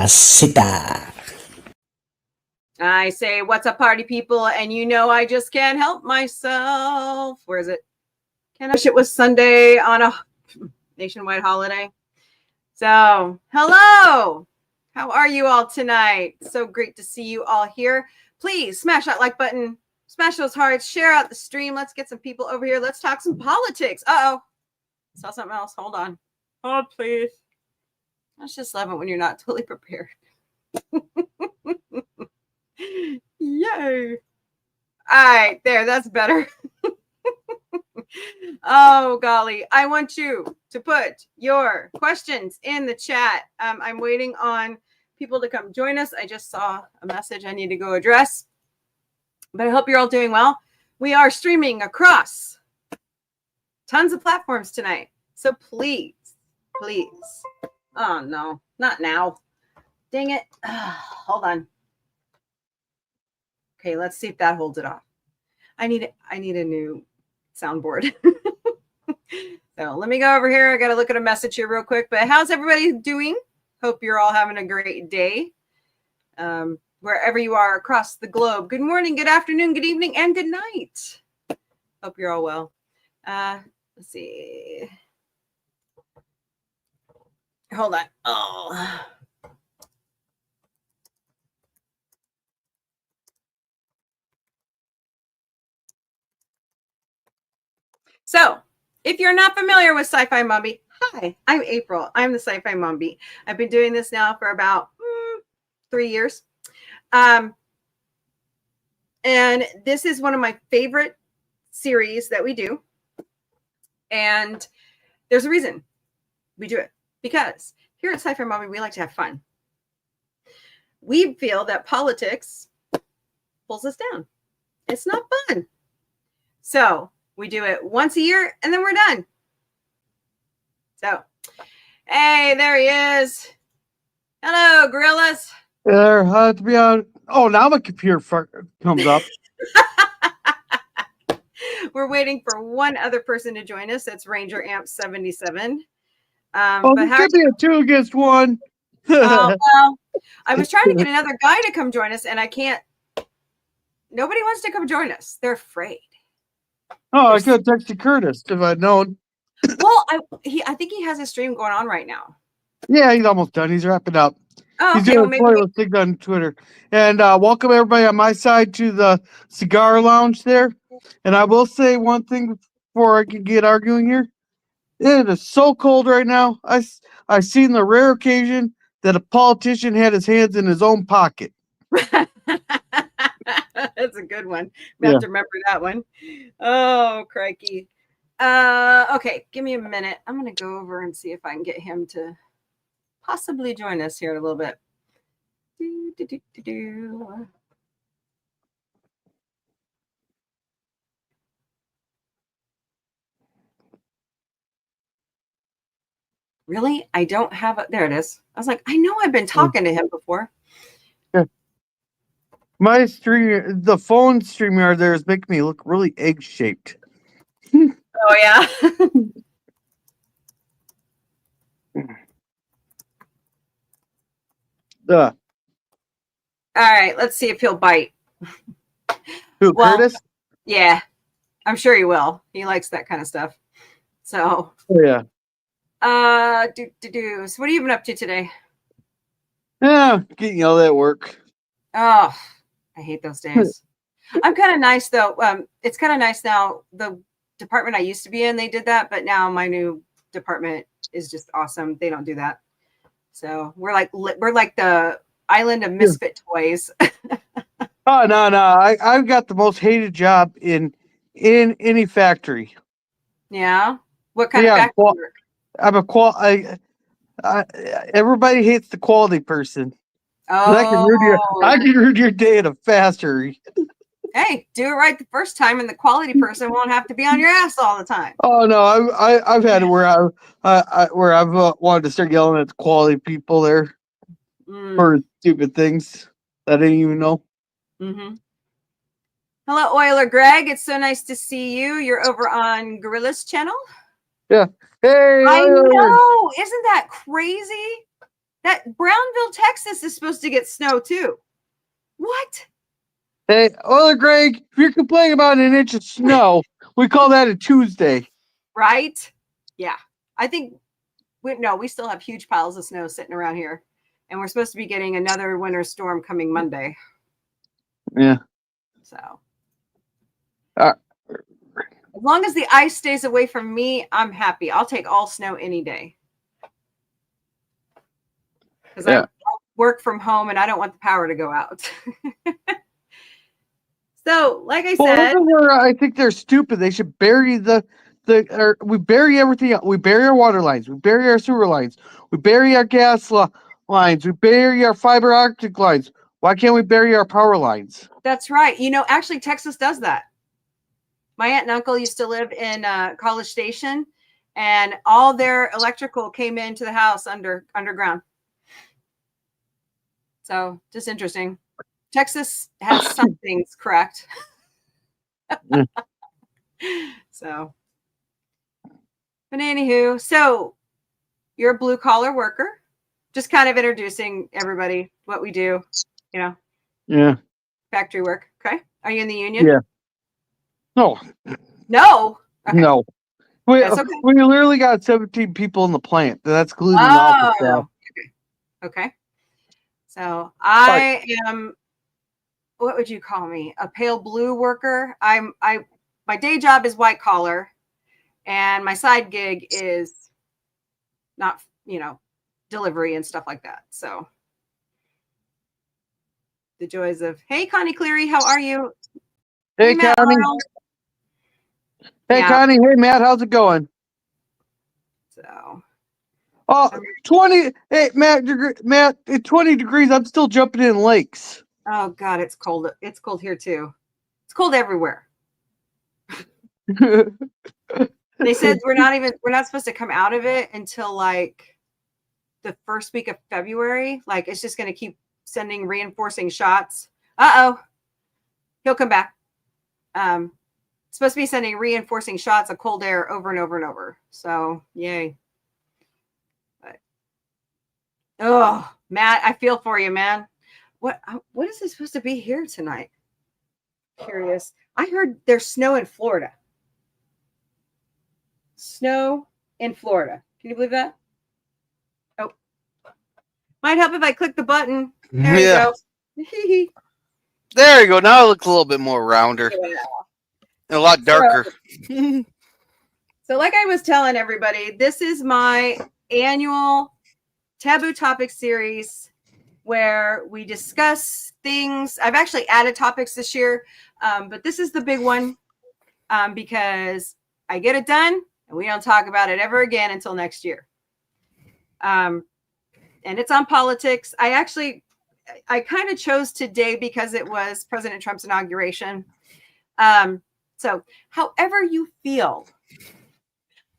Sita. I say, what's up, party people? And you know I just can't help myself. Where is it? I wish it was Sunday on a nationwide holiday. So, hello. How are you all tonight? So great to see you all here. Please smash that like button. Smash those hearts. Share out the stream. Let's get some people over here. Let's talk some politics. Uh-oh. Saw something else. Hold on. Oh, please. I just love it when you're not totally prepared. Yay. All right, there, that's better. Oh, golly. I want you to put your questions in the chat. I'm waiting on people to come join us. I just saw a message I need to go address, but I hope you're all doing well. We are streaming across tons of platforms tonight. So please, please. Oh, no, not now. Dang it. Hold on. Okay, let's see if that holds it off. I need a new soundboard. So let me go over here. I got to look at a message here real quick. But how's everybody doing? Hope you're all having a great day. Wherever you are across the globe. Good morning, good afternoon, good evening, and good night. Hope you're all well. Let's see. Hold on. Oh. So, if you're not familiar with Sci-Fi Mombie, hi, I'm April. I'm the Sci-Fi Mombie. I've been doing this now for about 3 years. And this is one of my favorite series that we do. And there's a reason we do it. Because here at Sci-Fi Mombie, we like to have fun. We feel that politics pulls us down. It's not fun. So, we do it once a year, and then we're done. So, hey, there he is. Hello, gorillas. There had to be on. Oh, now my computer comes up. We're waiting for one other person to join us. That's Rangersamps 77. Oh, but it could be a 2 against 1. Well, I was trying to get another guy to come join us, and I can't. Nobody wants to come join us. They're afraid. Oh, I could have texted Curtis if I'd known. Well, I think he has a stream going on right now. Yeah, he's almost done. He's wrapping up. Oh, he's okay. doing a playlist thing on Twitter. And welcome everybody on my side to the cigar lounge there. And I will say one thing before I can get arguing here. It is so cold right now. I've seen the rare occasion that a politician had his hands in his own pocket. That's a good one. We have to remember that one. Oh, crikey. Okay, give me a minute. I'm going to go over and see if I can get him to possibly join us here in a little bit. Really? I don't have there it is. I was like, I know I've been talking to him before. My stream, the phone StreamYard there is making me look really egg-shaped. Oh, yeah? All right, let's see if he'll bite. Who, Curtis? Yeah, I'm sure he will. He likes that kind of stuff. So. Oh, yeah. So what have you been up to today? Yeah, getting yelled at work. Oh, I hate those days. I'm kind of nice though. It's kind of nice now. The department I used to be in, they did that, but now my new department is just awesome. They don't do that. So we're like the island of misfit toys. Oh no! I've got the most hated job in any factory. Yeah. What kind of factory work? I'm a everybody hates the quality person. Oh, I can ruin your day in a factory. Hey, do it right the first time, and the quality person won't have to be on your ass all the time. Oh no, I've had it where I've wanted to start yelling at the quality people there for stupid things that I didn't even know. Mm-hmm. Hello, Oiler Greg. It's so nice to see you. You're over on Gorilla's channel. Yeah. Hey. I know. Isn't that crazy? That Brownville, Texas is supposed to get snow too. What? Hey, Oiler Greg, if you're complaining about an inch of snow, we call that a Tuesday. Right? Yeah. I think we still have huge piles of snow sitting around here. And we're supposed to be getting another winter storm coming Monday. Yeah. So as long as the ice stays away from me, I'm happy. I'll take all snow any day. Because I work from home and I don't want the power to go out. So, like I said, I think they're stupid. They should bury we bury everything. We bury our water lines. We bury our sewer lines. We bury our gas lines. We bury our fiber optic lines. Why can't we bury our power lines? That's right. Actually, Texas does that. My aunt and uncle used to live in College Station, and all their electrical came into the house underground. So, just interesting. Texas has some things correct. So, but anywho, so you're a blue collar worker. Just kind of introducing everybody what we do, Yeah. Factory work. Okay. Are you in the union? Yeah. No. No. Okay. No. We okay. literally got 17 people in the plant. That's including the office staff. Okay. So I am, what would you call me? A pale blue worker. My day job is white collar, and my side gig is not, delivery and stuff like that. So the joys of, hey, Connie Cleary, how are you? Hey, Connie. Hey, Connie. Hey, Matt. How's it going? So. 20. Hey, Matt, at 20 degrees, I'm still jumping in lakes. Oh, God, it's cold. It's cold here, too. It's cold everywhere. They said we're not supposed to come out of it until like the first week of February. Like, it's just going to keep sending reinforcing shots. He'll come back. Supposed to be sending reinforcing shots of cold air over and over and over. So, yay. Oh, Matt, I feel for you, man. What is it supposed to be here tonight? Curious. I heard there's snow in Florida. Snow in Florida. Can you believe that? Oh. Might help if I click the button. There you go. There you go. Now it looks a little bit more rounder. Yeah. And a lot darker. So like I was telling everybody, this is my annual Taboo Topics Series where we discuss things. I've actually added topics this year, but this is the big one because I get it done and we don't talk about it ever again until next year. And it's on politics. I kind of chose today because it was President Trump's inauguration. So however you feel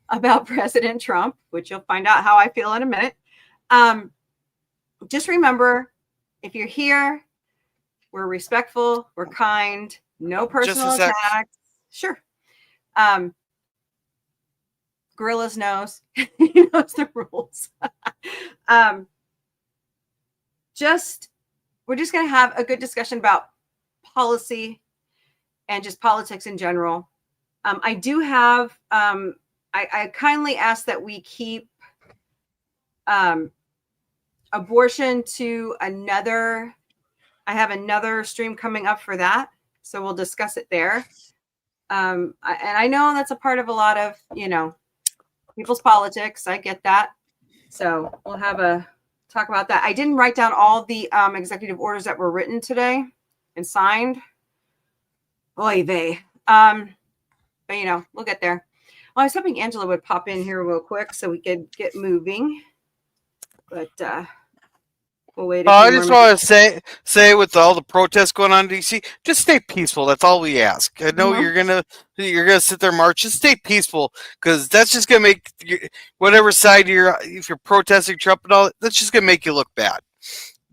about President Trump, which you'll find out how I feel in a minute, just remember, if you're here, we're respectful, we're kind, no personal attacks. Sure. Gorillas knows. He knows the rules. We're just going to have a good discussion about policy and just politics in general. I do have, I kindly ask that we keep abortion to another. I have another stream coming up for that. So we'll discuss it there. And I know that's a part of a lot of, people's politics. I get that. So we'll have a talk about that. I didn't write down all the executive orders that were written today and signed. Oy vey. But we'll get there. Well, I was hoping Angela would pop in here real quick so we could get moving. But we'll wait. I just want to say with all the protests going on in DC, just stay peaceful. That's all we ask. I know you're gonna sit there and march. Just stay peaceful, because that's just gonna make whatever side if you're protesting Trump and all, that's just gonna make you look bad.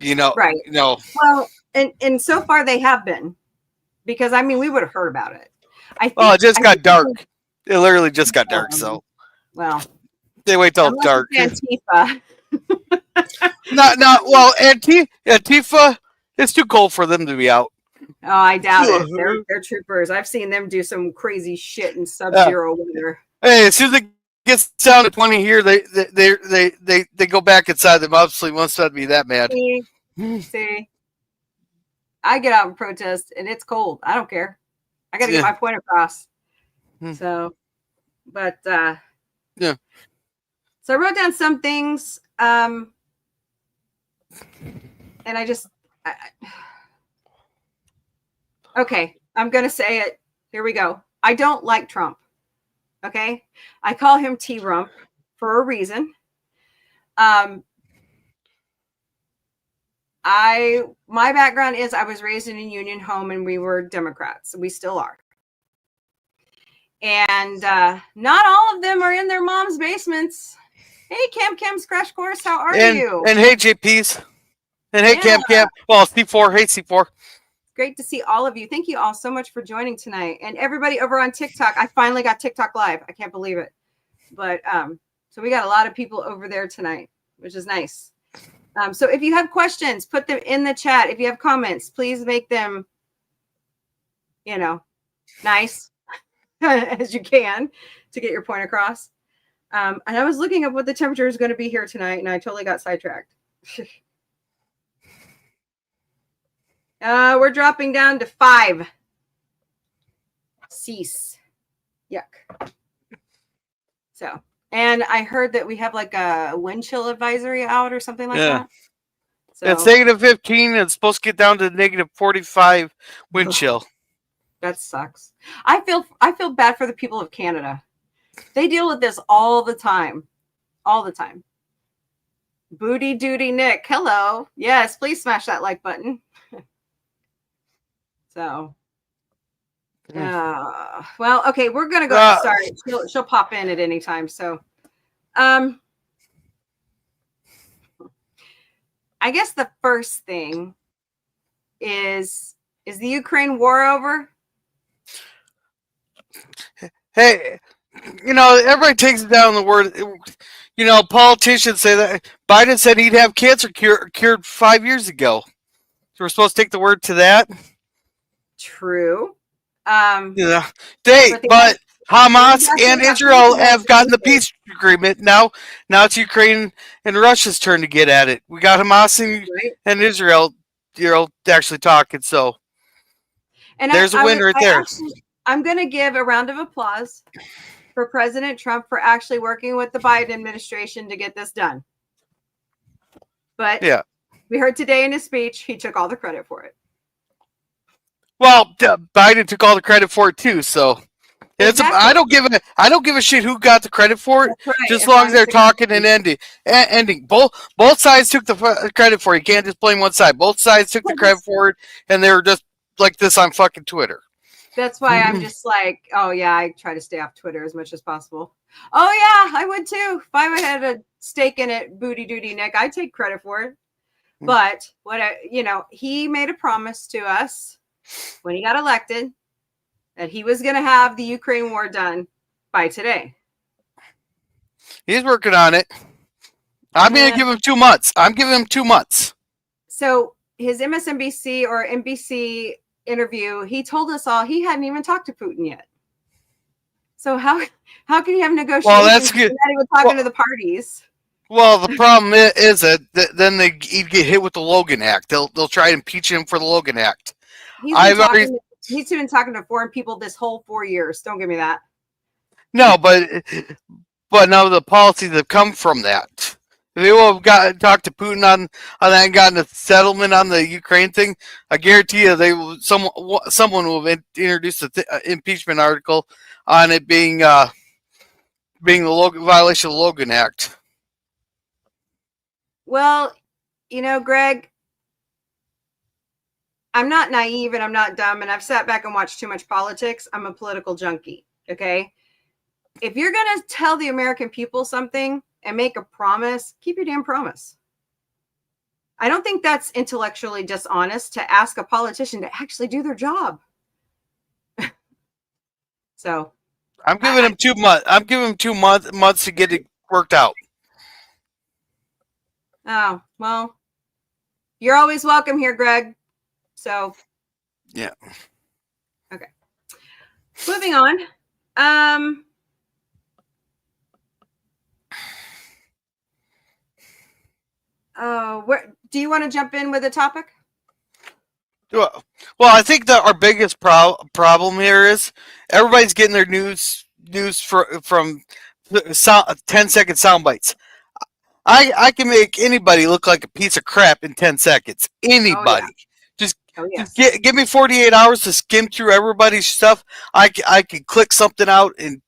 Right. Well, and so far they have been, because we would have heard about it. It just got dark. It literally just got dark. So well, they wait till dark. Antifa. Not well. Antifa. It's too cold for them to be out. Oh, I doubt it. They're troopers. I've seen them do some crazy shit in sub-zero weather. Hey, as soon as it gets down to 20 here, they go back inside. Them obviously wants not to be that mad. See, I get out and protest, and it's cold. I don't care. I got to get my point across. So, but yeah. So I wrote down some things, and I just. Okay, I'm going to say it. Here we go. I don't like Trump. Okay? I call him T-Rump for a reason. My background is I was raised in a union home and we were Democrats. We still are. And not all of them are in their mom's basements. Hey, Cam's Crash Course, how are you? And hey, JP's. And hey, Cam. Well, C4. Hey, C4. Great to see all of you. Thank you all so much for joining tonight. And everybody over on TikTok. I finally got TikTok live. I can't believe it. But so we got a lot of people over there tonight, which is nice. So if you have questions, put them in the chat. If you have comments, please make them, nice as you can to get your point across. And I was looking up what the temperature is going to be here tonight, and I totally got sidetracked. We're dropping down to 5. Cease. Yuck. So, and I heard that we have like a wind chill advisory out or something like that. So, it's -15 and it's supposed to get down to -45 wind chill. That sucks. I feel bad for the people of Canada. They deal with this all the time. All the time. Booty Duty Nick. Hello. Yes, please smash that like button. So, well, okay, we're gonna go. Sorry, she'll pop in at any time. So, I guess the first thing is the Ukraine war over? Hey, everybody takes it down the word. Politicians say that Biden said he'd have cancer cured 5 years ago. So we're supposed to take the word to that. True. But Hamas and Israel have gotten the peace agreement. Now it's Ukraine and Russia's turn to get at it. We got Hamas and Israel, actually talking. So there's a win right there. I'm going to give a round of applause for President Trump for actually working with the Biden administration to get this done. But we heard today in his speech, he took all the credit for it. Well, Biden took all the credit for it too, so exactly. I don't give a shit who got the credit for it, right. Just as long as they're talking and ending. Both sides took the credit for it. You can't just blame one side. Both sides took the credit for it, and they were just like this on fucking Twitter. That's why I'm just like, oh yeah, I try to stay off Twitter as much as possible. Oh yeah, I would too. If I had a stake in it, Booty Duty Nick, I'd take credit for it. But he made a promise to us when he got elected that he was going to have the Ukraine war done by today. He's working on it. I'm going to give him 2 months. I'm giving him 2 months. So his MSNBC or NBC interview, he told us all he hadn't even talked to Putin yet. So how can he have negotiations? Well, that's good. Not even talking to the parties. Well, the problem is that then he'd get hit with the Logan Act. They'll try to impeach him for the Logan Act. He's been talking to foreign people this whole 4 years. Don't give me that. No, but now the policies have come from that. If they will have talked to Putin on that and gotten a settlement on the Ukraine thing, I guarantee you someone will have introduced an impeachment article on it being the violation of the Logan Act. Well, Greg, I'm not naive and I'm not dumb, and I've sat back and watched too much politics. I'm a political junkie, okay? If you're going to tell the American people something and make a promise, keep your damn promise. I don't think that's intellectually dishonest to ask a politician to actually do their job. So I'm giving him 2 months. I'm giving him 2 months to get it worked out. Oh, well, you're always welcome here, Greg. So, yeah. Okay. Moving on. Where do you want to jump in with a topic? Well, I think that our biggest problem here is everybody's getting their news from 10-second sound bites. I can make anybody look like a piece of crap in 10 seconds. Oh yeah. Anybody. Just Oh yes. give me 48 hours to skim through everybody's stuff. I can click something out and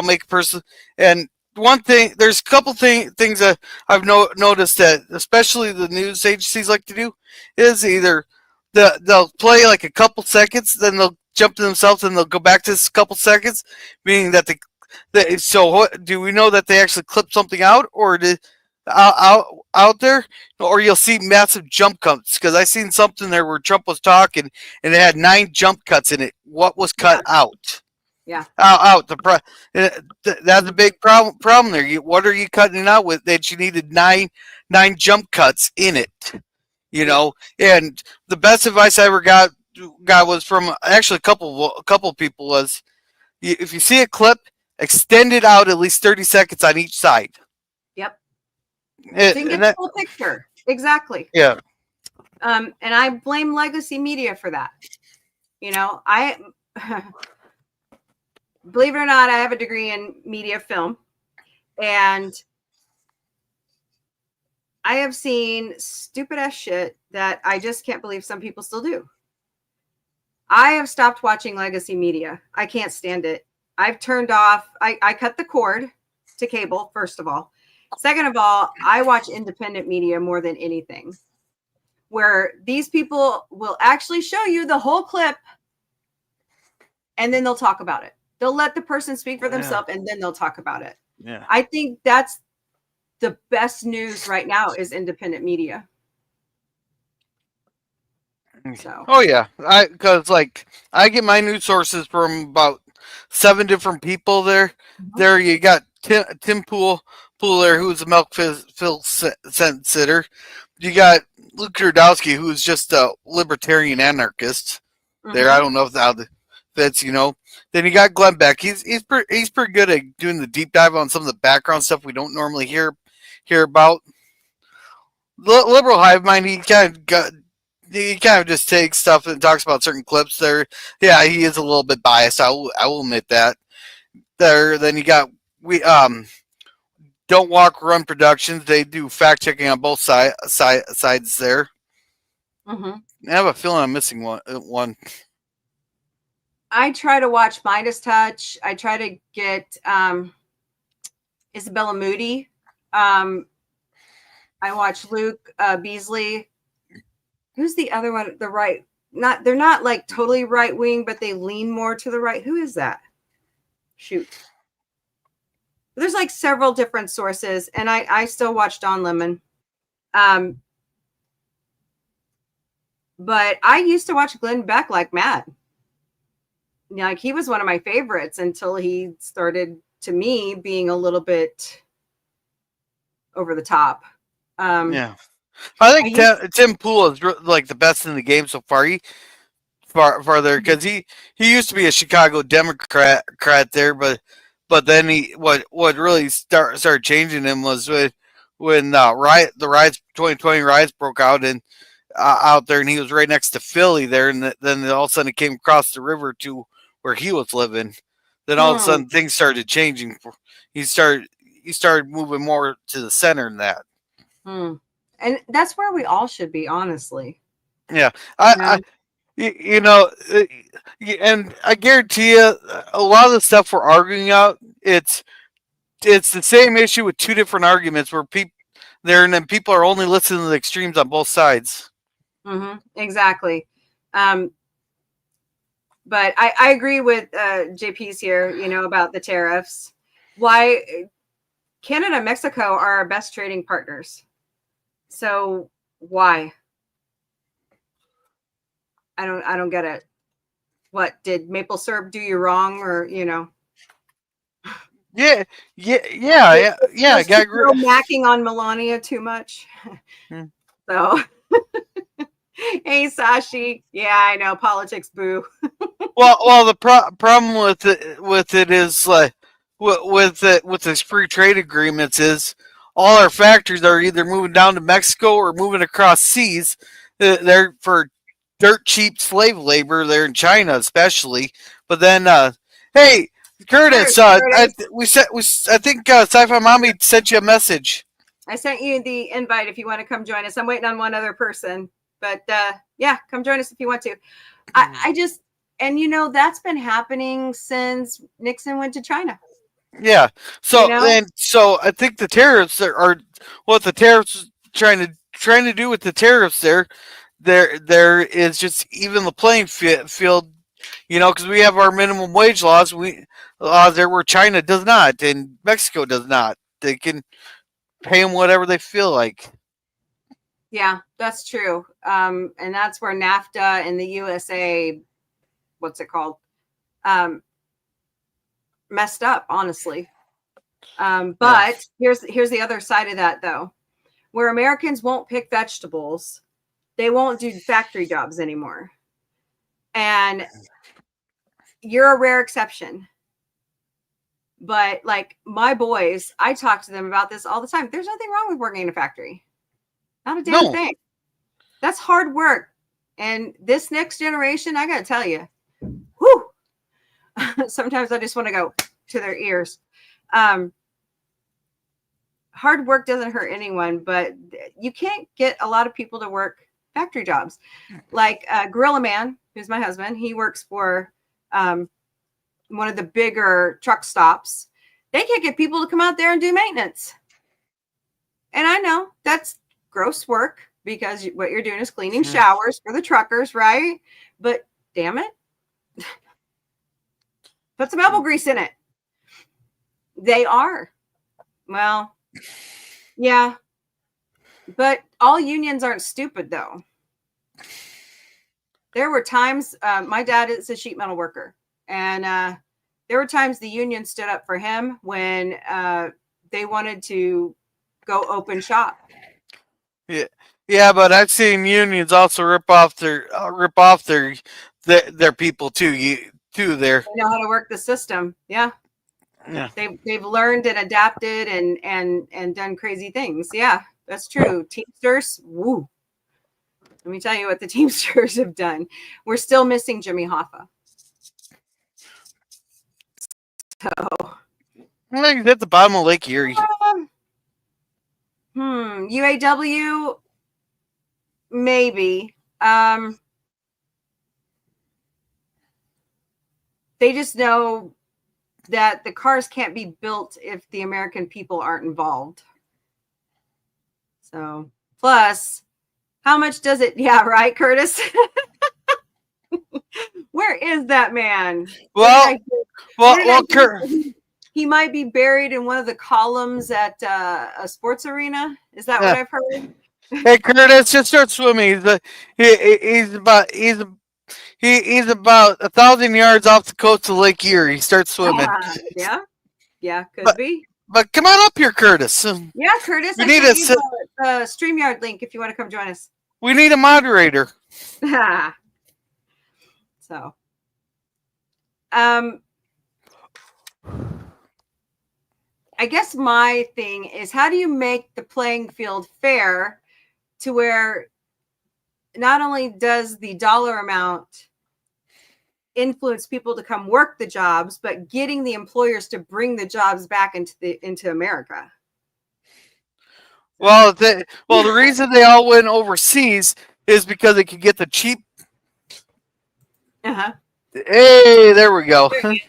make a person. And one thing, there's a couple things that I've noticed that especially the news agencies like to do is either they'll play like a couple seconds, then they'll jump to themselves and they'll go back to this couple seconds, meaning that so what, do we know that they actually clipped something out, or did out there, or you'll see massive jump cuts? Because I seen something there where Trump was talking and it had 9 jump cuts in it. What was cut out? Yeah. Out. That's a big problem there. What are you cutting out with that you needed nine jump cuts in it? You know, and the best advice I ever got was from actually a couple people was, if you see a clip, extend it out at least 30 seconds on each side. Yep. So you can get the full picture. Exactly. Yeah. And I blame legacy media for that. You know, I believe it or not, I have a degree in media film, and I have seen stupid ass shit that I just can't believe some people still do. I have stopped watching legacy media. I can't stand it. I've turned off, I cut the cord to cable, first of all. Second of all, I watch independent media more than anything, where these people will actually show you the whole clip and then they'll talk about it. They'll let the person speak for themselves and then they'll talk about it. Yeah. I think that's the best news right now is independent media. So. Oh yeah, because like I get my news sources from about 7 different people there. Mm-hmm. There you got Tim Pool there, who's a milk fill sitter. You got Luke Rudowski, who's just a libertarian anarchist. Mm-hmm. There, I don't know if that fits, you know. Then you got Glenn Beck. He's pretty good at doing the deep dive on some of the background stuff we don't normally hear about. Liberal hive mind, he kind of just takes stuff and talks about certain clips there. Yeah, he is a little bit biased. I will admit that. There, then you got Don't Walk Run Productions. They do fact checking on both sides there. Mm-hmm. I have a feeling I'm missing one. I try to watch Midas Touch. I try to get Isabella Moody. I watch Luke Beasley. Who's the other one? The right? They're not like totally right wing, but they lean more to the right. Who is that? Shoot. There's like several different sources, and I still watch Don Lemon. But I used to watch Glenn Beck like mad. Like he was one of my favorites until he started, to me, being a little bit over the top. Yeah, I think Tim Pool is like the best in the game so far. Farther because he used to be a Chicago Democrat there, but then what really started changing him was when the riots 2020 riots broke out and out there, and he was right next to Philly there, and then all of a sudden it came across the river to where he was living. Then all of a sudden things started changing. He started moving more to the center than that. And that's where we all should be, honestly. Yeah, you know, and I guarantee you, a lot of the stuff we're arguing out, it's the same issue with 2 different arguments where and then people are only listening to the extremes on both sides. Mm-hmm. Exactly. But I agree with JP's here, you know, about the tariffs. Why Canada and Mexico are our best trading partners. So why? I don't get it. What did maple syrup do you wrong, or you know? Yeah, yeah. I Just to got go macking on Melania too much. Hmm. So, hey, Sashi. Yeah, I know. Politics, boo. Well, the problem with it is like with these free trade agreements is all our factories are either moving down to Mexico or moving across seas. They're for dirt cheap slave labor there in China, especially. But then, hey, Curtis, Curtis. I think Sci-Fi Mombie sent you a message. I sent you the invite if you want to come join us. I'm waiting on one other person, but yeah, come join us if you want to. I just, and that's been happening since Nixon went to China. Yeah. So so I think the tariffs are what the tariffs trying to do with the tariffs there is just even the playing field, because we have our minimum wage laws. We there where China does not and Mexico does not. They can pay them whatever they feel like. Yeah, that's true. And that's where NAFTA and the USA, what's it called, messed up, honestly. But here's the other side of that, though. Where Americans won't pick vegetables, they won't do factory jobs anymore. And you're a rare exception. But like my boys, I talk to them about this all the time. There's nothing wrong with working in a factory. Not a damn thing. That's hard work. And this next generation, I got to tell you, whew, sometimes I just want to go to their ears. Hard work doesn't hurt anyone, but you can't get a lot of people to work factory jobs. Like Gorilla Man, who's my husband, he works for one of the bigger truck stops. They can't get people to come out there and do maintenance. And I know that's gross work because what you're doing is cleaning showers for the truckers, right? But damn it, put some elbow grease in it. They are. Well, yeah. But all unions aren't stupid, though. There were times, my dad is a sheet metal worker, and there were times the union stood up for him when they wanted to go open shop. Yeah, but I've seen unions also rip off their people too. There. They know how to work the system. Yeah. They've learned and adapted and done crazy things. Yeah, that's true. Teamsters, woo. Let me tell you what the Teamsters have done. We're still missing Jimmy Hoffa. So I think he's at the bottom of Lake Erie. UAW, maybe. They just know that the cars can't be built if the American people aren't involved. So, plus, how much does it? Yeah, right, Curtis? Where is that man? Well, he might be buried in one of the columns at a sports arena. Is that what I've heard? Hey, Curtis, just start swimming. He's about 1,000 yards off the coast of Lake Erie. He starts swimming. Yeah, could be. But come on up here, Curtis. Yeah, Curtis. We need the StreamYard link if you want to come join us. We need a moderator. So, I guess my thing is, how do you make the playing field fair to where not only does the dollar amount influence people to come work the jobs, but getting the employers to bring the jobs back into America? Well, the reason they all went overseas is because they could get the cheap. Hey, there we go. There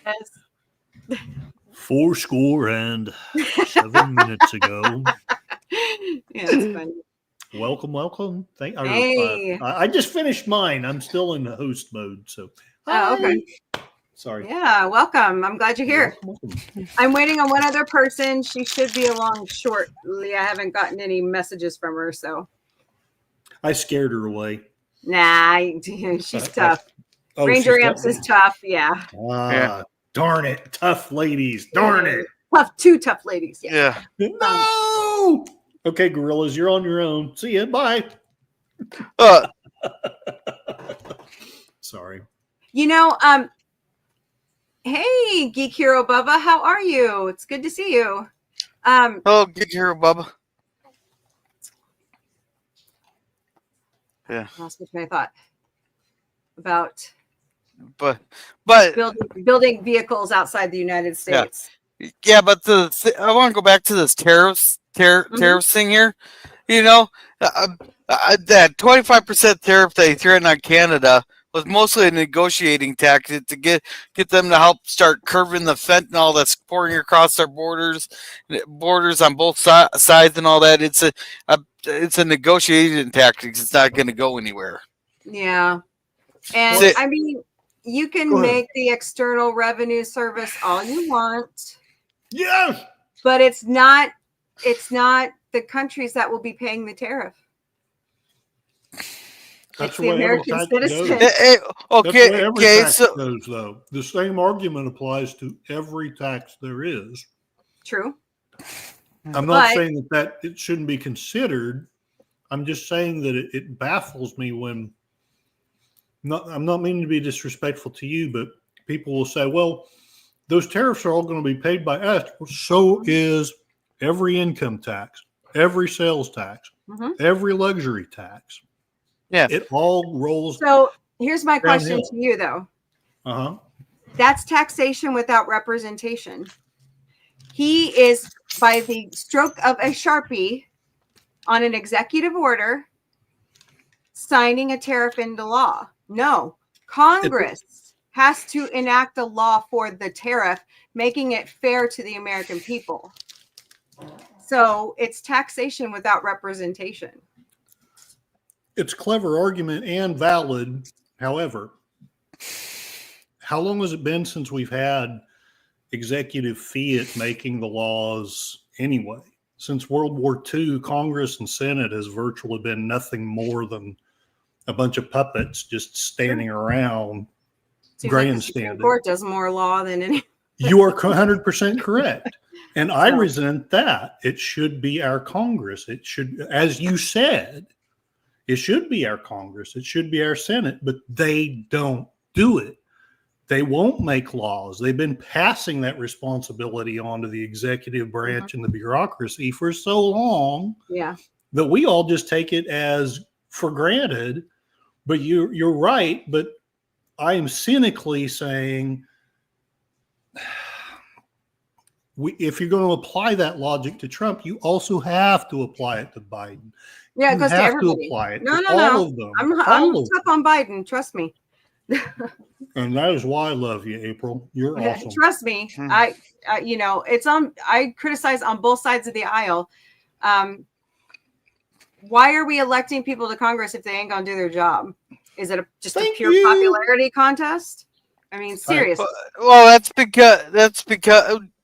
4:07 minutes ago. Yeah, that's funny. Welcome. Hey. I just finished mine. I'm still in the host mode. So. Oh, okay. Sorry. Yeah, welcome. I'm glad you're here. Welcome. I'm waiting on one other person. She should be along shortly. I haven't gotten any messages from her, so. I scared her away. Nah, she's tough. Rangersamps is tough. Yeah. Darn it. Tough ladies. Darn it. Two tough ladies. Yeah. No. Okay, gorillas, you're on your own. See ya. Bye. Uh, Sorry. Hey, Geek Hero Bubba, how are you? It's good to see you. oh, get here, Bubba. Yeah, Lost my train of thought about but building vehicles outside the United States. but I want to go back to this tariffs thing here. You know, that 25% tariff they threatened on Canada was mostly a negotiating tactic to get them to help start curbing the fentanyl that's pouring across our borders on both sides and all that. It's a negotiating tactic. It's not going to go anywhere. Yeah. And I mean, you can make the External Revenue Service all you want. Yes. But it's not the countries that will be paying the tariff. That's it's the the way American citizen. Okay, so goes, though. The same argument applies to every tax there is. True. I'm not saying that it shouldn't be considered. I'm just saying that it baffles me when I'm not meaning to be disrespectful to you, but people will say, well, those tariffs are all going to be paid by us. So is every income tax, every sales tax, every luxury tax. Yeah. It all rolls. So here's my question to you, though. That's taxation without representation. He is, by the stroke of a Sharpie on an executive order, signing a tariff into law. No, Congress has to enact a law for the tariff, making it fair to the American people. So it's taxation without representation. It's a clever argument and valid. However, how long has it been since we've had executive fiat making the laws anyway? Since World War II, Congress and Senate has virtually been nothing more than a bunch of puppets just standing around grandstanding. The court does more law than any. You are 100% correct. And I resent that. It should be our Congress. It should, as you said, it should be our Congress. It should be our Senate, but they don't do it. They won't make laws. They've been passing that responsibility on to the executive branch and the bureaucracy for so long that we all just take it as for granted. But you're right. But I am cynically saying, if you're going to apply that logic to Trump, you also have to apply it to Biden. Yeah, it goes to everybody. To apply it no. all of them. I'm tough on Biden. Trust me. And that is why I love you, April. You're awesome. Trust me. I criticize on both sides of the aisle. Why are we electing people to Congress if they ain't gonna do their job? Is it just a pure popularity contest? I mean, seriously. Well, that's because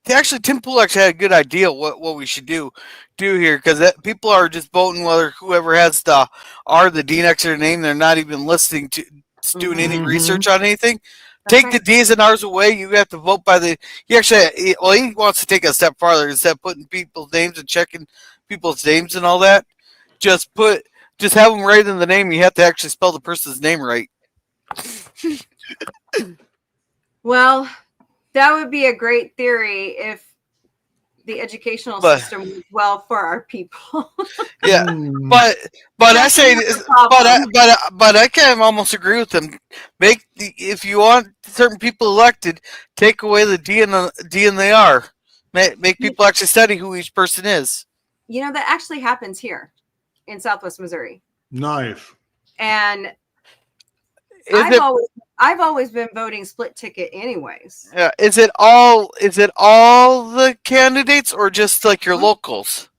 actually Tim Pool actually had a good idea what we should do here, because people are just voting whether whoever has the R, the D next to their name, they're not even listening to doing any research on anything. Take the D's and R's away. You have to vote by the. He wants to take a step farther. Instead of putting people's names and checking people's names and all that, just have them right in the name. You have to actually spell the person's name right. Well, that would be a great theory if the educational system was well for our people. Yeah, but I say, but I can almost agree with them. If you want certain people elected, take away the D and the R. Make people actually study who each person is. You know, that actually happens here in Southwest Missouri. Nice. And I've always been voting split ticket anyways. Yeah. Is it all the candidates or just like your locals?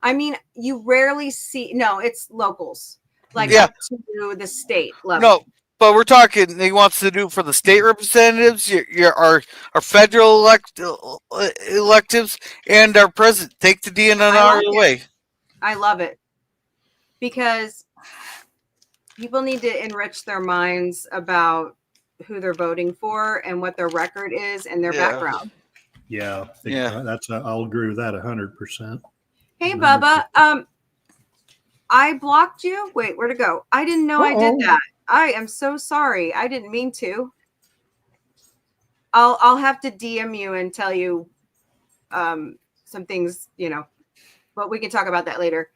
I mean, you rarely see. No, it's locals. Like up to the state level. No, but we're talking. He wants to do for the state representatives, our federal electives, and our president. Take the DNR away. I love it because people need to enrich their minds about who they're voting for and what their record is and their background. Yeah. Yeah. I'll agree with that 100%. Hey, Bubba. I blocked you. Wait, where'd it go? I didn't know I did that. I am so sorry. I didn't mean to. I'll have to DM you and tell you some things, but we can talk about that later.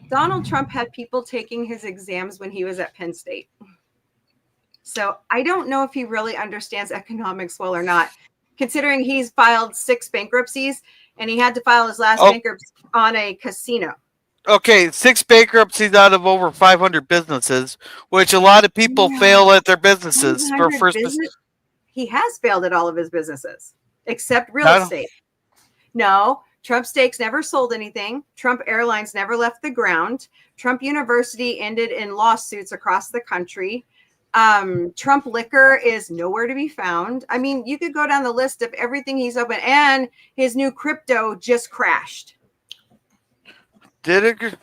Donald Trump had people taking his exams when he was at Penn State. So I don't know if he really understands economics well or not, considering he's filed 6 bankruptcies and he had to file his last bankruptcy on a casino. Okay, 6 bankruptcies out of over 500 businesses, which a lot of people fail at their businesses. He has failed at all of his businesses, except real estate. No, Trump Steaks never sold anything. Trump Airlines never left the ground. Trump University ended in lawsuits across the country. Trump Liquor is nowhere to be found. I mean, you could go down the list of everything he's open, and his new crypto just crashed. Did it?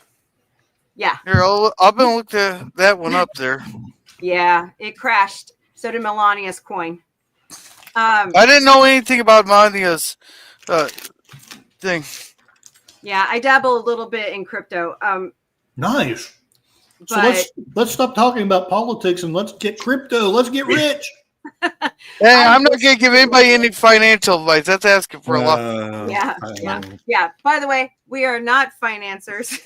Yeah. Here, I'll been look that one up there. Yeah, it crashed. So did Melania's coin. I didn't know anything about Melania's thing. Yeah, I dabble a little bit in crypto. Nice. So let's stop talking about politics and let's get crypto. Let's get rich. Hey, I'm not going to give anybody any financial advice. That's asking for a lot. Yeah. By the way, we are not financiers.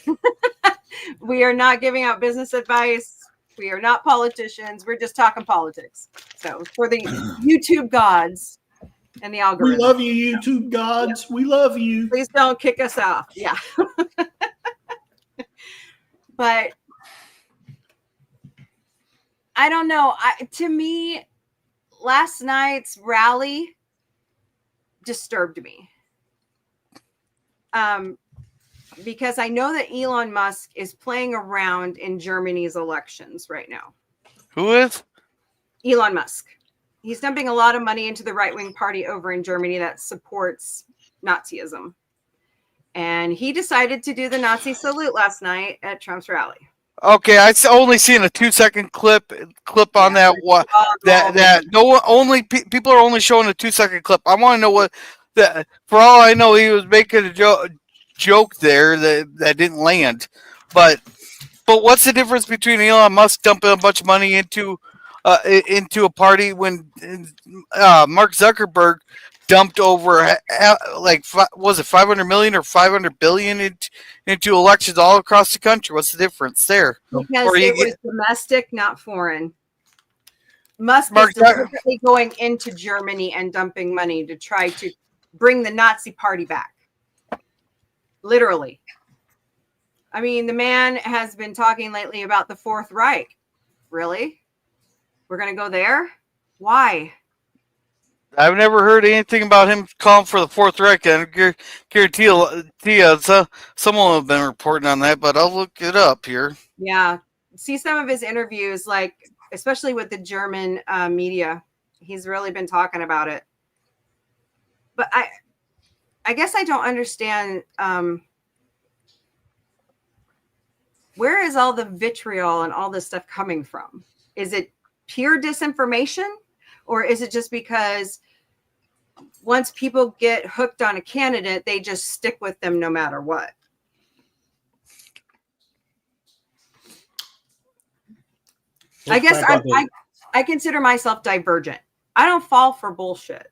We are not giving out business advice. We are not politicians. We're just talking politics. So for the YouTube gods and the algorithm. We love you, YouTube gods. Yeah. We love you. Please don't kick us off. Yeah. But I don't know. To me, last night's rally disturbed me. Because I know that Elon Musk is playing around in Germany's elections right now. Who is? Elon Musk. He's dumping a lot of money into the right-wing party over in Germany that supports Nazism. And he decided to do the Nazi salute last night at Trump's rally. Okay, I only seen a 2-second clip on that. What that no one only people are only showing a 2-second clip. I want to know what that. For all I know, he was making a joke there that didn't land. But what's the difference between Elon Musk dumping a bunch of money into a party when Mark Zuckerberg dumped over was it 500 million or 500 billion into elections all across the country? What's the difference there? Because it was domestic, not foreign. Musk is deliberately going into Germany and dumping money to try to bring the Nazi party back. Literally. I mean, the man has been talking lately about the Fourth Reich. Really? We're going to go there? Why? I've never heard anything about him calling for the Fourth Reich. I guarantee someone will have been reporting on that, but I'll look it up here. Yeah. See some of his interviews, like especially with the German media. He's really been talking about it. But I guess I don't understand where is all the vitriol and all this stuff coming from? Is it pure disinformation? Or is it just because once people get hooked on a candidate, they just stick with them no matter what? I guess I consider myself divergent. I don't fall for bullshit.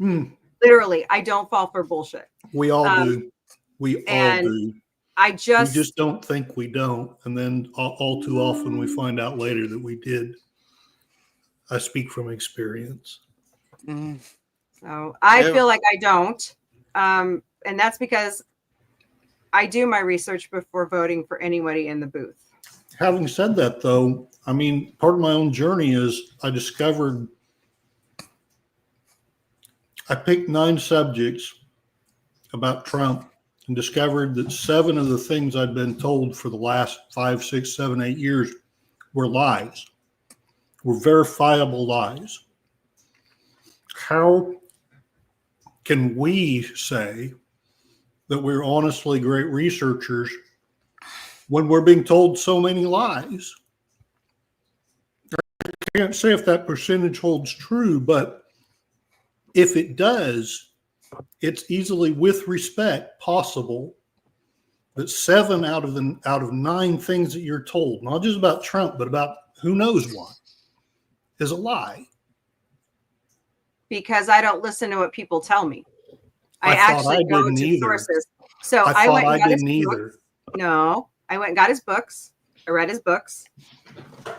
Literally, I don't fall for bullshit. We all do. We all do. We just don't think we don't. And then all too often we find out later that we did. I speak from experience. So I feel like I don't. And that's because I do my research before voting for anybody in the booth. Having said that, though, I mean, part of my own journey is I picked 9 subjects about Trump and discovered that 7 of the things I'd been told for the last 5, 6, 7, 8 years were lies. Were verifiable lies. How can we say that we're honestly great researchers when we're being told so many lies? can't say if that percentage holds true, but if it does, it's easily, with respect, possible that 7 out of 9 things that you're told, not just about Trump, but about who knows what, is a lie. Because I don't listen to what people tell me. I thought actually I go didn't to either. sources. So I I thought went and I got his didn't books. either. No, I went and got his books. I read his books.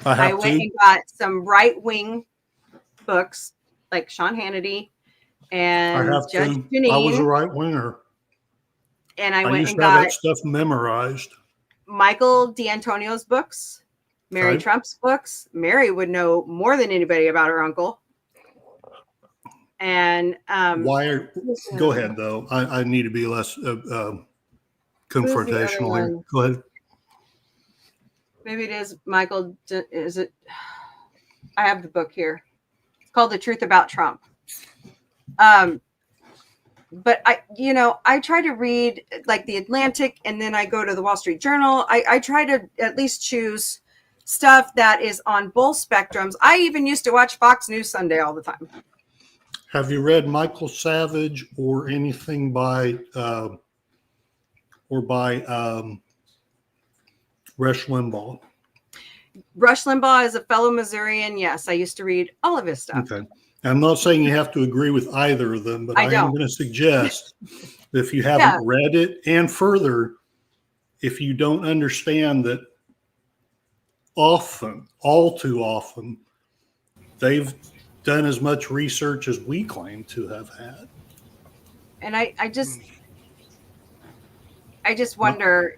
I I have went to. and got some right-wing books like Sean Hannity I and have Judge to. I was a Janine. right winger. And I I went used and to have got that stuff memorized. Michael D'Antonio's books, Mary Okay. Trump's books. Mary would know more than anybody about her uncle. And Go ahead, though. I need to be less confrontational here. one? Go ahead. Maybe it is Michael. Is it? I have the book here. It's called The Truth About Trump. But I try to read like the Atlantic, and then I go to the Wall Street Journal. I try to at least choose stuff that is on both spectrums. I even used to watch Fox News Sunday all the time. Have you read Michael Savage or anything by Rush Limbaugh? Rush Limbaugh is a fellow Missourian. Yes, I used to read all of his stuff. Okay. I'm not saying you have to agree with either of them, but I am going to suggest that if you haven't read it, and further, if you don't understand that often, all too often, they've done as much research as we claim to have had. And I just wonder,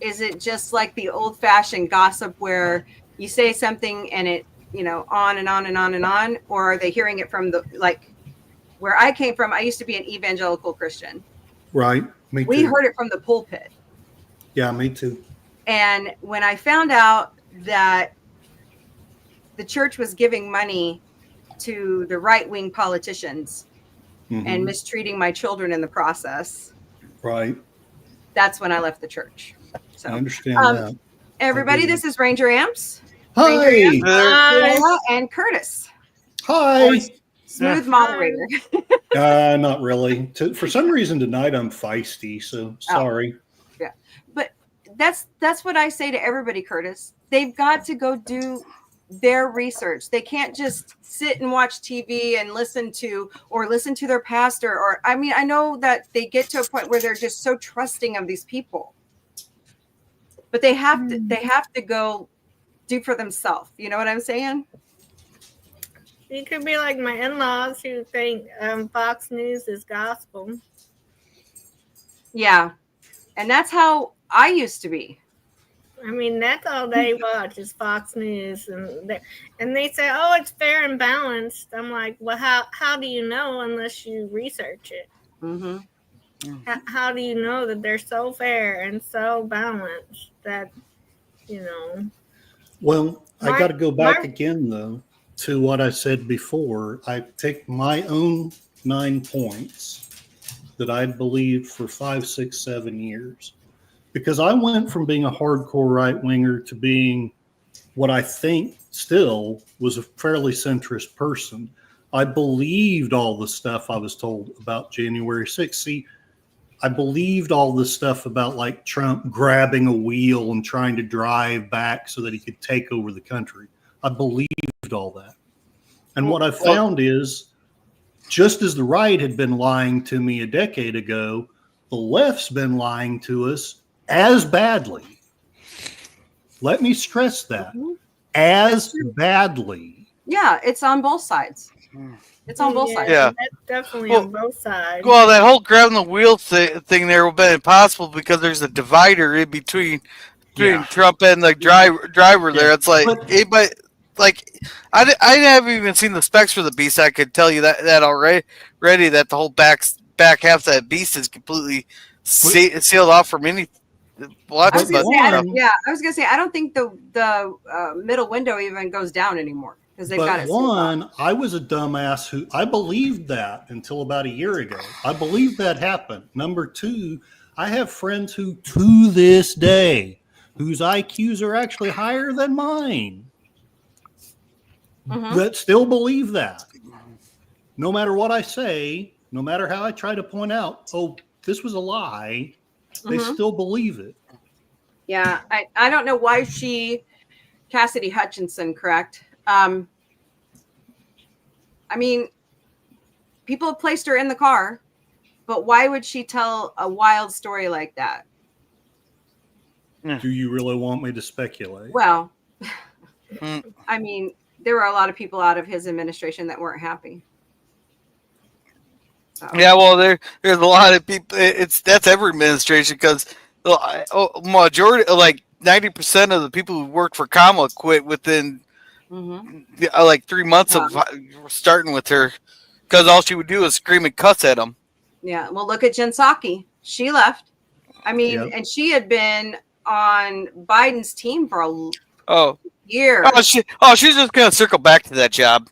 is it just like the old fashioned gossip where you say something and it, on and on and on and on, or are they hearing it from where I came from? I used to be an evangelical Christian. Right. Me too. We heard it from the pulpit. Yeah, me too. And when I found out that the church was giving money to the right-wing politicians and mistreating my children in the process. Right. That's when I left the church. So I understand that. Everybody, this is Rangersamps. Hi. Hi. And Curtis. Hi. Smooth moderator. Not really. For some reason tonight I'm feisty, so sorry. Yeah. But that's what I say to everybody, Curtis. They've got to go do their research. They can't just sit and watch TV and listen to their pastor. I know that they get to a point where they're just so trusting of these people, but they have to go do for themselves. You know what I'm saying? You could be like my in-laws who think Fox News is gospel. Yeah. And that's how I used to be. I mean, that's all they watch is Fox News, and they say, "Oh, it's fair and balanced." I'm like, "Well, how do you know unless you research it? Mm-hmm. How do you know that they're so fair and so balanced that Well, I got to go back again though to what I said before. I take my own 9 points that I believed for 5, 6, 7 years. Because I went from being a hardcore right-winger to being what I think still was a fairly centrist person. I believed all the stuff I was told about January 6th. See, I believed all the stuff about like Trump grabbing a wheel and trying to drive back so that he could take over the country. I believed all that. And what I found is, just as the right had been lying to me a decade ago, the left's been lying to us as badly. Let me stress that. As badly. Yeah, it's on both sides. It's on both sides. Yeah, that's definitely on both sides. Well, that whole grabbing the wheel thing there would have been impossible because there's a divider in between Trump and the driver there. It's like, I haven't even seen the specs for the beast. I could tell you that already that the whole back half of that beast is completely sealed off from any. I was gonna say I don't think the middle window even goes down anymore because they've got it. One, I was a dumbass who I believed that until about a year ago. I believed that happened. Number two, I have friends who, to this day, whose IQs are actually higher than mine, that still believe that. No matter what I say, no matter how I try to point out, oh, this was a lie, they still believe it. Yeah, I don't know why Cassidy Hutchinson, correct? I mean, people have placed her in the car, but why would she tell a wild story like that? Do you really want me to speculate? Well, I mean, there were a lot of people out of his administration that weren't happy. So. Yeah, well, there's a lot of people. That's every administration because majority, like 90% of the people who work for Kamala quit within like 3 months of starting with her, because all she would do is scream and cuss at them. Yeah, well, look at Jen Psaki. She left. I mean, and she had been on Biden's team for a year. She's just gonna circle back to that job.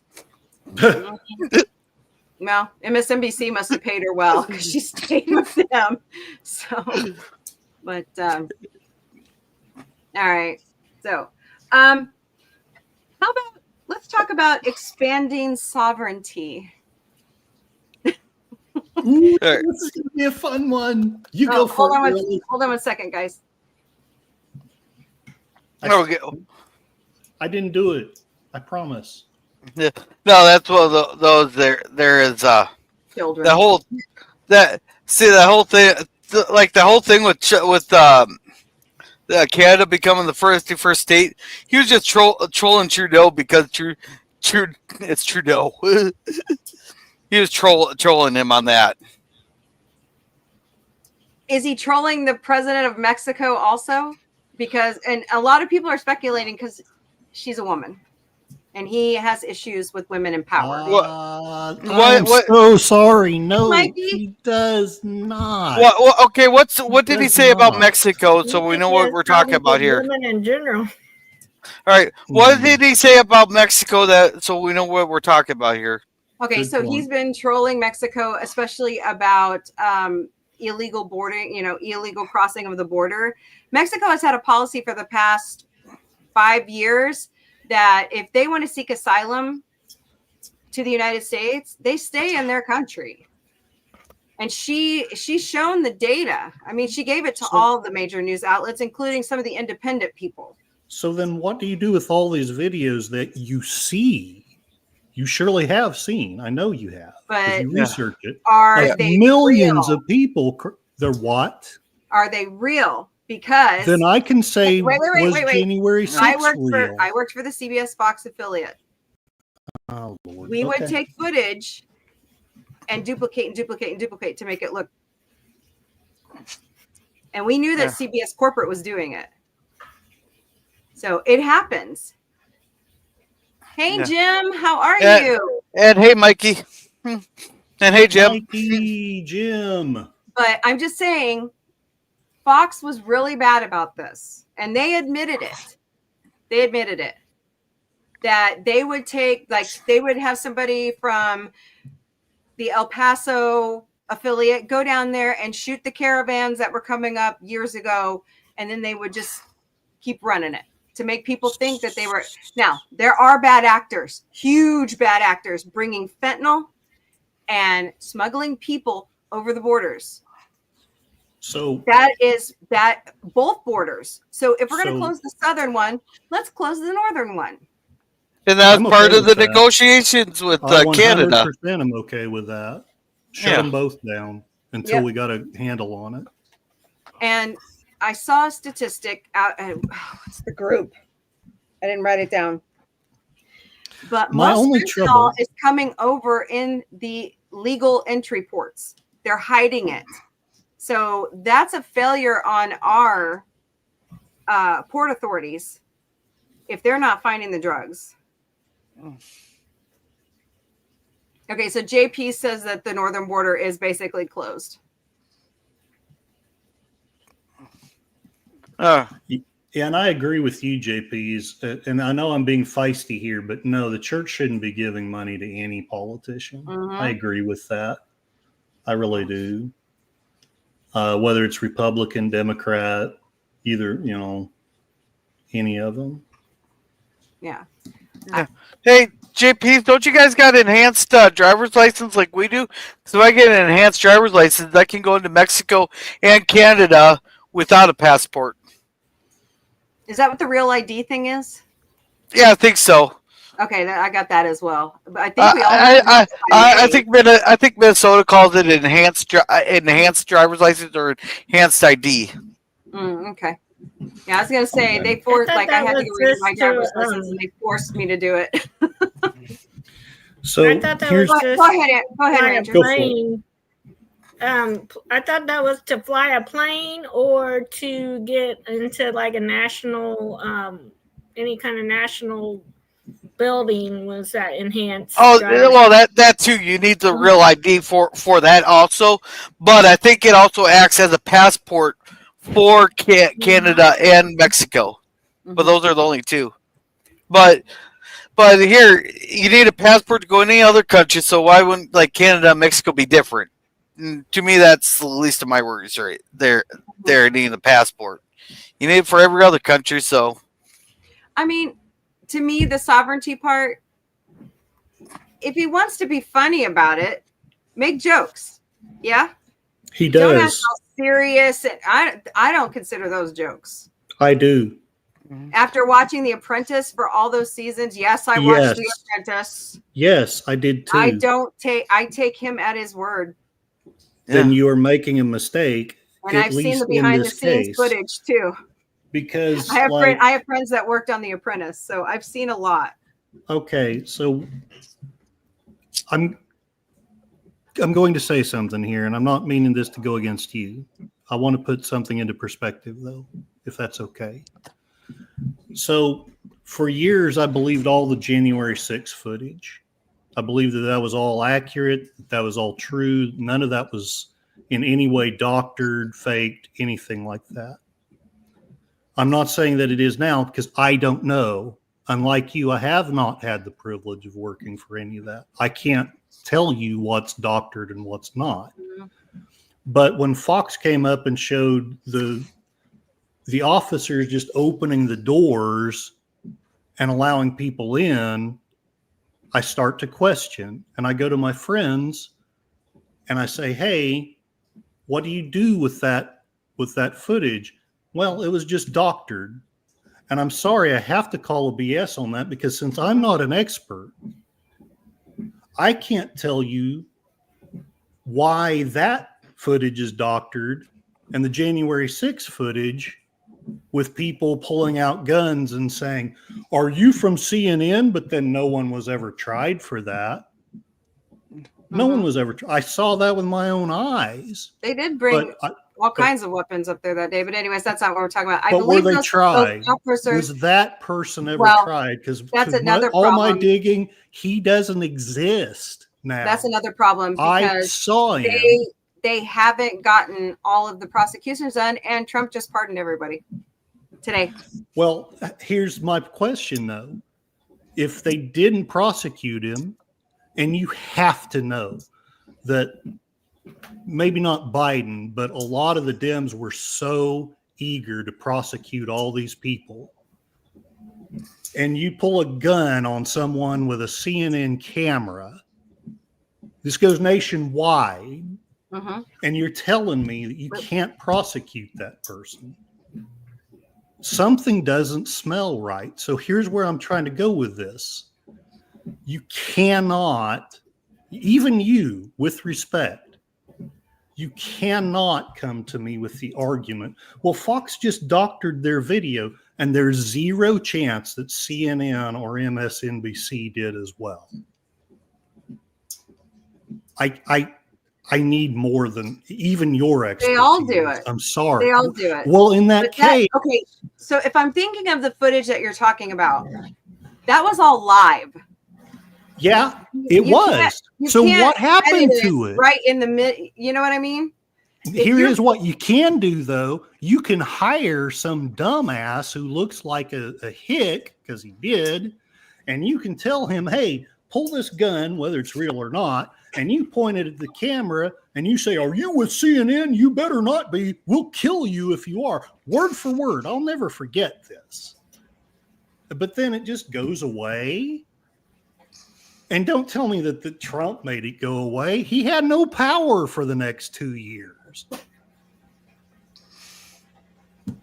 Well, MSNBC must have paid her well because she stayed with them. So, but all right. So, how about let's talk about expanding sovereignty. Ooh, this is gonna be a fun one. You go for it. Hold on 1 second, guys. I didn't do it. I promise. Yeah. No, that's one of those. There is children. The whole thing, like the whole thing with Canada becoming the first state. He was just trolling Trudeau because it's Trudeau. He was trolling him on that. Is he trolling the president of Mexico also? Because, and a lot of people are speculating because she's a woman. And he has issues with women in power. I'm so sorry. No, he does not. Okay, what did he say about Mexico? So we know what we're talking about here. Women in general. All right, what did he say about Mexico? So we know what we're talking about here. Okay, so he's been trolling Mexico, especially about illegal boarding. Illegal crossing of the border. Mexico has had a policy for the past 5 years that if they want to seek asylum to the United States, they stay in their country. And she's shown the data. I mean, she gave it to all the major news outlets, including some of the independent people. So then what do you do with all these videos that you see? You surely have seen. I know you have. But you research it. Are they millions real? of people? They're what? Are they real? Because then I can say wait. January 6th I worked for the CBS Fox affiliate. Oh, Lord. We would take footage and duplicate to make it look. And we knew that CBS corporate was doing it. So it happens. Hey, Jim, how are you? And hey, Mikey. And hey, Jim. Mikey, Jim. But I'm just saying, Fox was really bad about this, and they admitted it. That they would they would have somebody from the El Paso affiliate go down there and shoot the caravans that were coming up years ago, and then they would just keep running it to make people think that they were. Now, there are bad actors, huge bad actors, bringing fentanyl and smuggling people over the borders. So that both borders. So if we're going to close the southern one, let's close the northern one. And that's part of the negotiations with Canada. 100% I'm okay with that. Shut them both down until we got a handle on it. And I saw a statistic out. What's the group? I didn't write it down. But most fentanyl is coming over in the legal entry ports. They're hiding it. So that's a failure on our port authorities if they're not finding the drugs. Okay, so JP says that the northern border is basically closed. Yeah, and I agree with you, JPs. And I know I'm being feisty here, but no, the church shouldn't be giving money to any politician. I agree with that. I really do. Whether it's Republican, Democrat, either, any of them. Yeah. Hey, JP, don't you guys got enhanced driver's license like we do? So if I get an enhanced driver's license, I can go into Mexico and Canada without a passport. Is that what the real ID thing is? Yeah, I think so. Okay, I got that as well. But I think we all. I think Minnesota calls it enhanced driver's license or enhanced ID. Okay. Yeah, I was gonna say they forced I had to go renew my driver's license and they forced me to do it. So I thought that was just go ahead, Ranger. Plane. I thought that was to fly a plane or to get into like a national, any kind of national building was that enhanced. Oh, well, that too. You need the real ID for that also, but I think it also acts as a passport for Canada and Mexico. But those are the only two. But here you need a passport to go any other country. So why wouldn't like Canada and Mexico be different? And to me, that's the least of my worries. Right there, needing the passport. You need it for every other country. So, I mean, to me, the sovereignty part. If he wants to be funny about it, make jokes. Yeah, he does. Don't have to be serious. I don't consider those jokes. I do. After watching The Apprentice for all those seasons, yes, I watched The Apprentice. Yes, I did too. I take him at his word. Then you are making a mistake. And I've seen the behind the scenes footage too. Because I have friends that worked on The Apprentice, so I've seen a lot. Okay, so I'm going to say something here, and I'm not meaning this to go against you. I want to put something into perspective, though, if that's okay. So for years, I believed all the January 6th footage. I believed that was all accurate, that was all true. None of that was in any way doctored, faked, anything like that. I'm not saying that it is now because I don't know. Unlike you, I have not had the privilege of working for any of that. I can't tell you what's doctored and what's not. But when Fox came up and showed the officers just opening the doors and allowing people in, I start to question. And I go to my friends and I say, hey, what do you do with that footage? Well, it was just doctored. And I'm sorry, I have to call a BS on that because since I'm not an expert, I can't tell you why that footage is doctored and the January 6th footage with people pulling out guns and saying, are you from CNN? But then no one was ever tried for that. No one was ever. I saw that with my own eyes. They did bring all kinds of weapons up there that day. But anyways, that's not what we're talking about. I but believe were they tried? Officers, was that person ever tried? Because that's another all problem. my digging, he doesn't exist now. That's another problem because I saw him. They haven't gotten all of the prosecutions done, and Trump just pardoned everybody today. Well, here's my question, though. If they didn't prosecute him, and you have to know that maybe not Biden, but a lot of the Dems were so eager to prosecute all these people, and you pull a gun on someone with a CNN camera, this goes nationwide, and you're telling me that you can't prosecute that person. Something doesn't smell right. So here's where I'm trying to go with this. You cannot, even you, with respect, you cannot come to me with the argument, well, Fox just doctored their video, and there's zero chance that CNN or MSNBC did as well. I need more than even your expertise. They all do it. I'm sorry. They all do it. Well, in that case. Okay, so if I'm thinking of the footage that you're talking about, that was all live. Yeah, it was. So what happened to it? Right in the mid, you know what I mean? Here is what you can do, though. You can hire some dumbass who looks like a hick, because he did, and you can tell him, hey, pull this gun, whether it's real or not, and you point it at the camera and you say, are you with CNN? You better not be. We'll kill you if you are. Word for word. I'll never forget this. but then it just goes away. And don't tell me that the Trump made it go away. He had no power for the next 2 years.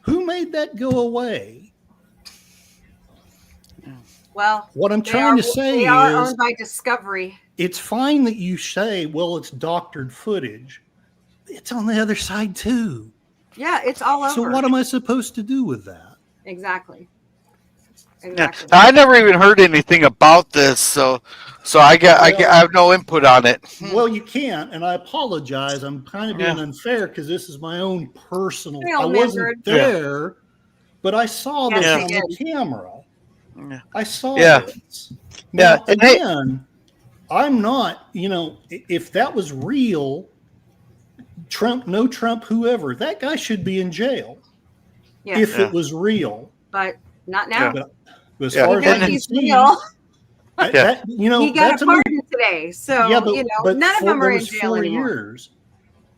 Who made that go away? Well, what I'm trying to say they are is owned by Discovery. It's fine that you say, well, it's doctored footage. It's on the other side too. Yeah, it's all over. So what am I supposed to do with that? Exactly. Yeah. I never even heard anything about this, so I have no input on it. Well, you can't, and I apologize. I'm kind of being unfair because this is my own personal. I wasn't there, but I saw this on the camera. Yeah. I saw this. Now, again, I'm not. If that was real, Trump, no Trump, whoever, that guy should be in jail. Yeah. If it was real, but not now. But as far as I can see, he got that's a pardon today, so but none of them are in jail 4 anymore. years.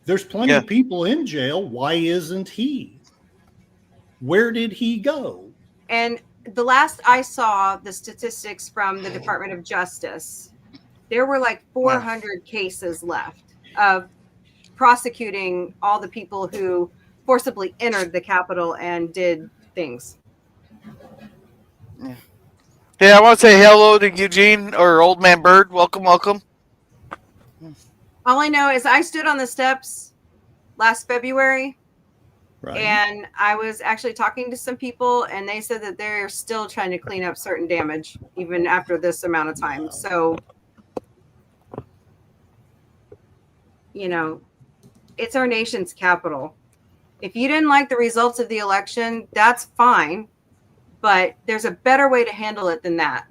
There's plenty of people in jail. Why isn't he? Where did he go? And the last I saw the statistics from the Department of Justice, there were like 400 cases left of prosecuting all the people who forcibly entered the Capitol and did things. Yeah, I want to say hello to Eugene or Old Man Bird. Welcome. All I know is I stood on the steps last February, and I was actually talking to some people, and they said that they're still trying to clean up certain damage even after this amount of time. So, it's our nation's capital. If you didn't like the results of the election, that's fine. But there's a better way to handle it than that.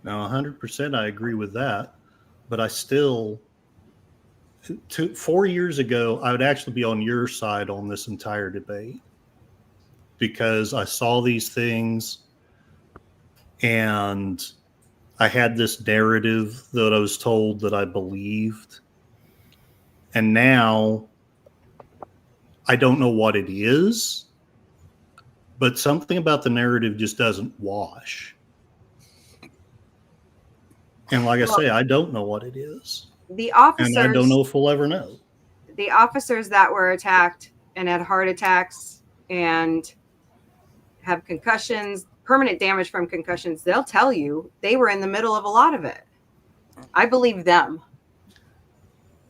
Now, 100% I agree with that. But I still, 4 years ago, I would actually be on your side on this entire debate. Because I saw these things and I had this narrative that I was told that I believed. And now I don't know what it is. But something about the narrative just doesn't wash. And like I say, I don't know what it is. The officers, and I don't know if we'll ever know. The officers that were attacked and had heart attacks and have concussions, permanent damage from concussions, they'll tell you they were in the middle of a lot of it. I believe them.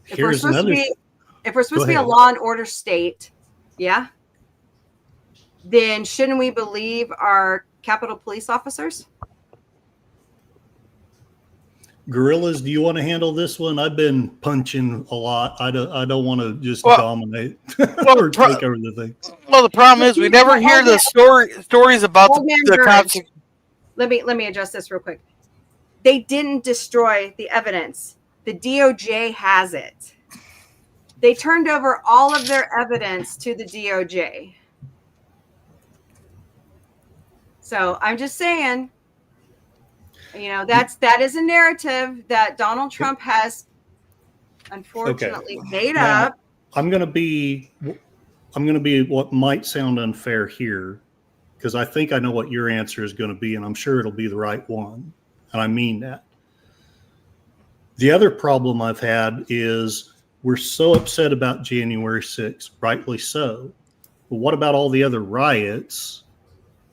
If we're supposed to be a law and order state, then shouldn't we believe our Capitol Police officers? Gorillas, do you want to handle this one? I've been punching a lot. I don't want to just dominate or take over the thing. Well, the problem is we never hear the stories about the cops. Let me address this real quick. They didn't destroy the evidence. The DOJ has it. They turned over all of their evidence to the DOJ. So I'm just saying, that is a narrative that Donald Trump has unfortunately made up. I'm going to be what might sound unfair here, because I think I know what your answer is going to be, and I'm sure it'll be the right one. And I mean that. The other problem I've had is we're so upset about January 6th, rightly so. But what about all the other riots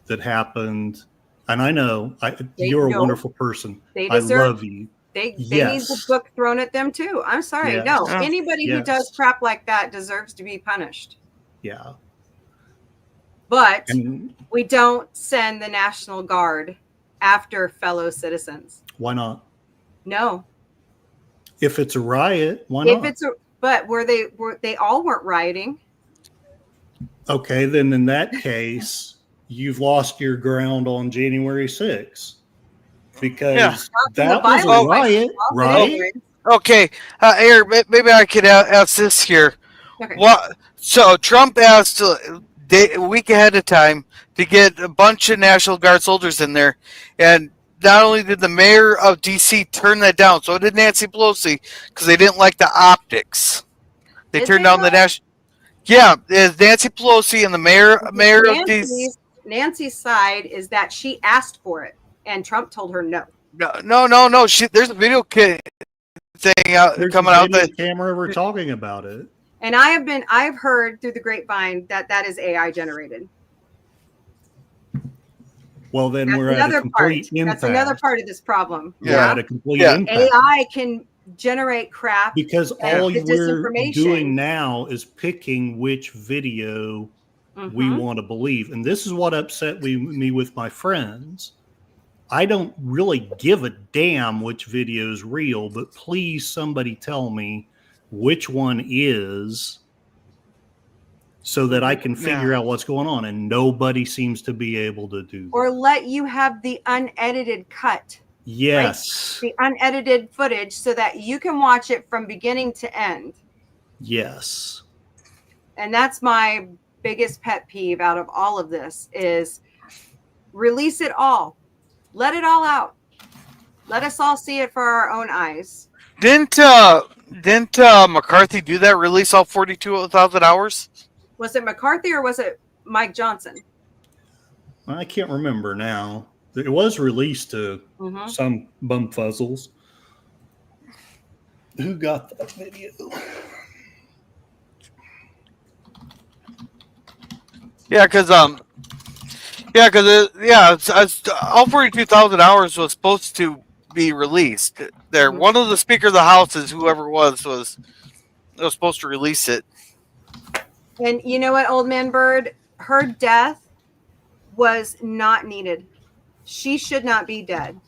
that happened? And I know you're a wonderful person. I love you. They need the book thrown at them too. I'm sorry. Yes. No, anybody who does crap like that deserves to be punished. Yeah. But we don't send the National Guard after fellow citizens. Why not? No. If it's a riot, why not? But they all weren't rioting. Okay, then in that case, you've lost your ground on January 6th, because that was a riot, right? Okay, Eric, maybe I could ask this here. Okay. So Trump asked a week ahead of time to get a bunch of National Guard soldiers in there, and not only did the mayor of D.C. turn that down, so did Nancy Pelosi, because they didn't like the optics. They turned down the national. Yeah, it's Nancy Pelosi and the mayor of D.C. Nancy's side is that she asked for it, and Trump told her no. No. There's a video thing coming out that camera we're talking about it. And I've heard through the grapevine that is AI generated. Well, then we're at a complete impasse. That's another part of this problem. We're at a complete impasse. AI can generate crap because all we're doing now is picking which video we want to believe. And this is what upset me with my friends. I don't really give a damn which video is real, but please somebody tell me which one is so that I can figure out what's going on. And nobody seems to be able to do that. Or let you have the unedited cut. Yes. Like the unedited footage so that you can watch it from beginning to end. Yes. And that's my biggest pet peeve out of all of this is release it all. Let it all out. Let us all see it for our own eyes. Didn't McCarthy do that? Release all 42,000 hours? Was it McCarthy or was it Mike Johnson? I can't remember now. It was released to some bumfuzzles. Who got that video? Because all 42,000 hours was supposed to be released. There, one of the Speaker of the Houses, whoever it was supposed to release it. And you know what, Old Man Bird? Her death was not needed. She should not be dead.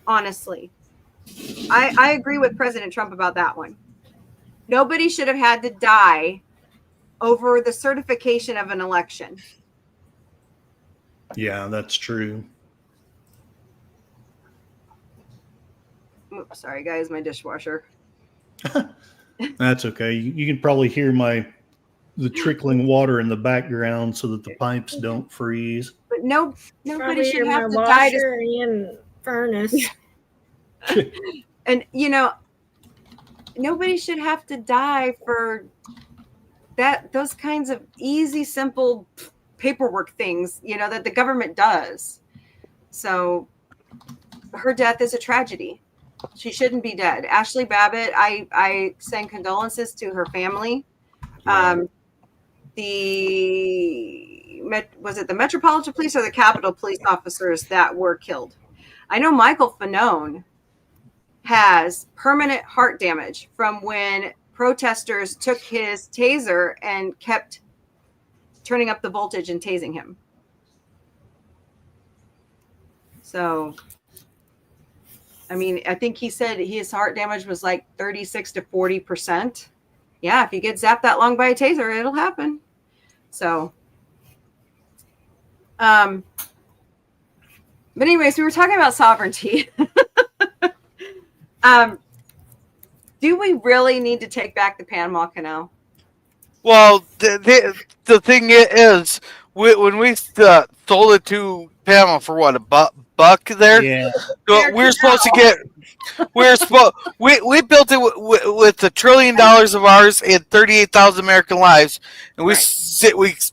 Honestly. I agree with President Trump about that one. Nobody should have had to die over the certification of an election. Yeah, that's true. Oops, sorry, guys, my dishwasher. That's okay. You can probably hear the trickling water in the background so that the pipes don't freeze. But nobody should have to die in furnace. And nobody should have to die for those kinds of easy, simple paperwork things, that the government does. So her death is a tragedy. She shouldn't be dead. Ashley Babbitt, I send condolences to her family. Was it the Metropolitan Police or the Capitol Police officers that were killed? I know Michael Fanone has permanent heart damage from when protesters took his taser and kept turning up the voltage and tasing him. So, I mean, I think he said his heart damage was like 36 to 40%. Yeah, if you get zapped that long by a taser, it'll happen. So, but anyways, we were talking about sovereignty. Do we really need to take back the Panama Canal? Well, the thing is, when we sold it to Panama for what, a buck there? Yeah. So we built it with $1 trillion of ours and 38,000 American lives, and we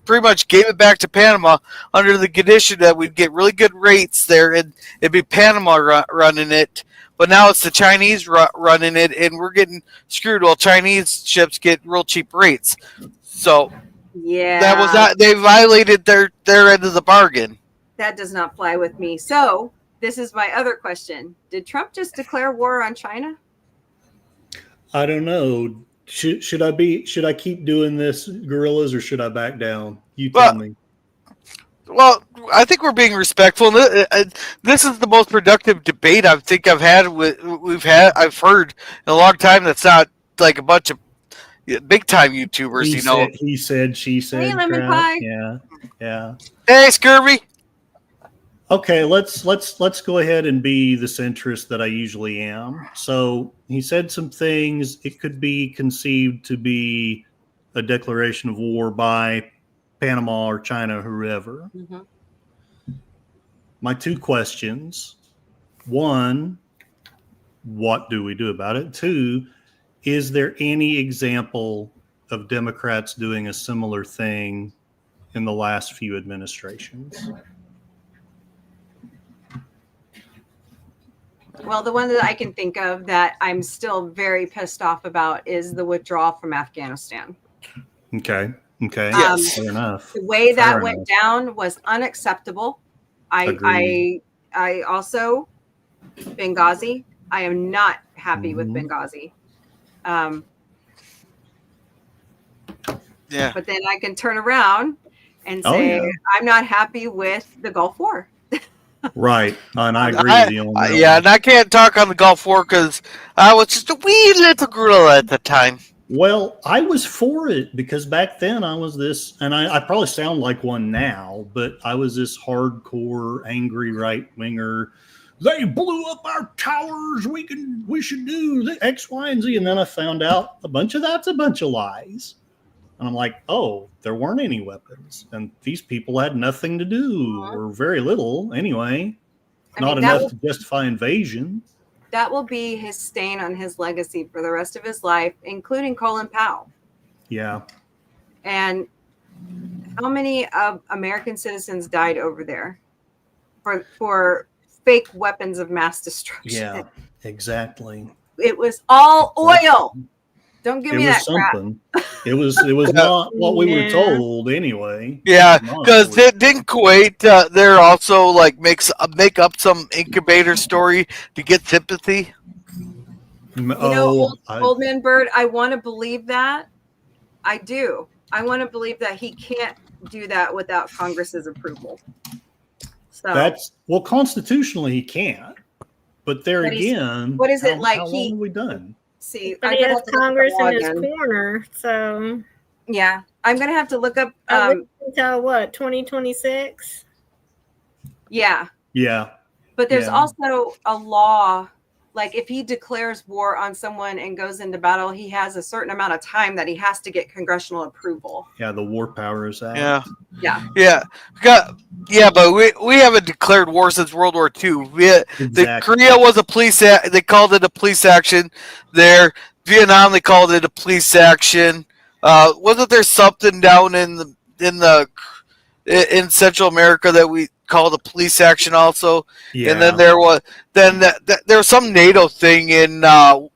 pretty much gave it back to Panama under the condition that we'd get really good rates there, and it'd be Panama running it. But now it's the Chinese running it, and we're getting screwed. While Chinese ships get real cheap rates, so they violated their end of the bargain. That does not fly with me. So this is my other question: did Trump just declare war on China? I don't know. Should I keep doing this, gorillas, or should I back down? You tell me. Well, I think we're being respectful. This is the most productive debate I've heard in a long time. That's not like a bunch of big time YouTubers. He said, she said. Hey, lemon pie. Yeah. Hey, Scurvy. Okay, let's go ahead and be the centrist that I usually am. So he said some things. It could be conceived to be a declaration of war by Panama or China, whoever. Mm-hmm. My two questions: one, what do we do about it? Two, is there any example of Democrats doing a similar thing in the last few administrations. Well, the one that I can think of that I'm still very pissed off about is the withdrawal from Afghanistan. Okay. Yes. Fair enough. The way that Fair went down was unacceptable. Agreed. I also Benghazi. I am not happy with Benghazi. Yeah. But then I can turn around and say I'm not happy with the Gulf War. Right, and I agree with you on that. Yeah, and I can't talk on the Gulf War because I was just a wee little gorilla at the time. Well, I was for it because back then I was this, and I probably sound like one now, but I was this hardcore, angry right winger. They blew up our towers. We should do the X, Y, and Z. And then I found out that's a bunch of lies. And I'm like, oh, there weren't any weapons, and these people had nothing to do, or very little anyway. Not enough to justify invasion. That will be his stain on his legacy for the rest of his life, including Colin Powell. Yeah. And how many of American citizens died over there for fake weapons of mass destruction? Yeah, exactly. It was all oil. Don't give me that something. Crap. It was not what we were told anyway. Yeah, because didn't Kuwait there also like make up some incubator story to get sympathy? Old man Bird, I want to believe that. I do. I want to believe that he can't do that without Congress's approval. So constitutionally he can't. But again, what is it like? How long have we done? See, but he has Congress in his corner, so yeah, I'm gonna have to look up until what 2026. Yeah, but there's also a law, like if he declares war on someone and goes into battle, he has a certain amount of time that he has to get congressional approval. Yeah, the War Powers Act. Yeah, but we haven't declared war since World War II. Korea was a police. They called it a police action. There, Vietnam, they called it a police action. Wasn't there something down in Central America that we called a police action also? Yeah. And then there was there was some NATO thing in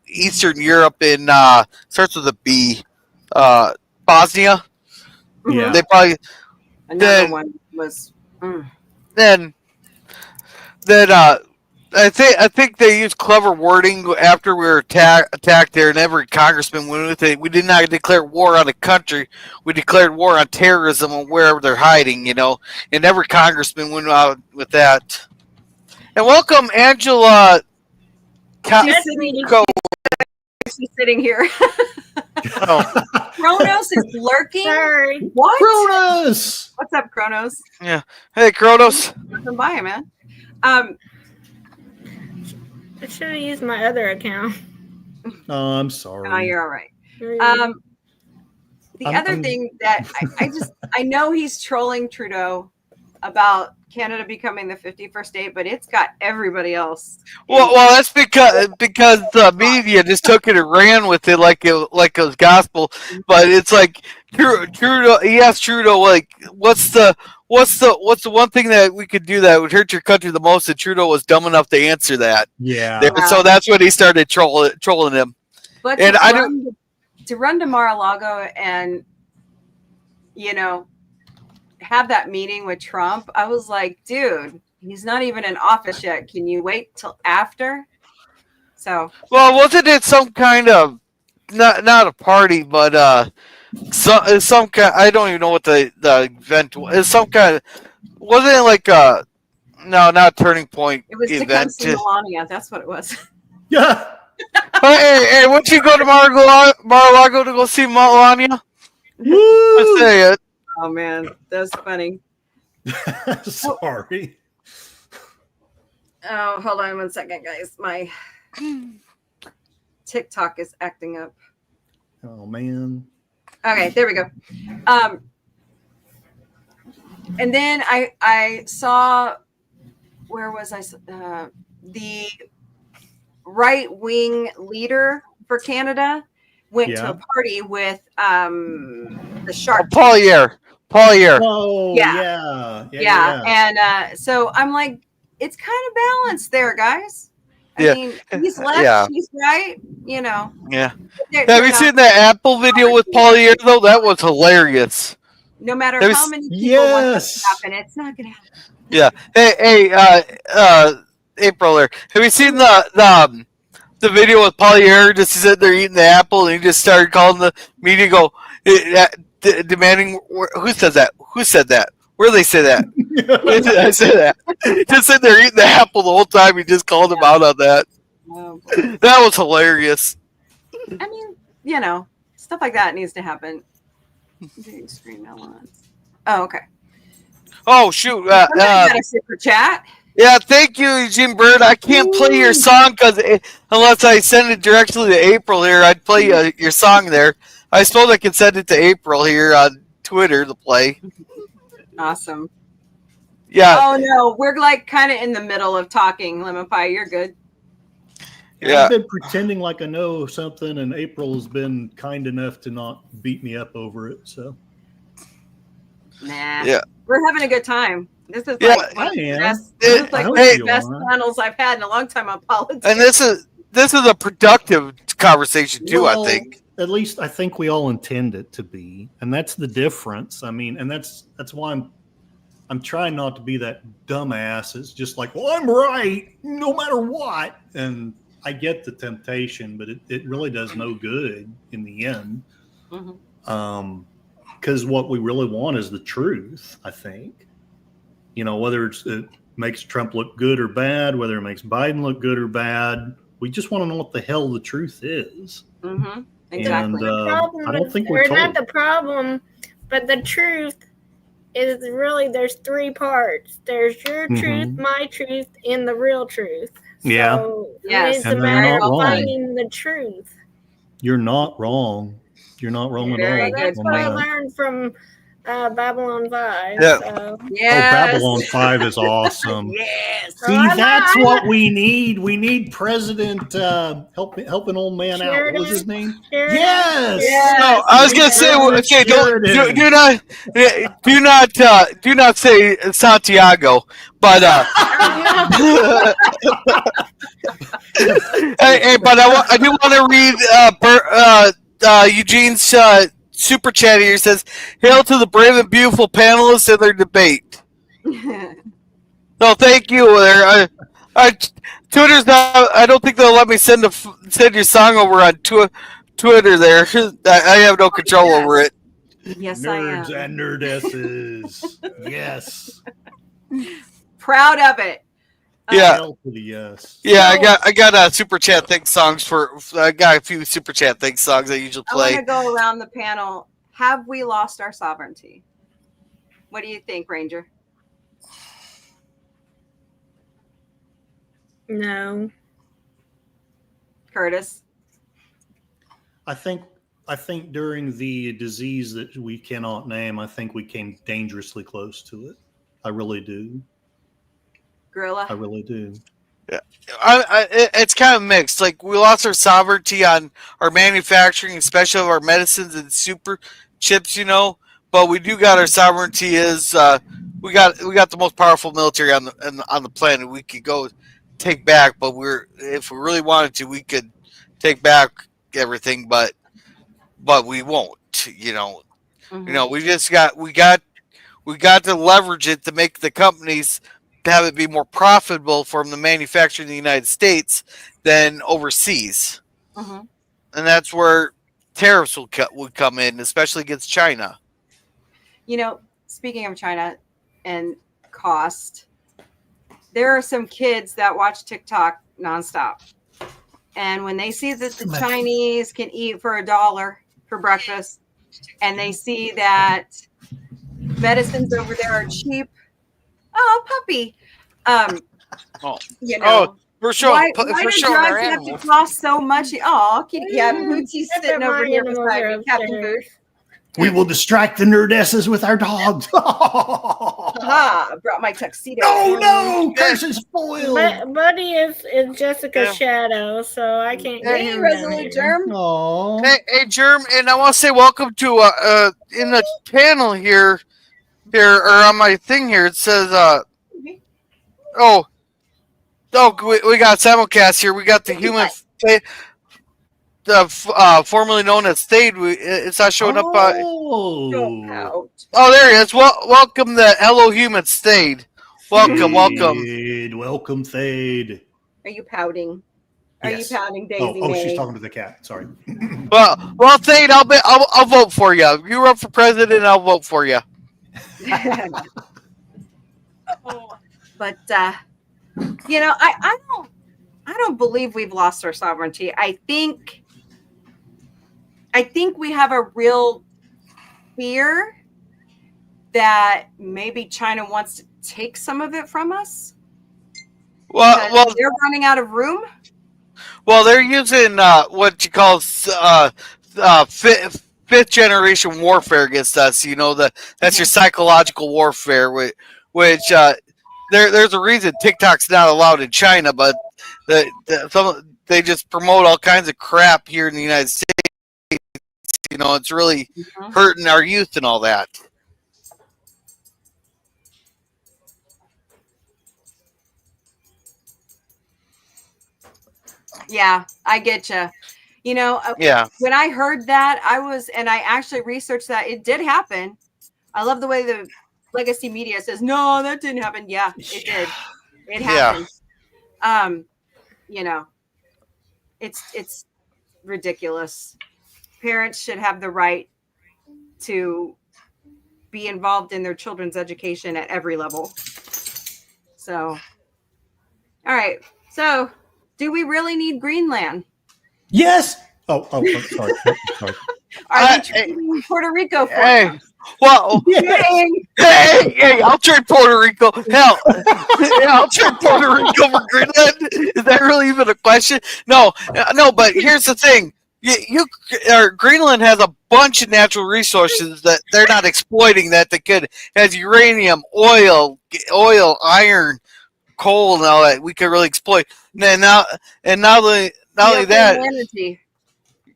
Eastern Europe starts with a B, Bosnia. Yeah, they probably. Another one was. Then I think they used clever wording after we were attacked there, and every congressman went with it. We did not declare war on a country; we declared war on terrorism and wherever they're hiding. And every congressman went out with that. And welcome, Angela. She's sitting here. Kronos is lurking. Sorry. What? Kronos. What's up, Kronos? Yeah. Hey, Kronos. Come by, man. I should have used my other account. Oh, I'm sorry. Oh, you're all right. The other thing that I know he's trolling Trudeau about Canada becoming the 51st state, but it's got everybody else. Well, that's because the media just took it and ran with it like it was gospel. But it's like Trudeau. He asked Trudeau, like, what's the one thing that we could do that would hurt your country the most? And Trudeau was dumb enough to answer that. Yeah. So that's when he started trolling him. But to run to Mar-a-Lago and have that meeting with Trump, I was like, dude, he's not even in office yet. Can you wait till after? So, well, wasn't it some kind of not a party, but some kind? I don't even know what the event was. It's some kind of, wasn't it like no, not Turning Point it was event? To come see Melania. That's what it was. Yeah. Hey, wouldn't you go to Mar-a-Lago to go see Melania? Woo! Say it. Oh man, that's funny. Sorry. Oh, hold on 1 second, guys. My TikTok is acting up. Oh man. Okay, there we go. And then I saw, where was I? The right-wing leader for Canada went to a party with the shark. Paul Paulier. Oh, Yeah. yeah. And so I'm like, it's kind of balanced there, guys. I Yeah. mean, he's left, Yeah. she's right. You know. Yeah. They're Have you not- seen that Apple video with Paulier though? That was hilarious. no matter Have you how s- many people want that to Yes. happen, it's not going to happen. Yeah. Hey, April there. Have you seen the video with Paulier just sitting there eating the apple and he just started calling the media demanding who said that? Who said that? Where they say that? Where did I say that? Just sitting there eating the apple the whole time. He just called him out on that. Oh, That was hilarious. I mean, you know, stuff like that needs to happen. Screen elements. Oh, okay. Oh shoot! Somebody got a super chat. Yeah, thank you, Eugene Bird. I can't play your song because unless I send it directly to April here, I'd play your song there. I suppose I can send it to April here on Twitter to play. Awesome. Yeah. Oh no, we're like kind of in the middle of talking. Lemon Pie, you're good. Yeah. I've been pretending like I know something, and April's been kind enough to not beat me up over it. So, Nah. Yeah. We're having a good time. This is Yeah, like one of the best, It- this is like I one of hope the you best are. panels I've had in a long time on politics. And this is a productive conversation too. Well, I think. at least I think we all intend it to be, and that's the difference. I mean, and that's why I'm trying not to be that dumbass. It's just like, well, I'm right no matter what, and I get the temptation, but it really does no good in the end. Mhm. Because what we really want is the truth. I think, whether it makes Trump look good or bad, whether it makes Biden look good or bad, we just want to know what the hell the truth is. Mm-hmm. Exactly. And I don't think we're we're not told. the problem, but the truth is really there's three parts. There's your truth, my truth, and the real truth. Yeah. So Yes. it's a And they're matter not of wrong. finding the truth. You're not wrong. You're not wrong at Very all. good That's on what I that. learned from Babylon 5. Yeah. So. Yes. Oh, Babylon 5 is awesome. Yes. See, I that's like- what we need. We need President helping old man out. What was his name? Sheridan? Yes. Yes. No, I was gonna say, okay, do not say Santiago, but but I do want to read Eugene's super chat here. It says, "Hail to the brave and beautiful panelists and their debate." No, thank you. Twitter's not. I don't think they'll let me send your song over on Twitter. There, I have no control over it. Yes, Nerds I am. and nerdesses. Yes. Proud of it. Yeah. Hell to the yes. Yeah, I got a super chat thanks songs I got a few super chat thanks songs I usually I want play. to go around the panel. Have we lost our sovereignty? What do you think, Ranger? No. Curtis? I think during the disease that we cannot name, I think we came dangerously close to it. I really do. Gorilla? I really do. Yeah, it's kind of mixed. Like we lost our sovereignty on our manufacturing, especially of our medicines and super chips, But we do got our sovereignty. Is we got the most powerful military on the planet. We could go take back, but if we really wanted to, we could take back everything, but we won't. Mm-hmm. We got to leverage it to make the companies have it be more profitable from the manufacturing in the United States than overseas, Mm-hmm. and that's where tariffs would come in, especially against China. Speaking of China and cost, there are some kids that watch TikTok nonstop. And when they see that the Chinese can eat for $1 for breakfast, and they see that medicines over there are cheap, puppy. For sure. Why for do sure, drugs they're have to animals. cost so much? Oh, yeah, Bootsy's I bet sitting over my here animals beside are me, Captain upstairs. Boot. We will distract the nerdesses with our dogs. Aha! I brought my tuxedo. No, curse is foiled. Buddy is Jessica's shadow, so I can't get Hey, him down Resolute here. Germ. Aw. Hey, Germ, and I want to say welcome to in the panel here. here or on my thing here. It says oh we got simulcast here. We got the human. Formerly known as Thade, it's not showing up. Don't Oh, pout. Oh, there he is. Welcome the Hello Human Thade. Welcome. Thade, welcome, Thade. Are you pouting? Are Yes. you pouting, Daisy Oh, May? she's talking to the cat. Sorry. Well, Thade, I'll vote for you. You run for president, I'll vote for you. But I don't believe we've lost our sovereignty. I think we have a real fear that maybe China wants to take some of it from us. Well, they're running out of room. Well, they're using what you call fifth generation warfare against us. You know that's your psychological warfare, which there's a reason TikTok's not allowed in China, but they just promote all kinds of crap here in the United States. You know, it's really hurting our youth and all that. Yeah, I get you. You know, when I heard that, I actually researched that. It did happen. I love the way the legacy media says, no, that didn't happen. Yeah, it did. It happened. You know, it's ridiculous. Parents should have the right to be involved in their children's education at every level. So, all right. So, do we really need Greenland? Yes. Oh, sorry. Are they trading Puerto Rico for Hey, well, yes. hey, I'll trade Puerto Rico. Hell, I'll trade Puerto Rico for Greenland. Is that really even a question? No, but here's the thing. Greenland has a bunch of natural resources that they're not exploiting that they could. It has uranium, oil, iron, coal, and all that we could really exploit. And not only that, energy.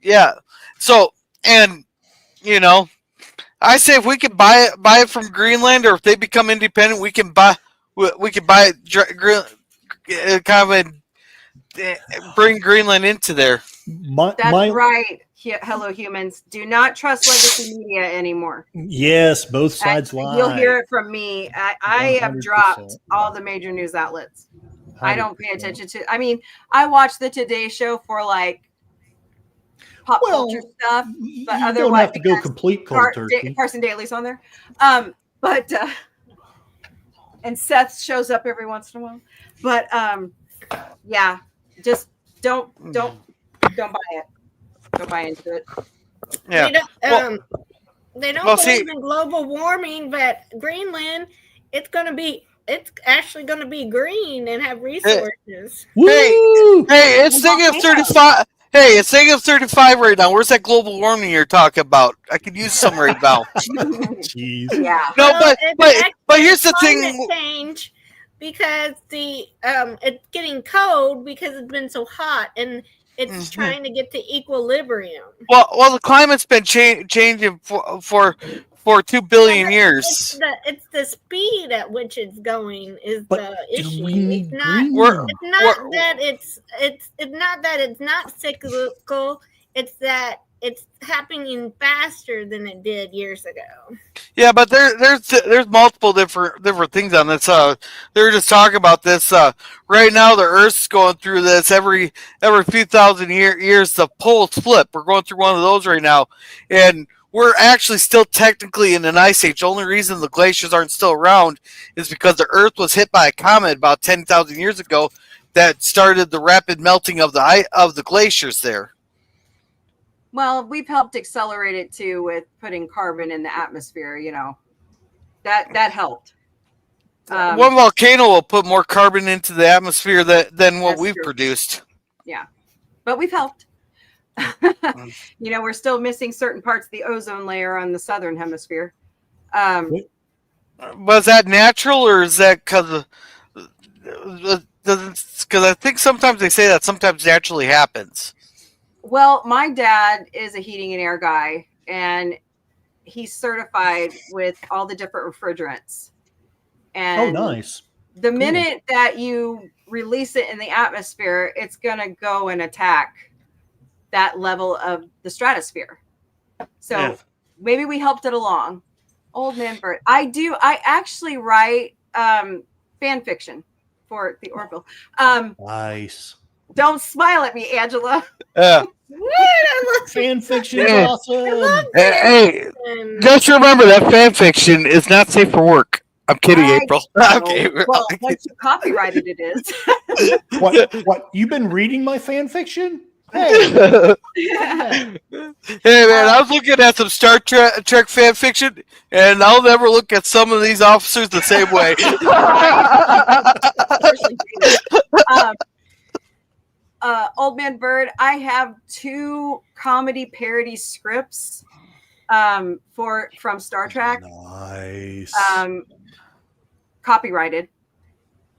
yeah. So, and you know, I say if we could buy it from Greenland, or if they become independent, we can buy it, kind of bring Greenland into there. That's right. Hello, humans. Do not trust legacy media anymore. Yes, both sides lie. You'll hear it from me. I have dropped all the major news outlets. 100%. I don't pay attention to. I mean, I watch the Today Show for like pop culture stuff, but otherwise, you don't have to go complete cold turkey. Carson Daly's on there, but and Seth shows up every once in a while. But yeah, just don't buy it. Don't buy into it. Yeah. They don't believe in global warming, but Greenland, it's actually going to be green and have resources. Hey, it's thinking of 35. Hey, it's thinking of 35 right now. Where's that global warming you're talking about? I could use some right now. Jeez. Yeah. No, but here's the thing. Change because it's getting cold because it's been so hot and it's trying to get to equilibrium. Well, the climate's been changing for 2 billion years. It's the speed at which it's going is the issue. It's not that it's not cyclical. It's that it's happening faster than it did years ago. Yeah, but there's multiple different things on this. They were just talking about this. Right now, the Earth's going through this every few thousand years. The poles flip. We're going through one of those right now, and we're actually still technically in an ice age. The only reason the glaciers aren't still around is because the Earth was hit by a comet about 10,000 years ago that started the rapid melting of the glaciers there. Well, we've helped accelerate it too with putting carbon in the atmosphere. You know, that helped. One volcano will put more carbon into the atmosphere than what we've produced. Yeah, but we've helped. You know, we're still missing certain parts of the ozone layer on the southern hemisphere. Was that natural, or is that because I think sometimes they say that sometimes naturally happens. Well, my dad is a heating and air guy, and he's certified with all the different refrigerants. Oh, And nice. the minute that you release it in the atmosphere, it's going to go and attack that level of the stratosphere. So maybe we helped it along. Old Man Bird. I actually write fan fiction for the Orville. Nice. Don't smile at me, Angela. What? I love Fan fiction is Yeah. awesome. Hey, it. just remember that fan fiction is not safe for work. I'm kidding, April. Okay. Well, once you copyrighted it is. What? You've been reading my fan fiction? Hey, Hey man, I was looking at some Star Trek fan fiction, and I'll never look at some of these officers the same way. Old Man Bird, I have 2 comedy parody scripts from Star Trek. nice. Copyrighted,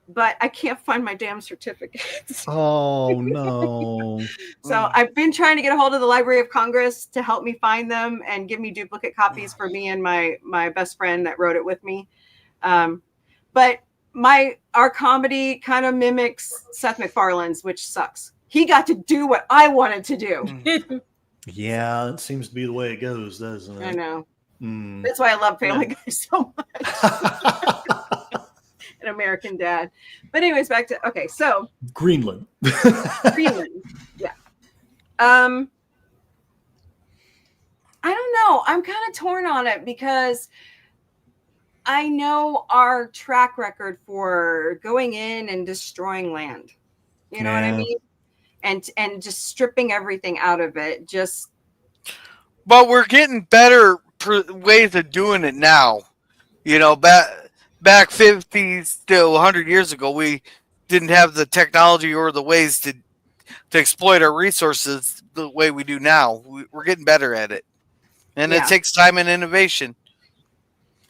but I can't find my damn certificates. Oh no. So I've been trying to get a hold of the Library of Congress to help me find them and give me duplicate copies for me and my best friend that wrote it with me. But our comedy kind of mimics Seth MacFarlane's, which sucks. He got to do what I wanted to do. Yeah, it seems to be the way it goes, doesn't it? I know. Mm. That's why I love Family Guy so much. An American Dad. But anyways, back to so Greenland. Greenland. Yeah. I don't know. I'm kind of torn on it because I know our track record for going in and destroying land. You know what I mean? And just stripping everything out of it. But we're getting better ways of doing it now. You know, back 50s to 100 years ago, we didn't have the technology or the ways to exploit our resources the way we do now. We're getting better at it. And it takes time and innovation.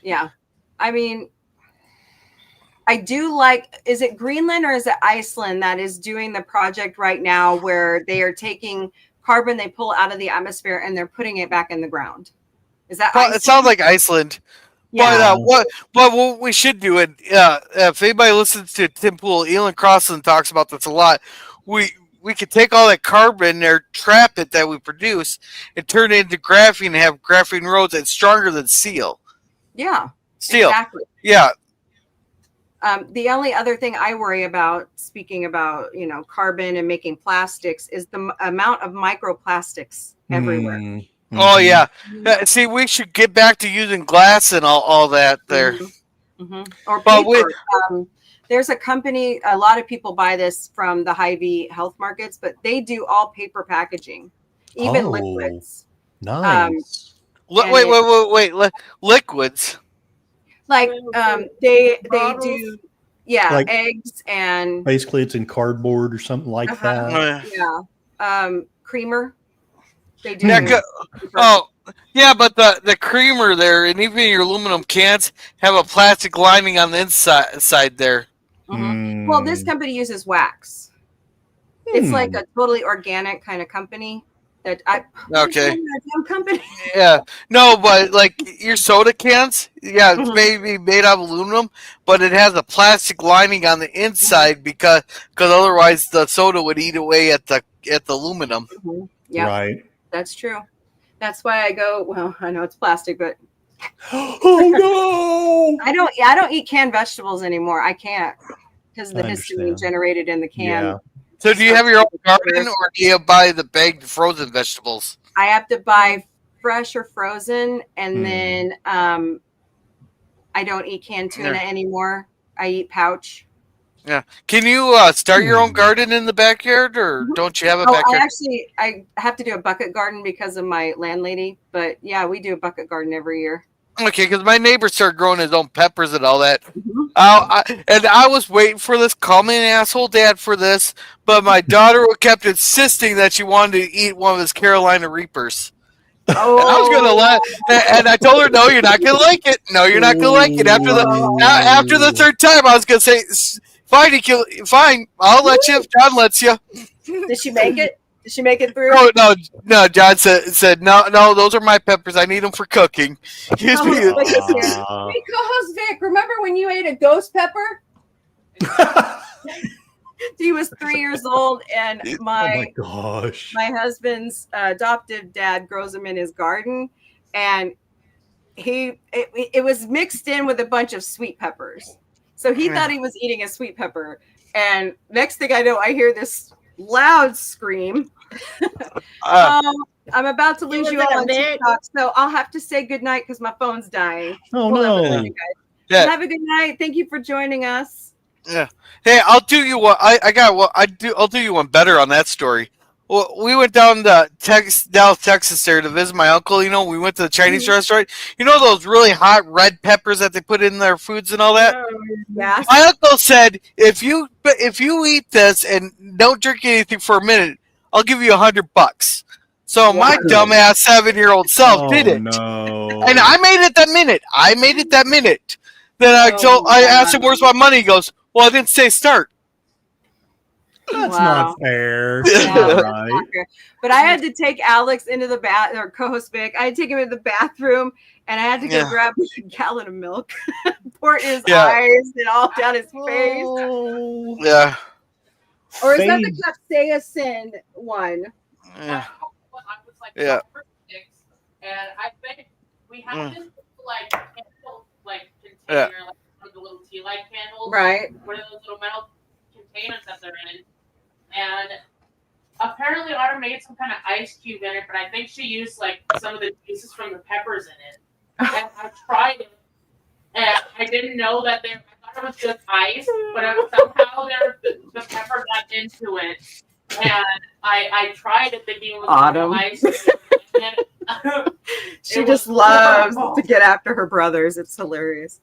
Yeah. I mean, I do like, is it Greenland or is it Iceland that is doing the project right now where they are taking carbon they pull out of the atmosphere and they're putting it back in the ground? Is that Iceland? It sounds like Iceland. Yeah. But what we should do, and if anybody listens to Tim Pool, Elon Crossan talks about this a lot. We could take all that carbon there, trap it that we produce, and turn it into graphene and have graphene roads that's stronger than steel. Yeah. Steel. Exactly. Yeah. The only other thing I worry about, speaking about, carbon and making plastics, is the amount of microplastics everywhere. Mm. Oh yeah. See, we should get back to using glass and all that there. Or paper. There's a company. A lot of people buy this from the Hy-Vee health markets, but they do all paper packaging, even liquids. Nice. Wait. Liquids. Like they Bottles? do, Like- eggs and Basically, it's in cardboard or something like that. creamer. They do. But the creamer there, and even your aluminum cans have a plastic lining on the inside there. Mm-hmm. Well, this company uses wax. It's like a totally organic kind of company. Okay. Company. Yeah. No, but like your soda cans, it's maybe made out of aluminum, but it has a plastic lining on the inside because otherwise the soda would eat away at the aluminum. Mm-hmm. Yeah. Right. That's true. That's why I go, well, I know it's plastic, but oh no. I don't eat canned vegetables anymore. I can't because of the histamine generated in the can. Yeah. So do you have your own garden or do you buy the bagged frozen vegetables? I have to buy fresh or frozen, and then I don't eat canned tuna anymore. I eat pouch. Yeah. Can you start your own garden in the backyard, or don't you have a backyard? I have to do a bucket garden because of my landlady, but yeah, we do a bucket garden every year. Okay, because my neighbor started growing his own peppers and all that. I was waiting for this, call me an asshole dad for this, but my daughter kept insisting that she wanted to eat one of his Carolina Reapers. Oh. And I was gonna let, and I told her, no, you're not gonna like it. No, you're not gonna like it. After the third time, I was gonna say, fine, I'll let you if John lets you. Did she make it? Did she make it through? No. John said no. Those are my peppers. I need them for cooking. Excuse me. Hey, co-host Vic, remember when you ate a ghost pepper? He was 3 years old, and Oh my gosh. my husband's adoptive dad grows them in his garden, and it was mixed in with a bunch of sweet peppers. So he thought he was eating a sweet pepper, and next thing I know, I hear this loud scream. I'm about to lose you all on TikTok, so I'll have to say goodnight because my phone's dying. Oh no! Yeah. Have a good night. Thank you for joining us. Yeah. Hey, I'll do you one. I'll do you one better on that story. Well, we went down to Dallas, Texas, there to visit my uncle. You know, we went to the Chinese restaurant. You know those really hot red peppers that they put in their foods and all that. Yeah. My uncle said, if you eat this and don't drink anything for a minute, I'll give you $100. So my dumbass 7-year-old self did it. No. And I made it that minute. Then I asked him, "Where's my money?" He goes, "Well, I didn't say start." That's not fair. Yeah. Right. But I had to take Alex into the or co-host Vic. I had to take him into the bathroom, and I had to go grab a gallon of milk, pour it in his eyes and all down his face. Yeah. Or is that the capsaicin one? Yeah. Yeah. And I think we have this container, like one of the little tea light candles, right? One of those little metal containers that they're in, and apparently Otter made some kind of ice cube in it, but I think she used like some of the juices from the peppers in it. And I tried it, and I didn't know that I thought it was just ice, but somehow the pepper got into it, and I tried it thinking it was Autumn. Ice. She just loves to get after her brothers. It's hilarious.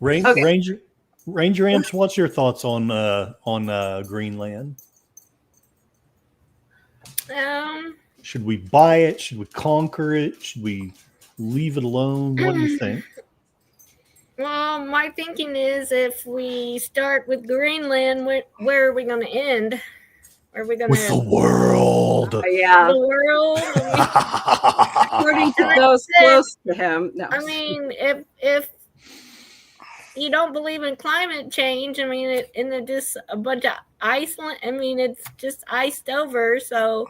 Rangersamps, what's your thoughts on Greenland? Should we buy it? Should we conquer it? Should we leave it alone? What do you think? Well, my thinking is if we start with Greenland, where are we going to end? Are we going with the world? Yeah, the world. According to those close to him. No. I mean, if you don't believe in climate change, I mean, it's just a bunch of Iceland. I mean, it's just iced over. So,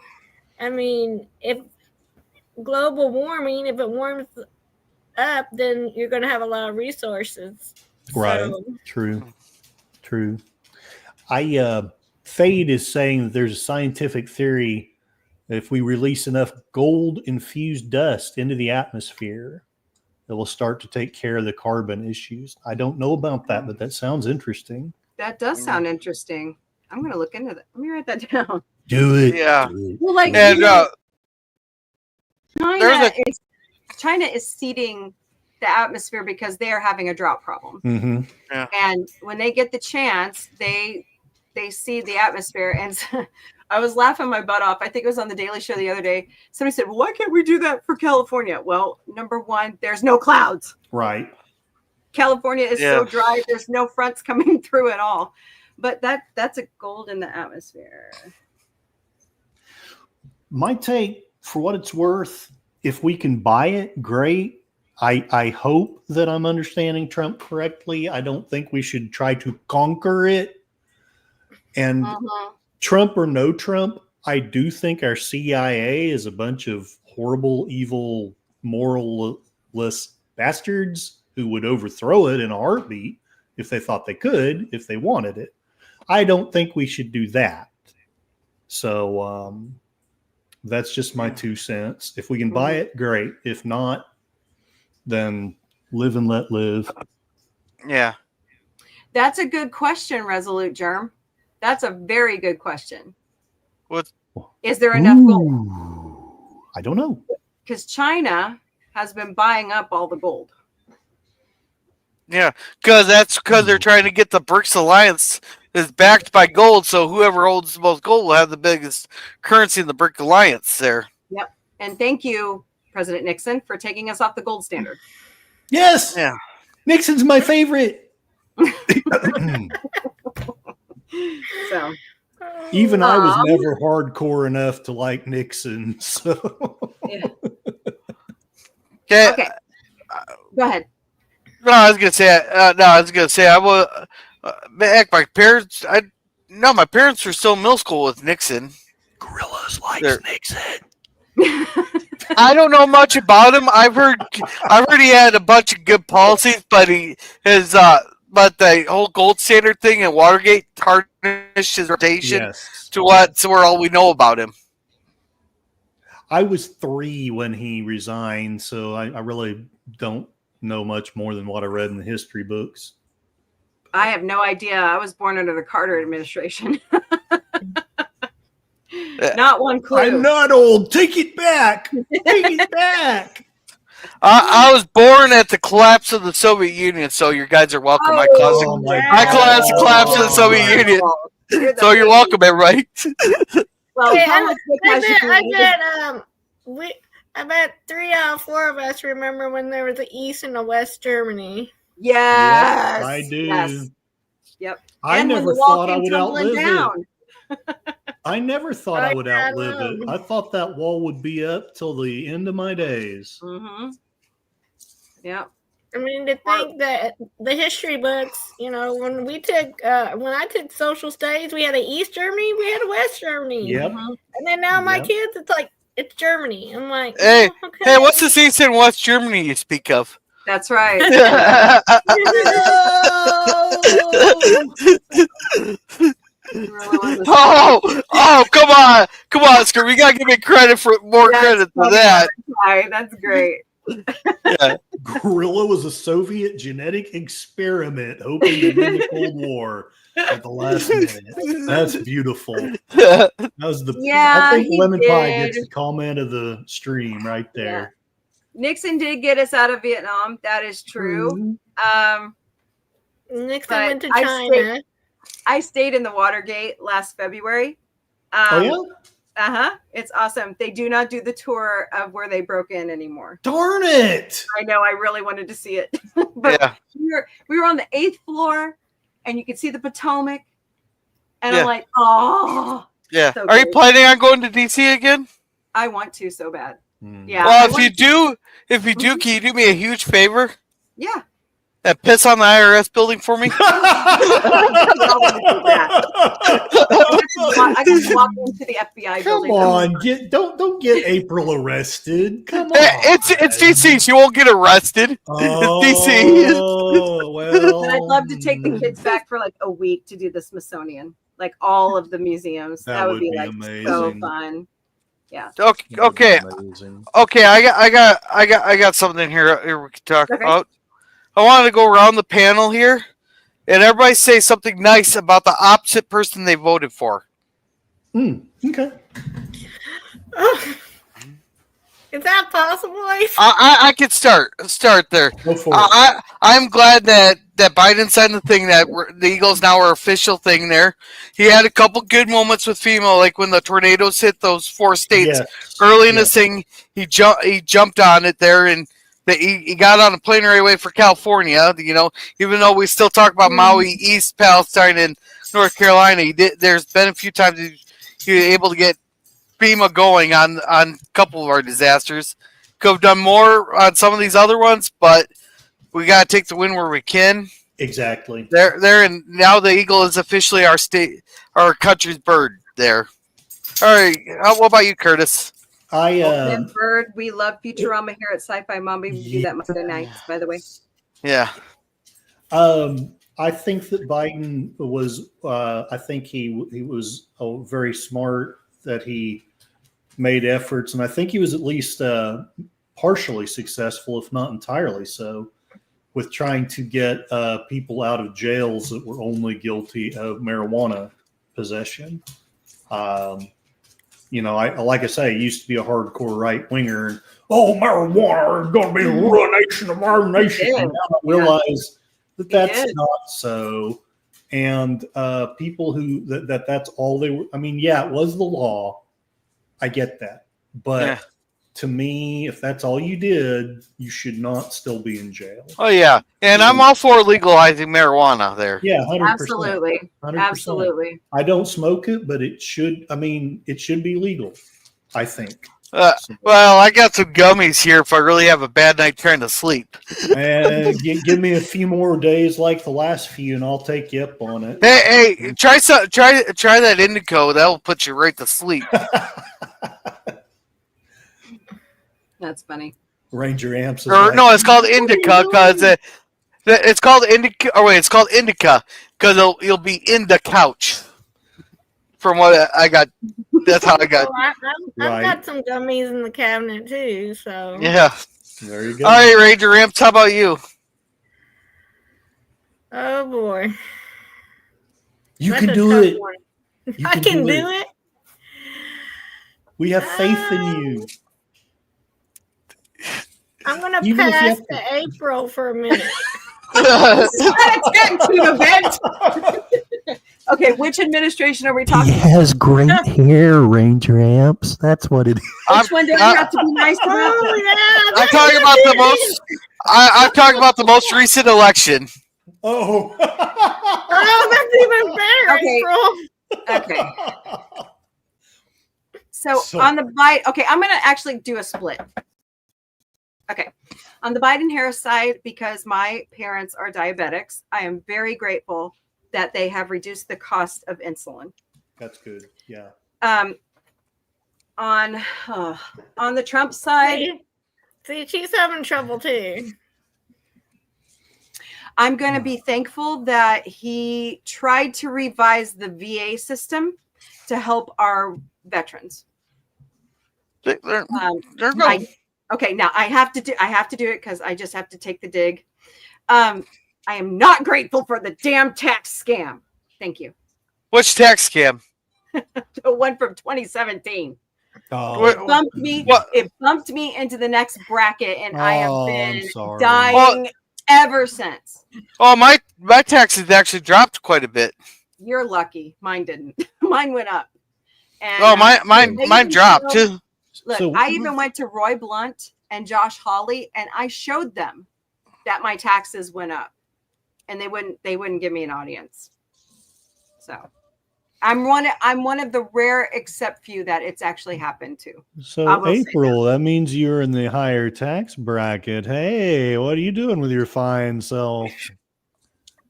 I mean, if global warming, if it warms up, then you're going to have a lot of resources. Right. So. True. Fade is saying that there's a scientific theory that if we release enough gold-infused dust into the atmosphere, it will start to take care of the carbon issues. I don't know about that, but that sounds interesting. That does sound interesting. I'm going to look into that. Let me write that down. Do it. Yeah. Do it. Well, like, and China is seeding the atmosphere because they are having a drought problem. Mm-hmm. Yeah. And when they get the chance, they seed the atmosphere. And I was laughing my butt off. I think it was on the Daily Show the other day. Somebody said, well, why can't we do that for California? Well, number one, there's no clouds. Right. California is so dry. There's no fronts coming through at all. But that's a gold in the atmosphere. My take, for what it's worth, if we can buy it, great. I hope that I'm understanding Trump correctly. I don't think we should try to conquer it. And Trump or no Trump, I do think our CIA is a bunch of horrible, evil, moralless bastards who would overthrow it in a heartbeat if they thought they could, if they wanted it. I don't think we should do that. So that's just my 2 cents. If we can buy it, great. If not, then live and let live. Yeah. That's a good question, Resolute Germ. That's a very good question. Is there enough gold? I don't know. Because China has been buying up all the gold. Yeah, because they're trying to get the BRICS alliance is backed by gold. So whoever holds the most gold will have the biggest currency in the BRIC alliance there. Yep. And thank you, President Nixon, for taking us off the gold standard. Yes. Yeah. Nixon's my favorite. So, Even I was Um, never hardcore enough to like Nixon. So Yeah. Okay. Okay. Go ahead. No, I was gonna say. I was. Heck, my parents. My parents were still in middle school with Nixon. Gorillas likes They're- Nixon. I don't know much about him. I've heard he had a bunch of good policies, but but the whole gold standard thing and Watergate tarnished his reputation Yes. to where all we know about him. I was 3 when he resigned, so I really don't know much more than what I read in the history books. I have no idea. I was born under the Carter administration. Not one clue. I'm not old. Take it back. Take it back. I was born at the collapse of the Soviet Union, so you guys are welcome. I caused Oh my I caused the collapse of the Soviet Union, so you're welcome, everybody. Well, Hey, how much I bet 3 out of 4 of us remember when there was the East and the West Germany. Yes, Yep, I do. Yes. Yep. I And when never the wall thought I came would tumbling outlive down. it. I never thought I would outlive it. I thought that wall would be up till the end of my days. Mm-hmm. Yep. I mean, to think that the history books, when I took social studies, we had a East Germany, we had a West Germany. Yep. And then now my kids, it's like, it's Germany. I'm like, Hey, oh, okay. hey, what's this East and West Germany you speak of? That's right. Oh, come on, Skirt. We gotta give me credit for credit for that. That's great. Yeah. Gorilla was a Soviet genetic experiment hoping to win the Cold War at the last minute. That's beautiful. That was I think Lemon Pie gets the comment of the stream right there. Yeah. Nixon did get us out of Vietnam. That is true. Nixon went to China. I stayed in the Watergate last February. Oh yeah? It's awesome. They do not do the tour of where they broke in anymore. Darn it! I know. I really wanted to see it, but we were on the 8th floor, and you could see the Potomac. And I'm like, oh, yeah. So Are you planning on going to DC again? I want to so bad. Yeah. Well, if you do, can you do me a huge favor? Yeah. And piss on the IRS building for me? I can walk into the FBI building. Come on, don't get April arrested. Come on. It's DC. She won't get arrested. Oh, it's DC. Well, and I'd love to take the kids back for like a week to do the Smithsonian, like all of the museums. That would be like amazing. So fun. Yeah. Okay. I got something here we can talk about. I wanted to go around the panel here, and everybody say something nice about the opposite person they voted for. Okay. Is that possible? I could start there. Go for it. I'm glad that Biden signed the thing that the Eagles now are official thing there. He had a couple good moments with FEMA, like when the tornadoes hit those 4 states early in this thing. He jumped on it there, and he got on a plane right away for California. Even though we still talk about Maui, East Palestine, and North Carolina, there's been a few times he was able to get FEMA going on a couple of our disasters. Could have done more on some of these other ones, but we got to take the win where we can. Exactly. There, and now the eagle is officially our country's bird. There. All right. What about you, Curtis? Bird. We love Futurama here at Sci-Fi Mombie. We do that Monday nights, by the way. Yeah. I think that Biden was. I think he was very smart that he made efforts, and I think he was at least partially successful, if not entirely so, with trying to get people out of jails that were only guilty of marijuana possession. Like I say, I used to be a hardcore right winger. Oh, marijuana is going to be the ruination of our nation. And now I realize that's not so. And people who that's all they were. I mean, it was the law. I get that, but to me, if that's all you did, you should not still be in jail. Oh yeah, and I'm all for legalizing marijuana there. Yeah, 100%. Absolutely. 100%. Absolutely. I don't smoke it, but it should. I mean, it should be legal. I think. Well, I got some gummies here if I really have a bad night trying to sleep. And give me a few more days like the last few, and I'll take you up on it. Hey, try that indigo. That'll put you right to sleep. That's funny. Rangersamps. No, it's called indica because it's called indica. Or wait, it's called indica because you'll be in the couch. From what I got, that's how I got. Well, I've got some gummies in the cabinet too. So Yeah. There you go. All right, Rangersamps. How about you? oh boy, You That's can a do tough it. one. You I can do it. We have faith in you. I'm gonna Even if you pass have to April for a minute. Let's get into the event. Okay, which administration are we He talking about? has great hair, Rangersamps. That's what it is. Which one do we have to be nice about? Oh yeah, I'm talking about the most. I'm talking about the most recent election. Oh. Oh, that's even better, Okay. April. Okay. So on the Biden, okay, I'm going to actually do a split. Okay. On the Biden-Harris side, because my parents are diabetics, I am very grateful that they have reduced the cost of insulin. That's good. Yeah. On the Trump side, See, she's having trouble too. I'm going to be thankful that he tried to revise the VA system to help our veterans. They're Okay, now I have to do it because I just have to take the dig. I am not grateful for the damn tax scam. Thank you. Which tax scam? The one from 2017. Oh, It bumped me. What? It bumped me into the next bracket, and I have I'm been sorry. dying ever since. Oh, my taxes actually dropped quite a bit. You're lucky. Mine didn't. Mine went up. And, Oh, they mine even dropped showed- too. Look, So- I even went to Roy Blunt and Josh Hawley, and I showed them that my taxes went up, and they wouldn't give me an audience. So, I'm one of the rare except few that it's actually happened to. I So will say April, that means you're in the higher tax bracket. Hey, what are you doing with your fine self?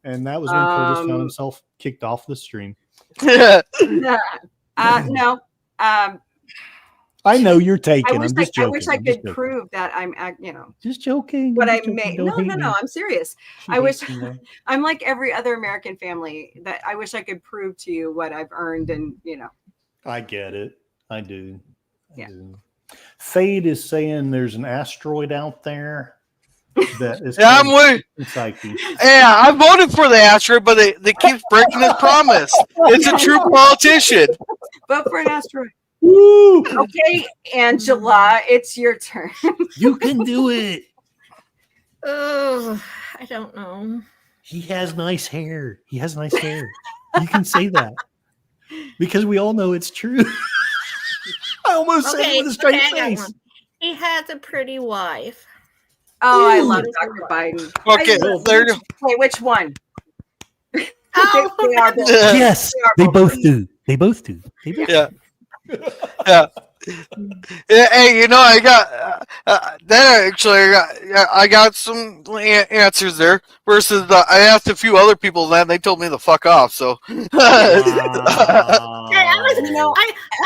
And that was when Curtis found himself kicked off the stream. No. I know you're I taking. wish I'm just I joking. wish I I'm just could joking. prove that I'm, Just joking. what I'm I just joking. made. Don't hate me. I'm serious. She I wish hates me, though. I'm like every other American family that I wish I could prove to you what I've earned, and I get it. I do. I Yeah. do. Fade is saying there's an asteroid out there that is. Yeah, I'm with. Psyche. Yeah, I voted for the asteroid, but they keep breaking his promise. It's a true politician. vote for an asteroid. Woo! Okay, Angela, it's your turn. You can do it. Oh, I don't know. He has nice hair. He has nice hair. You can say that because we all know it's true. I almost said it with a straight I got face. one. He has a pretty wife. Oh, I Ooh. love Dr. Biden. Okay, there you go. Wait, which one? Oh, They are both. Yes, They they are both do. They both do. They both Yeah. Yeah. Hey, I got that. Actually, I got some answers there. Versus, I asked a few other people that, and they told me to fuck off. So, Hey, I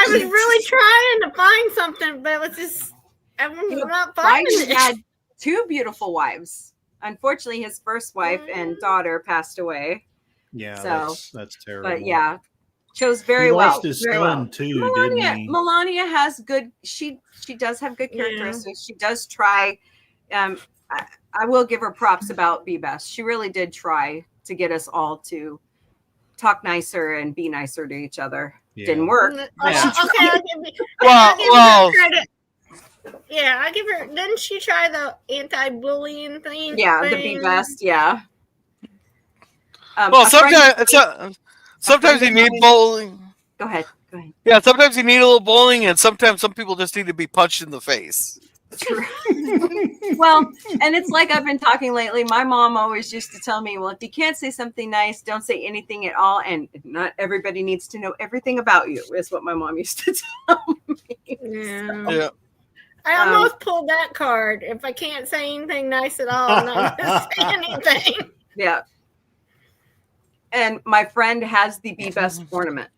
was really trying to find something, but it was just I'm not finding Biden it. had two beautiful wives. Unfortunately, his first wife and daughter passed away. Yeah, So, that's terrible. But yeah, chose very he well. lost his very son well. too, didn't he? Melania has good. She does have good Yeah. characteristics. She does try. I will give her props about Be Best. She really did try to get us all to talk nicer and be nicer to each other. Yeah. Didn't work. Okay, but she tried. I'll give you. well, her credit. Yeah, I give her. Didn't she try the anti-bullying thing? Yeah, the Be Best. Yeah. well, a friend- sometimes you need bowling. Go ahead. Go ahead. Yeah, sometimes you need a little bowling, and sometimes some people just need to be punched in the face. True. Well, and it's like I've been talking lately. My mom always used to tell me, well, if you can't say something nice, don't say anything at all. And not everybody needs to know everything about you, is what my mom used to tell me. Yeah. Yeah. I almost pulled that card. If I can't say anything nice at all, I'm not going to say anything. Yeah. And my friend has the Be Best ornament.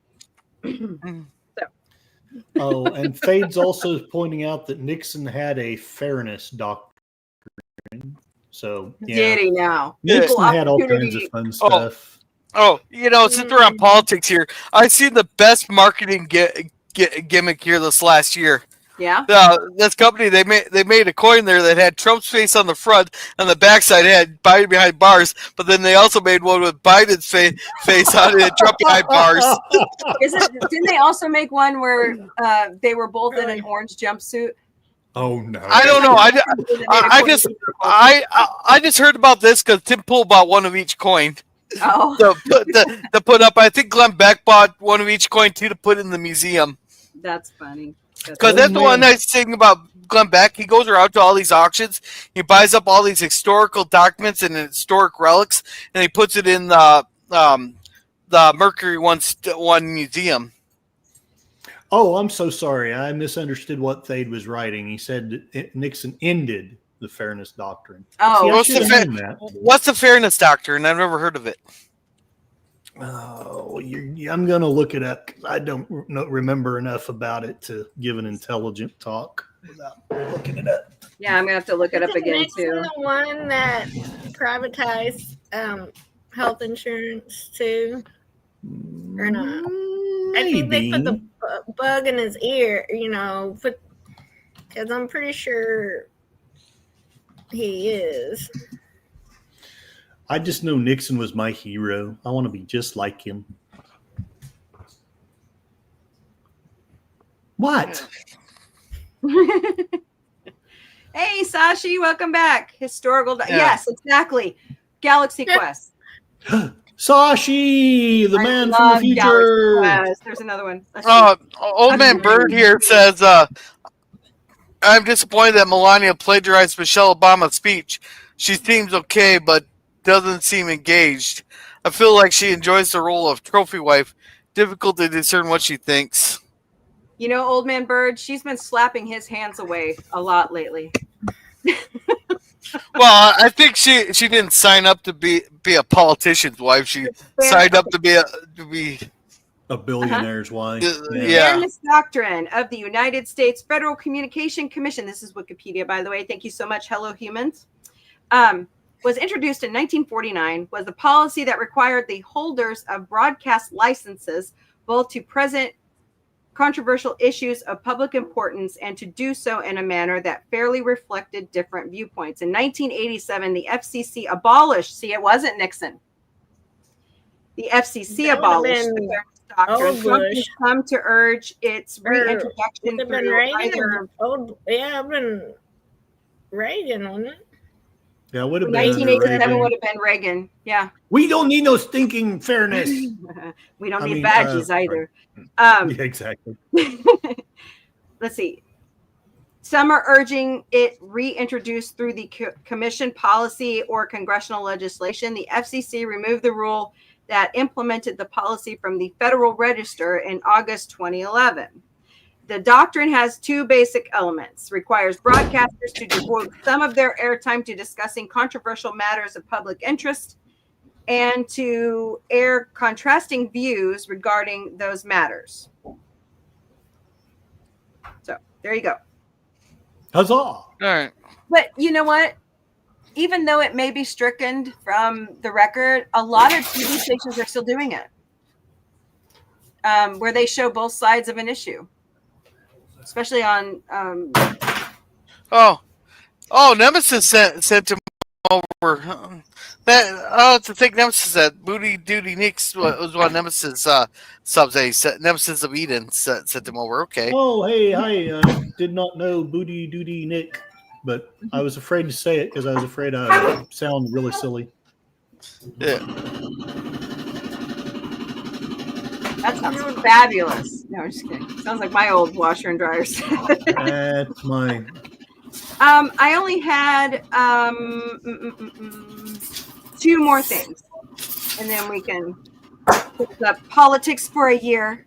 Oh, and Fade's also pointing out that Nixon had a fairness doctrine. So, yeah. Did he now? Nixon Equal had all kinds of opportunity. fun stuff. Oh, since we're on politics here, I've seen the best marketing gimmick here this last year. Yeah. This company, they made a coin there that had Trump's face on the front, and the backside had Biden behind bars. But then they also made one with Biden's face on it and Trump behind bars. Didn't they also make one where they were both in an orange jumpsuit? Oh no! I don't know. I just heard about this because Tim Pool bought one of each coin. Oh, to put up. I think Glenn Beck bought one of each coin too to put in the museum. that's funny. Because that's the one nice thing about Glenn Beck. He goes around to all these auctions. He buys up all these historical documents and historic relics, and he puts it in the Mercury One museum. Oh, I'm so sorry. I misunderstood what Thade was writing. He said that Nixon ended the fairness doctrine. Oh, See, that. What's the fairness doctrine? I've never heard of it. Oh, I'm going to look it up because I don't remember enough about it to give an intelligent talk without looking it up. yeah, I'm gonna have to look it up again Nixon too. the one that privatized health insurance too, or not? I think they put the bug in his ear, because I'm pretty sure he is. I just know Nixon was my hero. I want to be just like him. What? Hey, Sashi, welcome back. Historical. Yes, exactly. Galaxy Quest. Sashi, the man from the love future. Galaxy Quest. There's another one. Let's see. Old Man Bird here says, I'm disappointed that Melania plagiarized Michelle Obama's speech. She seems okay, but doesn't seem engaged. I feel like she enjoys the role of trophy wife. Difficult to discern what she thinks. Old Man Bird, she's been slapping his hands away a lot lately. Well, I think she didn't sign up to be a politician's wife. She signed up to be a billionaire's wife. Yeah. Fairness Doctrine of the United States Federal Communication Commission. This is Wikipedia, by the way. Thank you so much. Hello, humans. Was introduced in 1949, was a policy that required the holders of broadcast licenses both to present controversial issues of public importance and to do so in a manner that fairly reflected different viewpoints. In 1987, the FCC abolished, it wasn't Nixon. The FCC abolished the Fairness Doctrine. Trump has come to urge its reintroduction through either... I've been Reagan on it. Yeah, would have been 1987 would have been Reagan. Yeah. We don't need no stinking fairness. We don't need badges either. Yeah, exactly. Let's see. Some are urging it reintroduced through the commission policy or congressional legislation. The FCC removed the rule that implemented the policy from the Federal Register in August 2011. The doctrine has two basic elements: requires broadcasters to devote some of their airtime to discussing controversial matters of public interest and to air contrasting views regarding those matters. So there you go. Huzzah! All right. But you know what? Even though it may be stricken from the record, a lot of TV stations are still doing it, where they show both sides of an issue. Especially on Nemesis sent him over. To think Nemesis said Booty Duty Nix was one of Nemesis subs. Nemesis of Eden sent him over. Okay. Oh, hey, hi. I did not know Booty Duty Nick, but I was afraid to say it because I was afraid I would sound really silly. Yeah. That sounds fabulous. No, I'm just kidding. Sounds like my old washer and dryer set. That's mine. I only had two more things, and then we can put up politics for a year.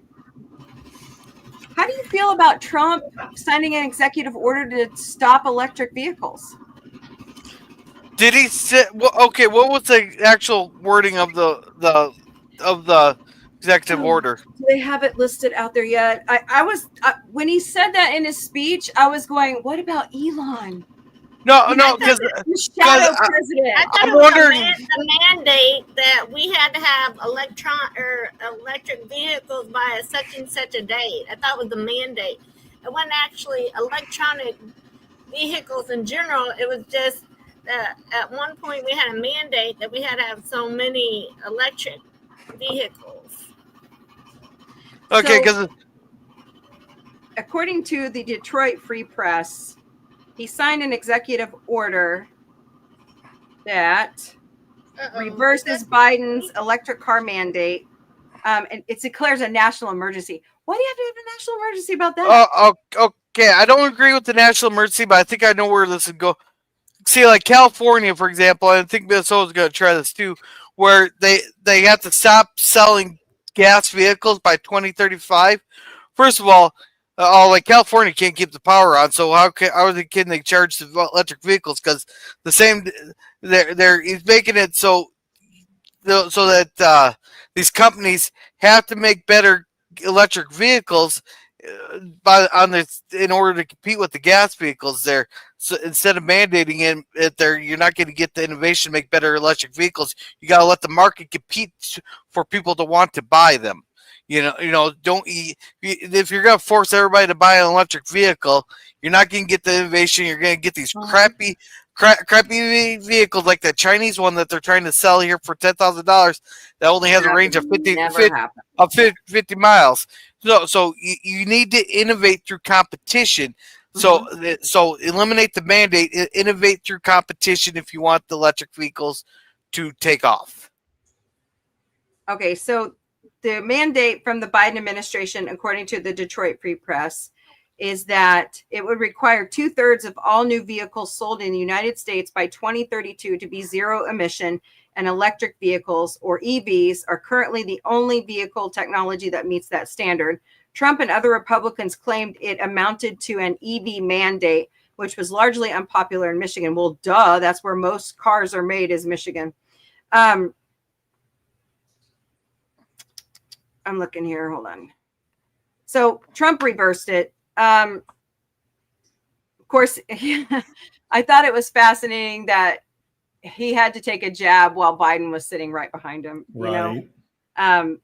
How do you feel about Trump signing an executive order to stop electric vehicles? Did he say? Well, okay, what was the actual wording of the executive order? Do they have it listed out there yet? I was when he said that in his speech, I was going, "What about Elon?" No, because the shadow president. I thought I'm it was wondering- a mandate that we had to have electric vehicles by such and such a date. I thought it was the mandate. It wasn't actually electronic vehicles in general. It was just at one point we had a mandate that we had to have so many electric vehicles. okay, So- because According to the Detroit Free Press, he signed an executive order that reverses Biden's electric car mandate, and it declares a national emergency. Why do you have to have a national emergency about that? okay, I don't agree with the national emergency, but I think I know where this would go. See, like California, for example, and I think Minnesota's going to try this too, where they have to stop selling gas vehicles by 2035. First of all, like California can't keep the power on, so how can they charge the electric vehicles? Because the same, he's making it so that these companies have to make better electric vehicles in order to compete with the gas vehicles there. So instead of mandating it there, you're not going to get the innovation to make better electric vehicles. You got to let the market compete for people to want to buy them. If you're going to force everybody to buy an electric vehicle, you're not going to get the innovation. You're going to get these crappy vehicles like the Chinese one that they're trying to sell here for $10,000 that only has a range of 50 miles. So you need to innovate through competition. So eliminate the mandate, innovate through competition if you want the electric vehicles to take off. Okay, so the mandate from the Biden administration, according to the Detroit Free Press, is that it would require 2/3 of all new vehicles sold in the United States by 2032 to be zero emission, and electric vehicles, or EVs, are currently the only vehicle technology that meets that standard. Trump and other Republicans claimed it amounted to an EV mandate, which was largely unpopular in Michigan. Well, duh, that's where most cars are made, is Michigan. I'm looking here. Hold on. So Trump reversed it. Of course, I thought it was fascinating that he had to take a jab while Biden was sitting right behind him. Right. And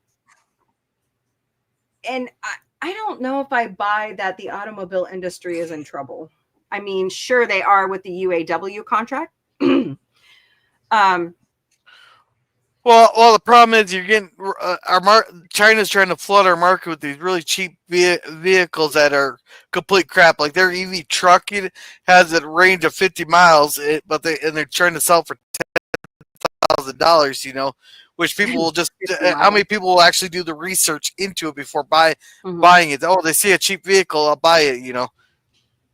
I don't know if I buy that the automobile industry is in trouble. I mean, sure, they are with the UAW contract. Well, the problem is you're getting China's trying to flood our market with these really cheap vehicles that are complete crap. Like their EV truck has a range of 50 miles, but they're trying to sell for $10,000. Which people will just how many people will actually do the research into it before buying it? Oh, they see a cheap vehicle, I'll buy it.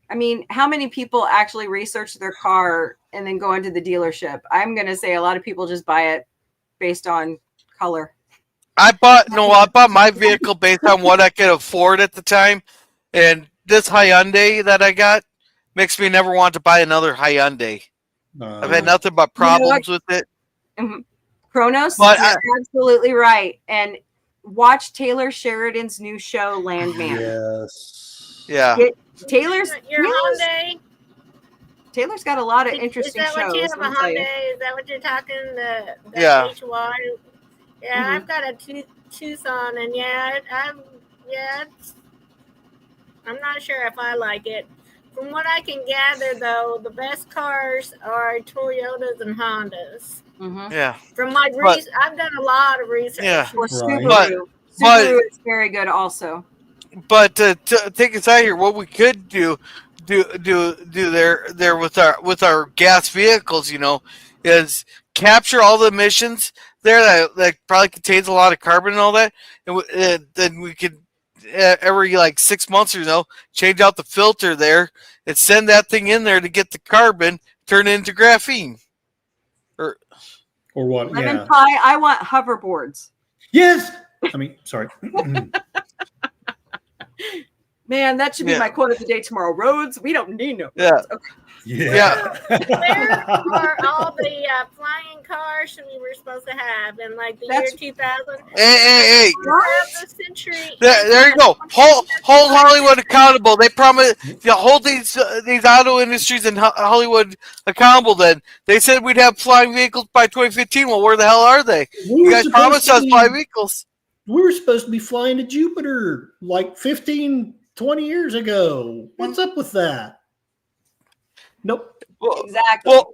I mean, how many people actually research their car and then go into the dealership? I'm going to say a lot of people just buy it based on color. I bought my vehicle based on what I could afford at the time, and this Hyundai that I got makes me never want to buy another Hyundai. I've had nothing but problems with it. Kronos, But you're absolutely right. And watch Taylor Sheridan's new show, Landman. Yes. Yeah. Taylor's Hyundai. Taylor's got a lot of interesting shows. Is that what you have, a Hyundai? Is that what you're talking? The yeah. HY? Yeah, I've got a Tucson, and I'm not sure if I like it. From what I can gather, though, the best cars are Toyotas and Hondas. Yeah. From my I've done a lot of research. Yeah. For Subaru. Subaru is very good, also. But to take us out here, what we could do there with our gas vehicles, is capture all the emissions there that probably contains a lot of carbon and all that, and then we could every like 6 months or so, change out the filter there and send that thing in there to get the carbon, turn it into graphene. Or what? Lemon Yeah. pie. I want hoverboards. Yes. I mean, sorry. Man, that should be Yeah. my quote of the day tomorrow. Roads, we don't need no roads. Yeah. Okay. Yeah. Where are all the flying cars that we were supposed to have in like the That's- year 2000? Hey. Of the century. There you go. Hold Hollywood accountable. They promise to hold these auto industries in Hollywood accountable. Then they said we'd have flying vehicles by 2015. Well, where the hell are they? You guys promised us flying vehicles. We were supposed to be flying to Jupiter like 15, 20 years ago. What's up with that? Nope. Well, Exactly. well,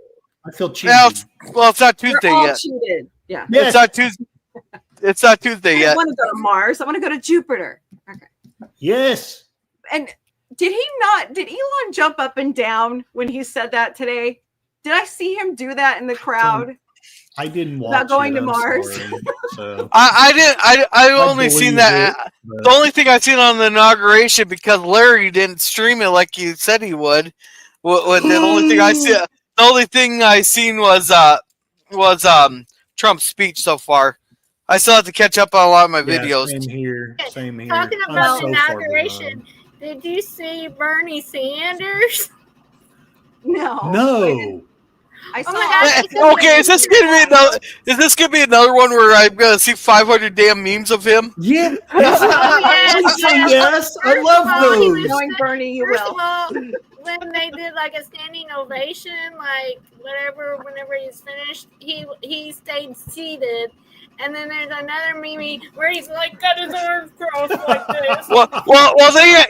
I feel cheated. now it's not We're Tuesday all yet. cheated. Yeah. Yes. It's not Tuesday. It's not Tuesday I yet. want to go to Mars. I want to go to Jupiter. Okay. Yes. And did Elon jump up and down when he said that today? Did I see him do that in the crowd? I didn't watch About going it, to I'm Mars? sorry. So I didn't. I only seen believe that. it, but- The only thing I seen on the inauguration, because Larry didn't stream it like he said he would. The only thing I see, the only thing I seen was Trump's speech so far. I still have to catch up on a lot of my videos. Same here. Same here. Talking I'm about so the far inauguration, did you see Bernie Sanders? No. behind. No. I saw. Oh my God. Okay, is this gonna be another one where I'm gonna see 500 damn memes of him? Yeah. Oh, yes, Honestly, yes. yes. I First love of all, he those. was- Knowing Bernie, you First will. of all, when they did like a standing ovation, like whenever he's finished, he stayed seated. And then there's another meme where he's like got his arms crossed like this.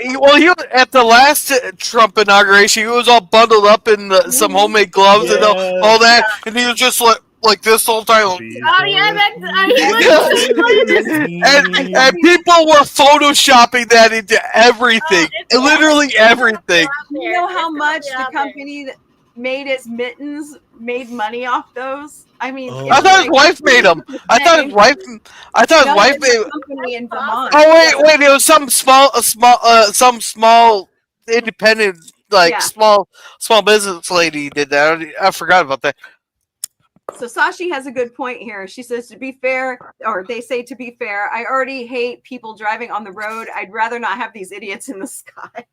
He was, at the last Trump inauguration, he was all bundled up in some homemade gloves and all that, and he was just like this the whole time. Oh yeah, he looked And people were photoshopping that into everything, literally everything. You know how much the company that made his mittens made money off those? I mean, Oh. I thought his wife made them. I thought his wife made. company in Vermont. Oh wait! It was some small independent, like Yeah. small business lady did that. I forgot about that. So Sashi has a good point here. She says, to be fair, or they say to be fair, I already hate people driving on the road. I'd rather not have these idiots in the sky.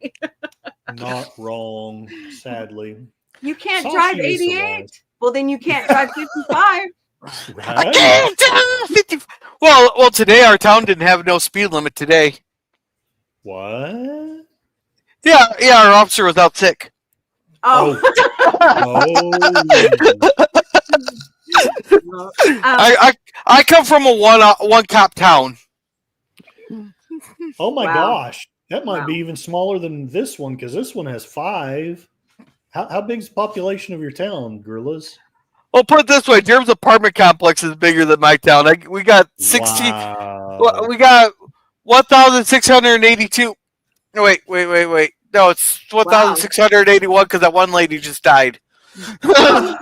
Not wrong, sadly. You can't Sashi drive is 88. Well, then you can't drive 55. I Right? can't do 50. Well, today our town didn't have no speed limit today. What? Yeah, our officer was out sick. Oh, Oh. I come from a one cop town. Oh my Wow. gosh. That might Wow. be even smaller than this one because this one has 5. How big's the population of your town, gorillas? Well, put it this way: Durham's apartment complex is bigger than my town. We got 16. Wow. We got 1,682. No, wait. No, it's 1,681 because that one lady just died. oh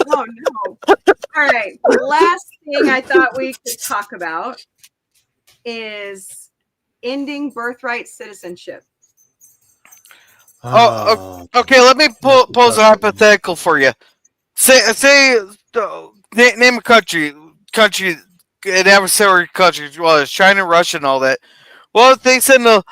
no. All right. The last thing I thought we could talk about is ending birthright citizenship. Okay, let me pose a hypothetical for you. Say, name a country, an adversary country. Well, it's China, Russia, and all that. Well, if they send a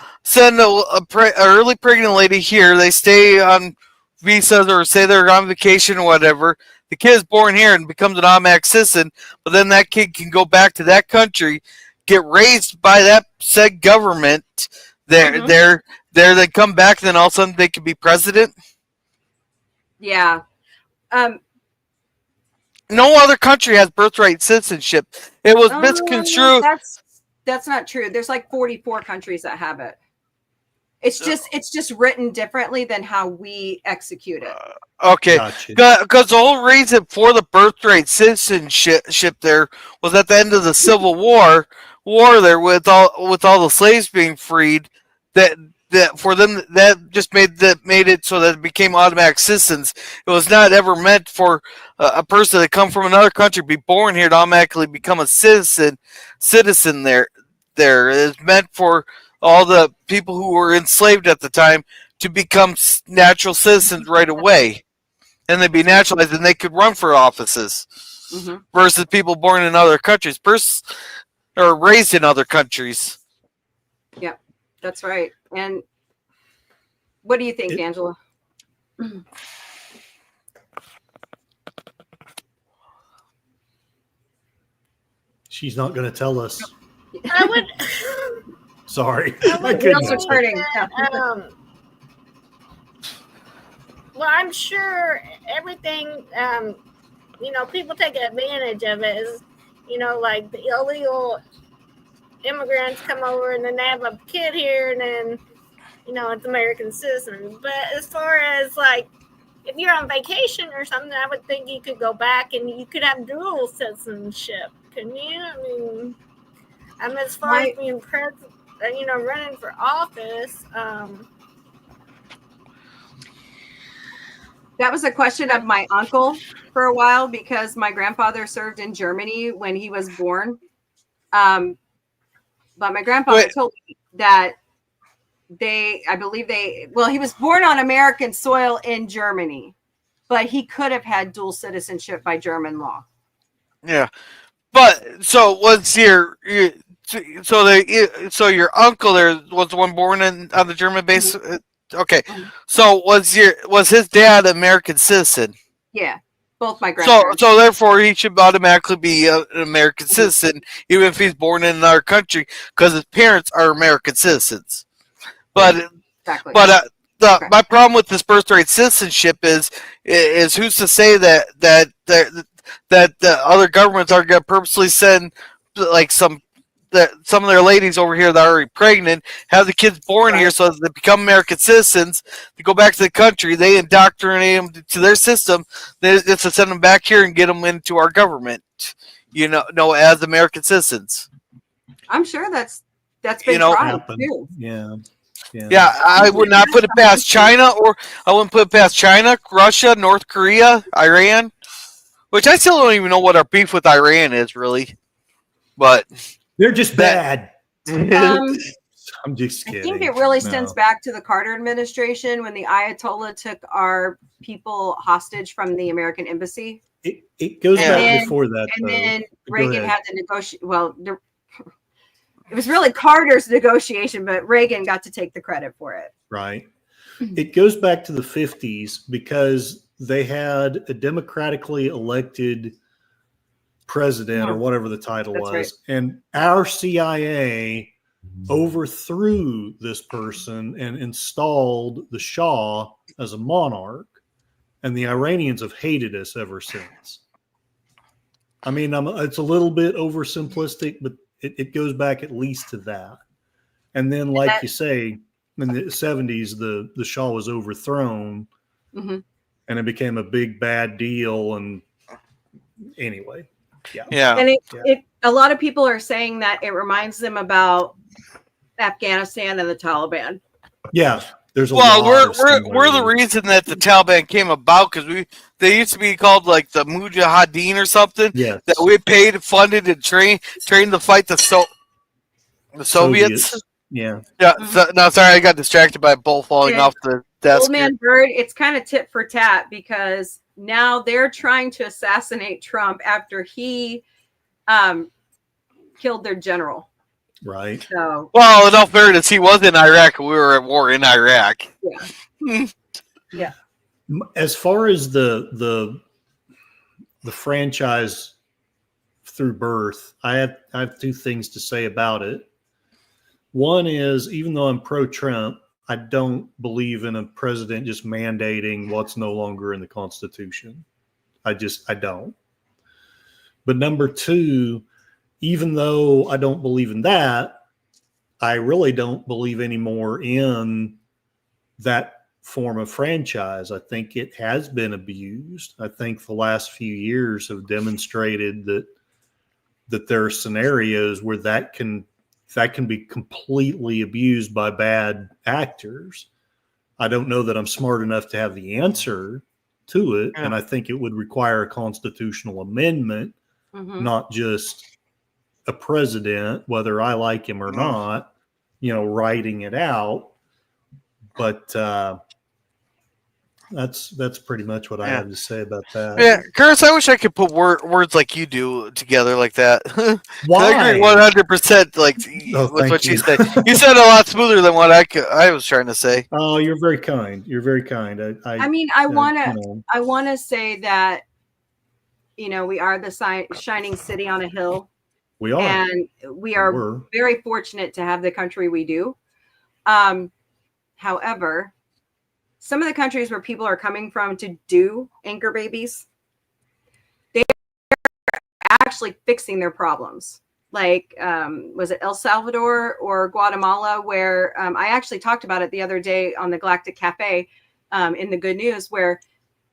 early pregnant lady here, they stay on visas or say they're on vacation or whatever. The kid is born here and becomes an automatic citizen, but then that kid can go back to that country, get raised by that said government. They come back, then all of a sudden they could be president. Yeah. No other country has birthright citizenship. It was misconstrued. That's not true. There's like 44 countries that have it. It's just written differently than how we execute it. Okay, Gotcha. because the whole reason for the birthright citizenship there was at the end of the Civil War there with all the slaves being freed. That for them that just made it so that it became automatic citizens. It was not ever meant for a person to come from another country, be born here, to automatically become a citizen there. there. It's meant for all the people who were enslaved at the time to become natural citizens right away. And they'd be naturalized and they could run for offices. Mm-hmm. Versus people born in other countries. Or raised in other countries. Yep, that's right. And what do you think, Angela? She's not going to tell us. I would. Sorry. I would Wheels say are turning. that, well, I'm sure everything, people take advantage of it. Is, like the illegal immigrants come over and then they have a kid here and then, it's American citizens. But as far as like, if you're on vacation or something, I would think you could go back and you could have dual citizenship. Couldn't you? I mean, as far as being president, running for office, that was a question of my uncle for a while because my grandfather served in Germany when he was born. But my grandfather told me that he was born on American soil in Germany, but he could have had dual citizenship by German law. Yeah. But so was your uncle there was the one born on the German base? Okay. So was his dad an American citizen? Yeah. Both my grandparents. So therefore he should automatically be an American citizen even if he's born in another country because his parents are American citizens. But exactly. My problem with this birthright citizenship is who's to say that the other governments are going to purposely send like some of their ladies over here that are already pregnant, have the kids born here so that they become American citizens, they go back to the country, they indoctrinate them to their system, they just to send them back here and get them into our government, as American citizens. I'm sure that's been tried too. Yeah. Yeah, I would not put it past China, or I wouldn't put it past China, Russia, North Korea, Iran, which I still don't even know what our beef with Iran is, really. But they're just bad. I'm just kidding. I think it really stems back to the Carter administration when the Ayatollah took our people hostage from the American embassy. It goes back before that. And then Reagan had to negotiate. Well, it was really Carter's negotiation, but Reagan got to take the credit for it. Right. It goes back to the 50s because they had a democratically elected president or whatever the title was. Right. And our CIA overthrew this person and installed the Shah as a monarch. And the Iranians have hated us ever since. I mean, it's a little bit oversimplistic, but it goes back at least to that. And then, like you say, in the 70s, the Shah was overthrown and it became a big bad deal. And anyway, yeah. And a lot of people are saying that it reminds them about Afghanistan and the Taliban. Yeah. There's we're the reason that the Taliban came about because they used to be called like the Mujahideen or something. Yes. That we paid, funded, and trained to fight the Soviets. Yeah. Yeah. No, sorry, I got distracted by a bull falling off the desk. Old Man Bird, it's kind of tit for tat because now they're trying to assassinate Trump after he killed their general. Right. So, well, in all fairness, he was in Iraq. We were at war in Iraq. Yeah. Yeah. As far as the franchise through birth, I have two things to say about it. One is, even though I'm pro-Trump, I don't believe in a president just mandating what's no longer in the Constitution. I don't. But number two, even though I don't believe in that, I really don't believe anymore in that form of franchise. I think it has been abused. I think the last few years have demonstrated that there are scenarios where that can be completely abused by bad actors. I don't know that I'm smart enough to have the answer to it, and I think it would require a constitutional amendment, not just a president, whether I like him or not, writing it out. But that's pretty much what I have to say about that. Yeah, Curtis, I wish I could put words like you do together like that. Why? I agree 100%. Like with what you said, you said a lot smoother than what I was trying to say. Oh, you're very kind. You're very kind. I want to say that we are the shining city on a hill. We are, and we are very fortunate to have the country we do. However, some of the countries where people are coming from to do anchor babies, they're actually fixing their problems. Like, was it El Salvador or Guatemala, where I actually talked about it the other day on the Galactic Cafe in the Good News, where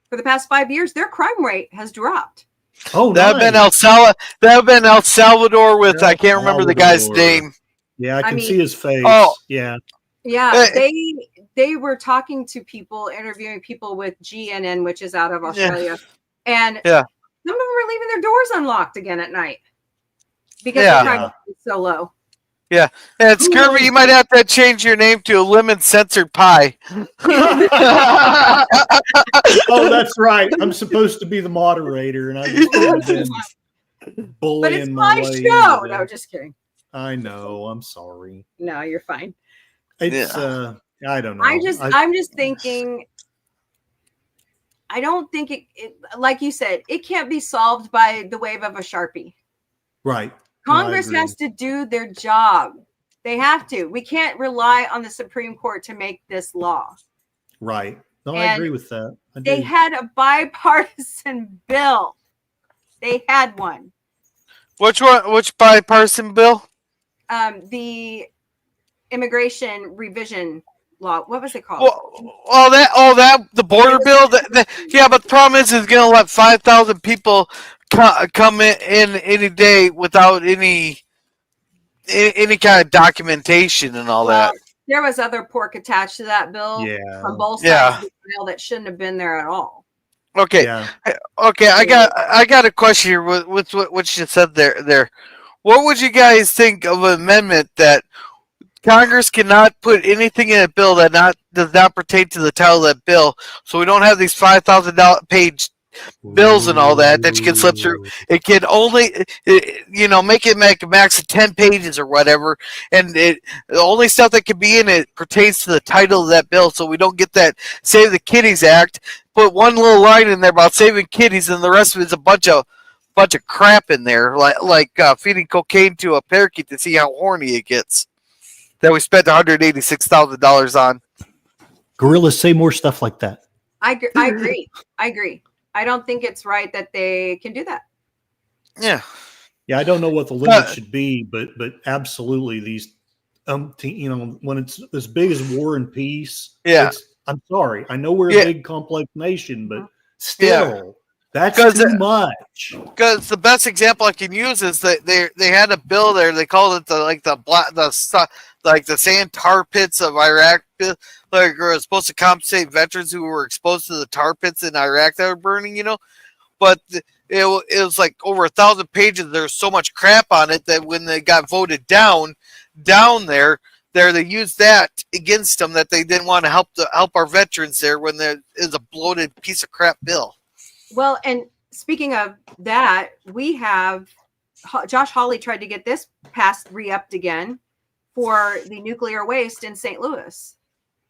for the past 5 years, their crime rate has dropped. Oh, that would have been El Salvador with I can't remember the guy's name. Yeah, I can see his face. Oh, yeah. They were talking to people, interviewing people with GNN, which is out of Australia, and some of them were leaving their doors unlocked again at night because the crime rate is so low. Yeah, and Scurvy, you might have to change your name to a lemon censored pie. Oh, that's right. I'm supposed to be the moderator, and I just been bullying but it's my show. No, just kidding. I know. I'm sorry. No, you're fine. It's I don't know. I'm just thinking. I don't think it like you said, it can't be solved by the wave of a Sharpie. Right. Congress has to do their job. They have to. We can't rely on the Supreme Court to make this law. Right. No, I agree with that. They had a bipartisan bill. They had one. Which one? Which bipartisan bill? The immigration revision law. What was it called? The border bill. Yeah, but the problem is going to let 5,000 people come in any day without any kind of documentation and all that. There was other pork attached to that bill from both sides of the bill that shouldn't have been there at all. Okay. Yeah. Okay. I got a question here with what you said there. What would you guys think of an amendment that Congress cannot put anything in a bill that does not pertain to the title of that bill, so we don't have these 5,000 page bills and all that you can slip through? It can only, make it make a max of 10 pages or whatever, and the only stuff that can be in it pertains to the title of that bill, so we don't get that Save the Kiddies Act. Put one little line in there about saving kitties, and the rest of it is a bunch of crap in there, like feeding cocaine to a parakeet to see how horny it gets. That we spent $186,000 on. Gorillas say more stuff like that. I agree. I don't think it's right that they can do that. Yeah. Yeah, I don't know what the limit should be, but absolutely these, when it's as big as War and Peace. Yeah. I'm sorry. I know we're a big, complex nation, but still, that's too much. Because the best example I can use is that they had a bill there. They called it the sand tar pits of Iraq. Like, were supposed to compensate veterans who were exposed to the tar pits in Iraq that were burning, But it was like over 1,000 pages. There's so much crap on it that when they got voted down there, they used that against them, that they didn't want to help our veterans there when there is a bloated piece of crap bill. Well, and speaking of that, we have Josh Hawley tried to get this passed re-upped again for the nuclear waste in St. Louis.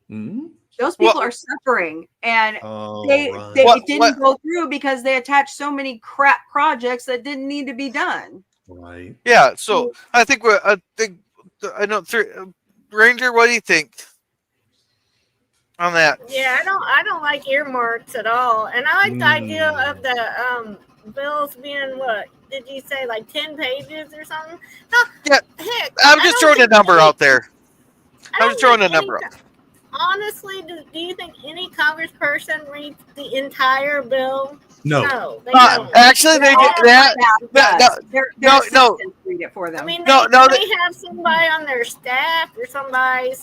Mm-hmm. Those people are suffering, and it didn't go through because they attached so many crap projects that didn't need to be done. Right. Yeah. So I think Ranger, what do you think on that? Yeah, I don't like earmarks at all, and I like the idea of the bills being, what did you say, like 10 pages or something? No, yeah. Heck, I'm just throwing a number out there. I'm just throwing a number out. Honestly, do you think any congressperson reads the entire bill? No, they don't. Actually, they do that. No, read it for them. I mean, they have somebody on their staff or somebody.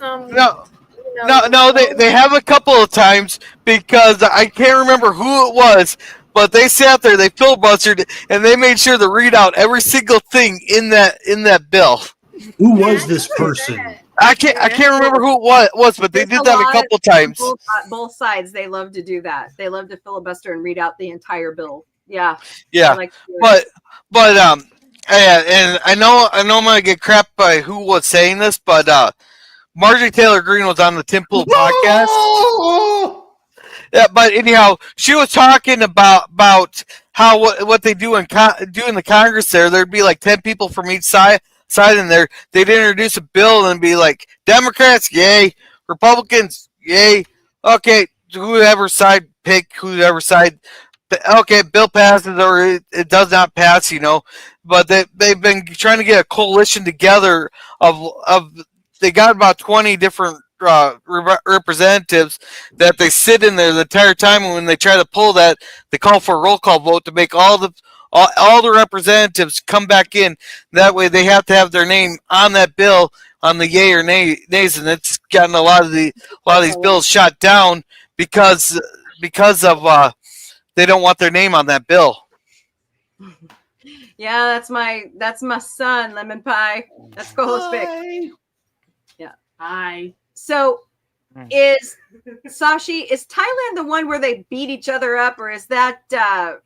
They have a couple of times, because I can't remember who it was, but they sat there, they filibustered, and they made sure to read out every single thing in that bill. Who was this person? I can't remember who it was, but they There's did that a couple times. Both sides, they love to do that. They love to filibuster and read out the entire bill. Yeah. Yeah, Like but and I know I'm gonna get crap by who was saying this, but Marjorie Taylor Greene was on the Tim Pool podcast. Yeah, but anyhow, she was talking about how what they do in the Congress there. There'd be like 10 people from each side in there. They'd introduce a bill and be like, Democrats, yay, Republicans, yay. Okay, whoever side pick, whoever side. Okay, bill passes or it does not pass, But they've been trying to get a coalition together of they got about 20 different representatives that they sit in there the entire time, and when they try to pull that, they call for a roll call vote to make all the representatives come back in. That way, they have to have their name on that bill on the yay or nays, and it's gotten a lot of these bills shot down because of they don't want their name on that bill. Yeah, that's my son, Lemon Pie. That's co-host Vic. Yeah. Hi. So is Thailand the one where they beat each other up, or is that the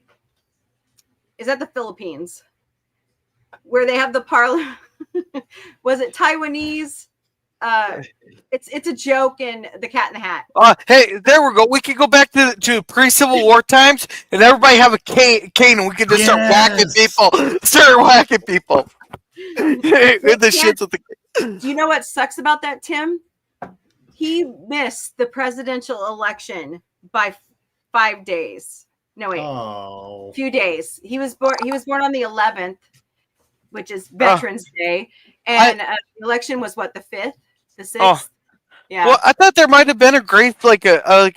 Philippines where they have the parlor? Was it Taiwanese? It's a joke in The Cat in the Hat. Hey, there we go. We can go back to pre-Civil War times, and everybody have a cane, and we can just start whacking people. With the shits with the. Do you know what sucks about that, Tim? He missed the presidential election by 5 days. No, wait, few days. He was born on the 11th, which is Veterans Day, and the election was what, the 5th, the 6th. Yeah. Well, I thought there might have been a grace, I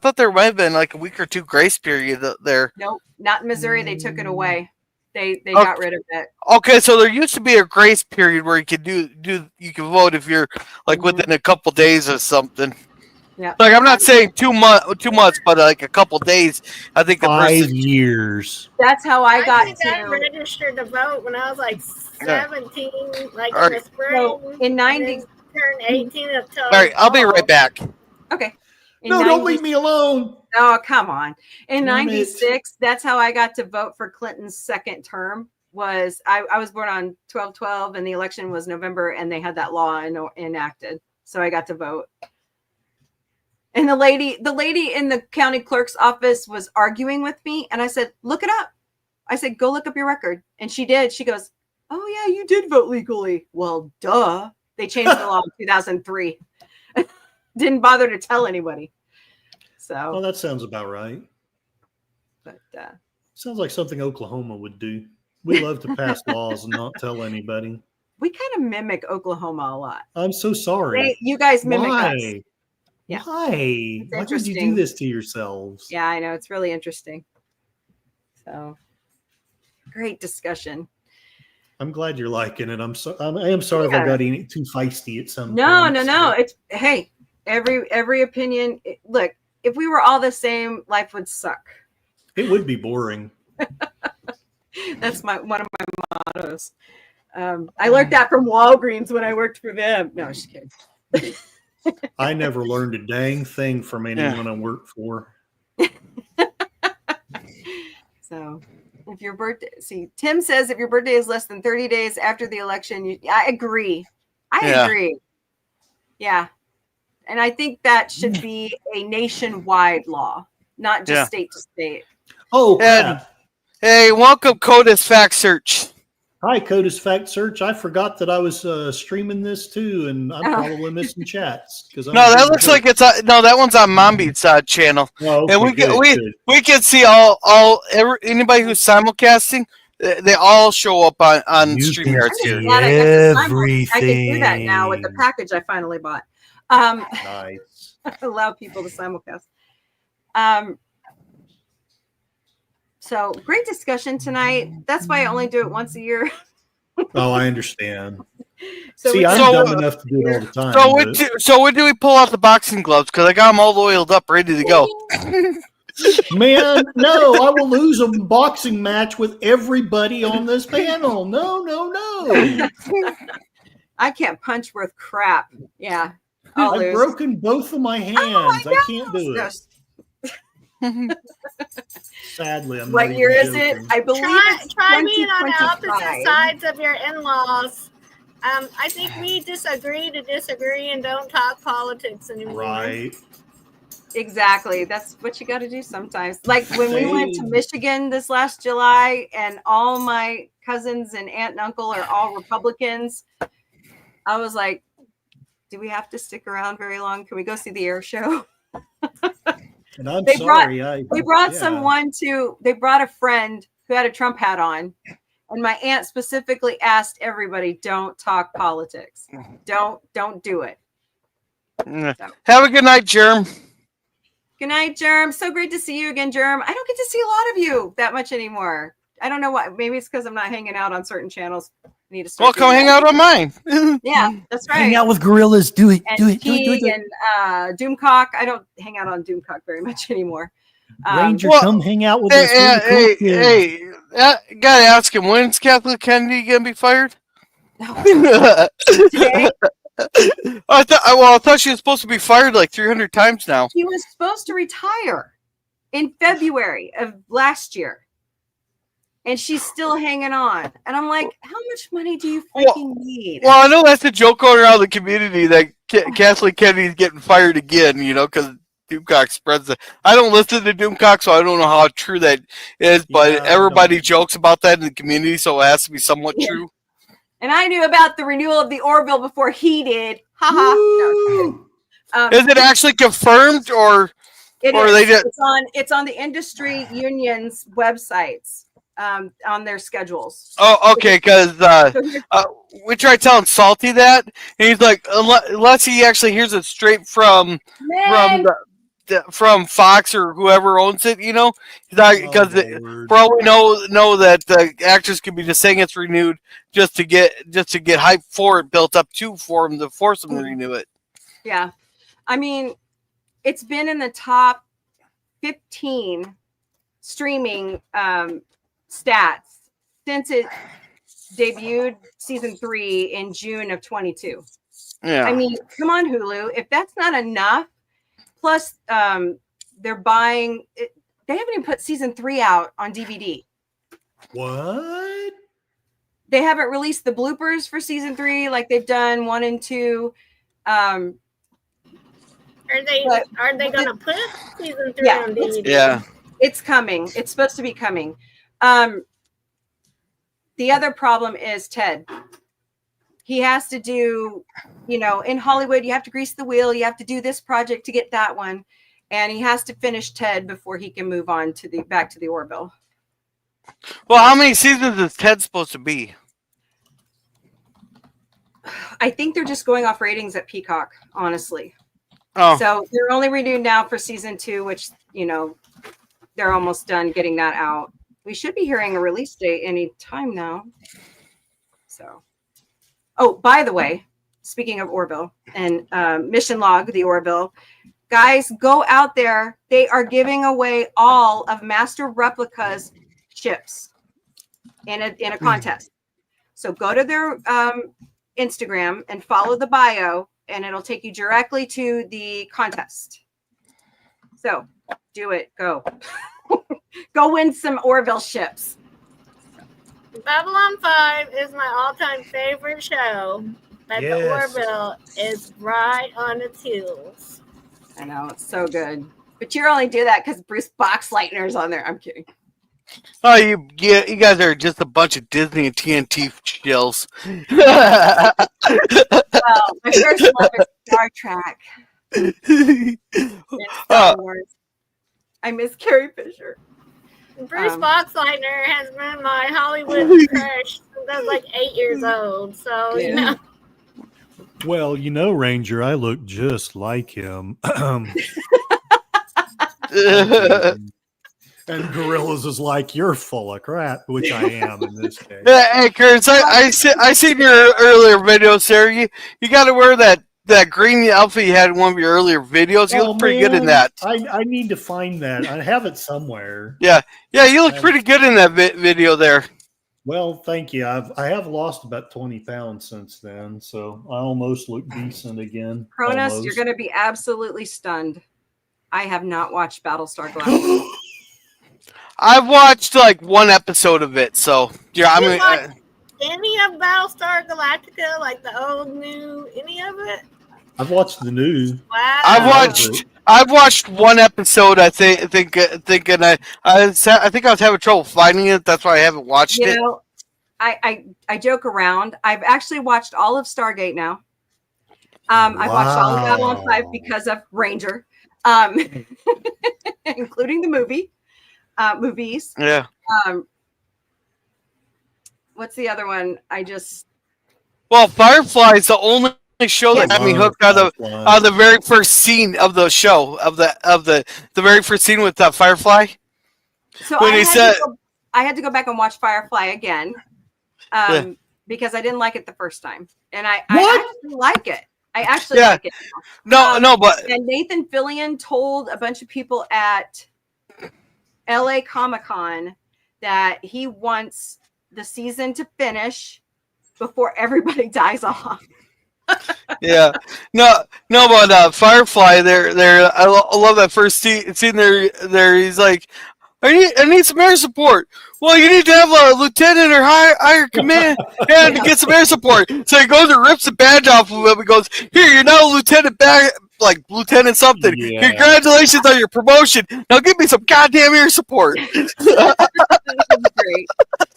thought there might have been like a week or two grace period there. Nope, not in Missouri. They took it away. They got rid of it. Okay, so there used to be a grace period where you could you can vote if you're like within a couple days or something. Yeah. Like I'm not saying 2 months, but like a couple days. I think 5 years. That's how I got I registered to vote when I was like 17, like All in the spring. So in 90, turned 18 until. All right, I'll be right back. Okay. Don't leave me alone. Oh, come on. In Damn 96, that's how I got to vote for Clinton's second term. Was I was born on 12/12, and the election was November, and they had that law enacted. So I got to vote. And the lady in the county clerk's office was arguing with me, and I said, "Look it up." I said, "Go look up your record." And she did. She goes, "Oh yeah, you did vote legally." Well, duh. They changed the law in 2003. Didn't bother to tell anybody. So. Oh, that sounds about right. But sounds like something Oklahoma would do. We love to pass laws and not tell anybody. We kind of mimic Oklahoma a lot. I'm so sorry. You guys mimic us. Yeah. Why? Why would you do this to yourselves? Yeah, I know. It's really interesting. So, great discussion. I'm glad you're liking it. I am sorry if I got too feisty at some point. No. It's every opinion. Look, if we were all the same, life would suck. It would be boring. That's one of my mottos. I learned that from Walgreens when I worked for them. No, just kidding. I never learned a dang thing from anyone I worked for. So, if your birthday, Tim says if your birthday is less than 30 days after the election, I agree. I agree. Yeah. And I think that should be a nationwide law, not just state to state. Oh, hey, welcome, Curtis Fact Search. Hi, Curtis Fact Search. I forgot that I was streaming this too, and I'm probably missing chats because that looks like it's that one's on Mombie's channel, and we can see anybody who's simulcasting. They all show up on StreamYard too. I can do that now with the package I finally bought. Nice. Allow people to simulcast. So great discussion tonight. That's why I only do it once a year. Oh, I understand. I'm dumb enough to do it all the time. So when do we pull out the boxing gloves? Because I got them all oiled up, ready to go. Man, no, I will lose a boxing match with everybody on this panel. No, no, no. I can't punch worth crap. Yeah, I'll I've lose. broken both of my hands. I can't do it. Sadly, I'm What not year even is it? joking. I believe it's Try being on the opposite 2025. sides of your in-laws. I think we disagree to disagree and don't talk politics anymore. Right. Exactly. That's what you got to do sometimes. Like when we went to Michigan this last July, and all my cousins and aunt and uncle are all Republicans. I was like, do we have to stick around very long? Can we go see the air show? And I'm They sorry. brought someone they brought a friend who had a Trump hat on. And my aunt specifically asked everybody, don't talk politics. Don't do it. So. Have a good night, Germ. Good night, Germ. So great to see you again, Germ. I don't get to see a lot of you that much anymore. I don't know why. Maybe it's because I'm not hanging out on certain channels. I need to start. Well, come hang out on mine. Yeah, that's right. Hang out with gorillas. Do it. And Do it. and Doomcock. I don't hang out on Doomcock very much anymore. Ranger, well, come hang out with us. We're the cool kids. Gotta ask him, when's Kathleen Kennedy gonna be fired? Today, I thought she was supposed to be fired like 300 times now. she was supposed to retire in February of last year. And she's still hanging on. And I'm like, how much money do you freaking need? Well, I know that's a joke going around the community that Kathleen Kennedy's getting fired again, because Doomcock spreads it. I don't listen to Doomcock, so I don't know how true that is, but everybody jokes about that in the community, so it has to be somewhat true. And I knew about the renewal of the Orville before he did. Ha ha. Is it actually confirmed, or it or is. they just... It's on the industry union's websites, on their schedules. Oh, okay, because we tried telling Salty that, and he's like, unless he actually hears it straight from Fox or whoever owns it, he's not, because for all we know that the actors could be just saying it's renewed just to get hype for it built up for them to force them to renew it. Yeah, I mean, it's been in the top 15 streaming stats since it debuted season 3 in June of 22. Yeah, I mean, come on, Hulu, if that's not enough. Plus, they're buying it. They haven't even put season 3 out on DVD. What? They haven't released the bloopers for season 3 like they've done 1 and 2. Are they going to put season 3 on DVD? Yeah, it's coming. It's supposed to be coming. The other problem is Ted. He has to do, in Hollywood, you have to grease the wheel. You have to do this project to get that one. And he has to finish Ted before he can move on to back to the Orville. well, how many seasons is Ted supposed to be? I think they're just going off ratings at Peacock, honestly. Oh, So they're only renewed now for season 2, which, they're almost done getting that out. We should be hearing a release date any time now. So, oh, by the way, speaking of Orville and Mission Log, the Orville, guys, go out there. They are giving away all of Master Replica's ships in a contest. So go to their Instagram and follow the bio, and it'll take you directly to the contest. So do it. Go. Go win some Orville ships. Babylon 5 is my all-time favorite show, but the Orville is right on its heels. I know, it's so good. But you only do that because Bruce Boxleitner's on there. I'm kidding. Oh, you guys are just a bunch of Disney and TNT shills. Well, my first love is Star Trek. It's Star Wars. I miss Carrie Fisher. Bruce Boxleitner has been my Hollywood crush since I was like 8 years old. So, Well, Ranger, I look just like him. And Gorillas is like, you're full of crap, which I am in this case. Hey, Curtis, I seen your earlier videos there. You got to wear that that green outfit you had in one of your earlier videos. You look pretty good in that. I need to find that. I have it somewhere. Yeah, you look pretty good in that video there. Well, thank you. I have lost about 20 pounds since then, so I almost look decent again. Cronus, almost. you're going to be absolutely stunned. I have not watched Battlestar Galactica. I've watched like one episode of it, so yeah, I mean, any of Battlestar Galactica, like the old, new, any of it? I've watched the new. Wow. I've watched one episode. I think I think I was having trouble finding it. That's why I haven't watched it. Know, I joke around. I've actually watched all of Stargate now. I've watched all of Babylon 5 because of Ranger, including the movies. Yeah. What's the other one? Well, Firefly is the only show that got me hooked on the very first scene of the show of the very first scene with Firefly. So I had to go back and watch Firefly again because I didn't like it the first time, and I actually like it. I actually like it. But and Nathan Fillion told a bunch of people at LA Comic-Con that he wants the season to finish before everybody dies off. Yeah, but Firefly, there. I love that first scene there. He's like, I need some air support. Well, you need to have a lieutenant or higher command and to get some air support. So he goes and rips the badge off of him and goes, "Here, you're now a lieutenant like lieutenant something. Yeah. Congratulations on your promotion. Now give me some goddamn air support." Great.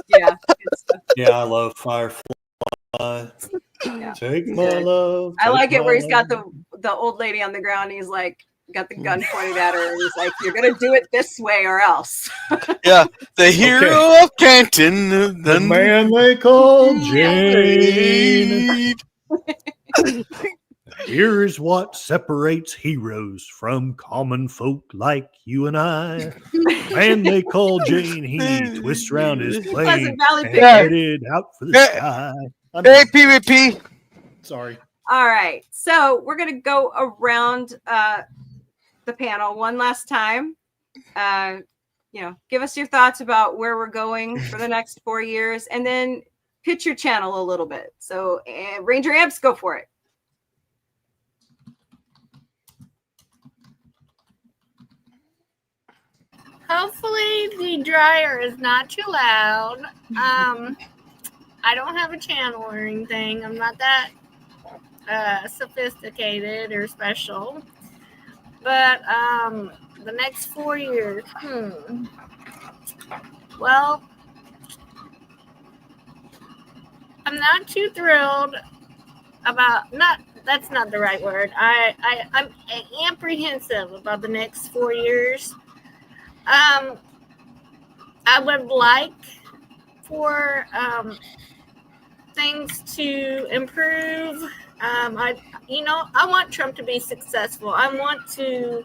Yeah. Yeah, I love Firefly. Yeah. Take my love. I like it where he's got the old lady on the ground. And he's like, got the gun pointed at her, and he's like, "You're gonna do it this way or else." Yeah, the hero of Canton, the man they call Jane. Here's what separates heroes from common folk like you and I. Man they call Jane, he twists around his plane and headed out for the sky. Hey, PvP. Sorry. All right, so we're gonna go around the panel one last time. Give us your thoughts about where we're going for the next 4 years, and then pitch your channel a little bit. So, Rangersamps, go for it. Hopefully the dryer is not too loud. I don't have a channel or anything. I'm not that sophisticated or special. But the next 4 years, well, I'm not too thrilled about, that's not the right word. I'm apprehensive about the next 4 years. I would like for things to improve. I want Trump to be successful. I want to,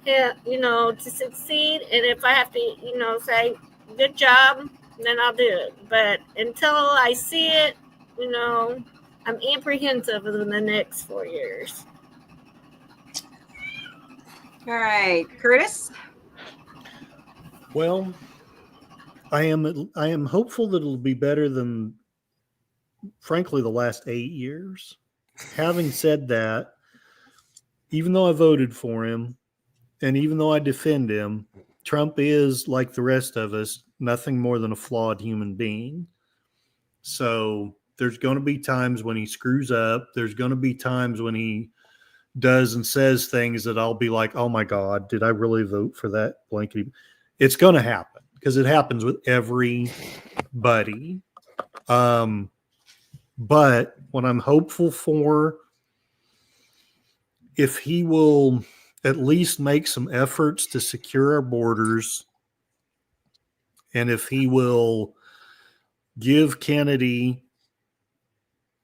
to succeed. And if I have to, say good job, then I'll do it. But until I see it, I'm apprehensive in the next 4 years. All right, Curtis. Well, I am hopeful that it'll be better than, frankly, the last 8 years. Having said that, even though I voted for him, and even though I defend him, Trump is, like the rest of us, nothing more than a flawed human being. So there's going to be times when he screws up. There's going to be times when he does and says things that I'll be like, oh my God, did I really vote for that blankety? It's going to happen because it happens with everybody. But what I'm hopeful for, if he will at least make some efforts to secure our borders, and if he will give Kennedy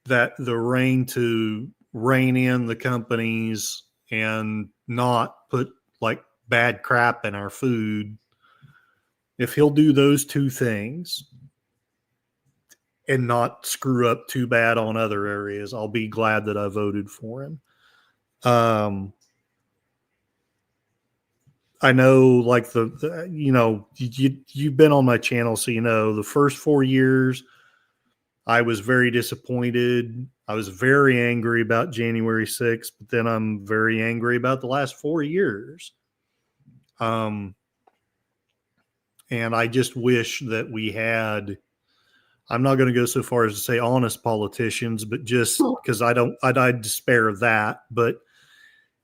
the reign to rein in the companies and not put like bad crap in our food, if he'll do those two things and not screw up too bad on other areas, I'll be glad that I voted for him. I know, like you've been on my channel, so the first 4 years, I was very disappointed. I was very angry about January 6th, but then I'm very angry about the last 4 years. And I just wish that we had. I'm not going to go so far as to say honest politicians, but just because I despair of that. But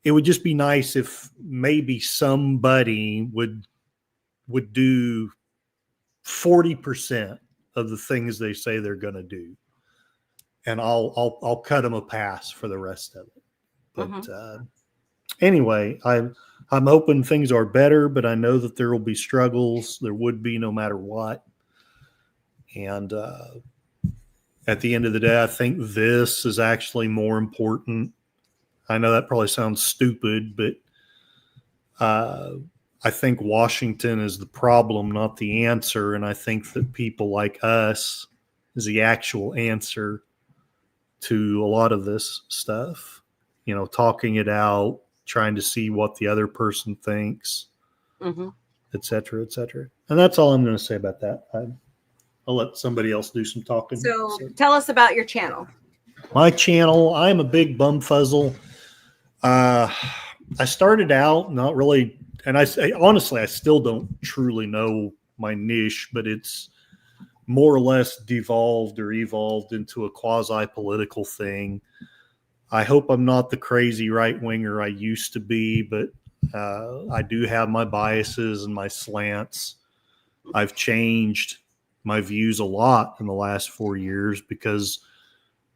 it would just be nice if maybe somebody would do 40% of the things they say they're going to do, and I'll cut them a pass for the rest of it. But anyway, I'm hoping things are better, but I know that there will be struggles. There would be no matter what. And at the end of the day, I think this is actually more important. I know that probably sounds stupid, but I think Washington is the problem, not the answer. And I think that people like us is the actual answer to a lot of this stuff. Talking it out, trying to see what the other person thinks, et cetera, et cetera. And that's all I'm going to say about that. I'll let somebody else do some talking. So tell us about your channel. My channel, I'm a big bumfuzzle. I started out not really, and I honestly, I still don't truly know my niche, but it's more or less devolved or evolved into a quasi-political thing. I hope I'm not the crazy right-winger I used to be, but I do have my biases and my slants. I've changed my views a lot in the last 4 years because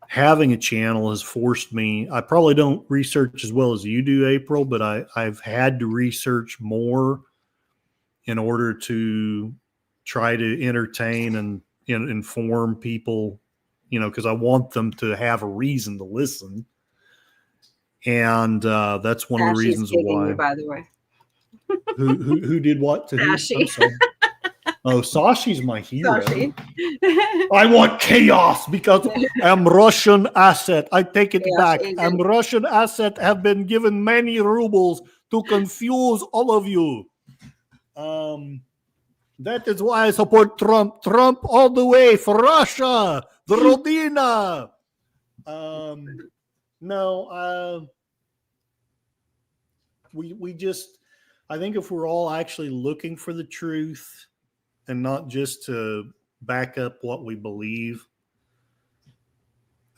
having a channel has forced me. I probably don't research as well as you do, April, but I've had to research more in order to try to entertain and inform people, because I want them to have a reason to listen. And that's one of the reasons why. You, by the way. Who did what to who? I'm sorry. Oh, Sashi's my hero. Sashi. I want chaos because I'm Russian asset. I take it back. I'm Russian asset. Have been given many rubles to confuse all of you. That is why I support Trump. Trump all the way for Russia. The Rodina. No. We just. I think if we're all actually looking for the truth, and not just to back up what we believe.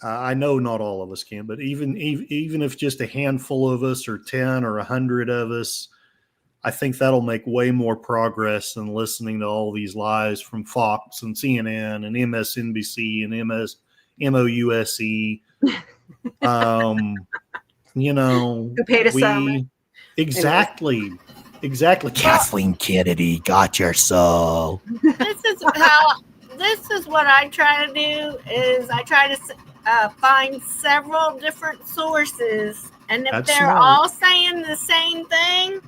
I know not all of us can, but even if just a handful of us or 10 or 100 of us, I think that'll make way more progress than listening to all these lies from Fox and CNN and MSNBC and MOUSE. Who paid us some. Exactly. Exactly. Kathleen Kennedy got your soul. This is what I try to do is I try to find several different sources, and if they're all saying the same thing,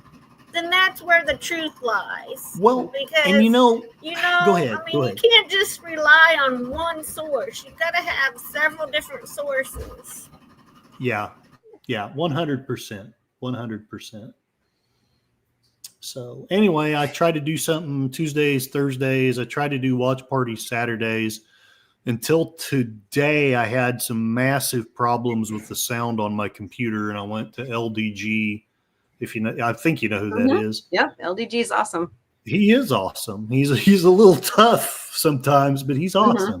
then that's where the truth lies. Well, because and go ahead. Go ahead. You can't just rely on one source. You've got to have several different sources. Yeah, 100%. 100%. So anyway, I try to do something Tuesdays, Thursdays. I try to do watch parties Saturdays. Until today, I had some massive problems with the sound on my computer, and I went to LDG. I think you know who that is. Yeah, LDG is awesome. He is awesome. He's a little tough sometimes, but he's awesome.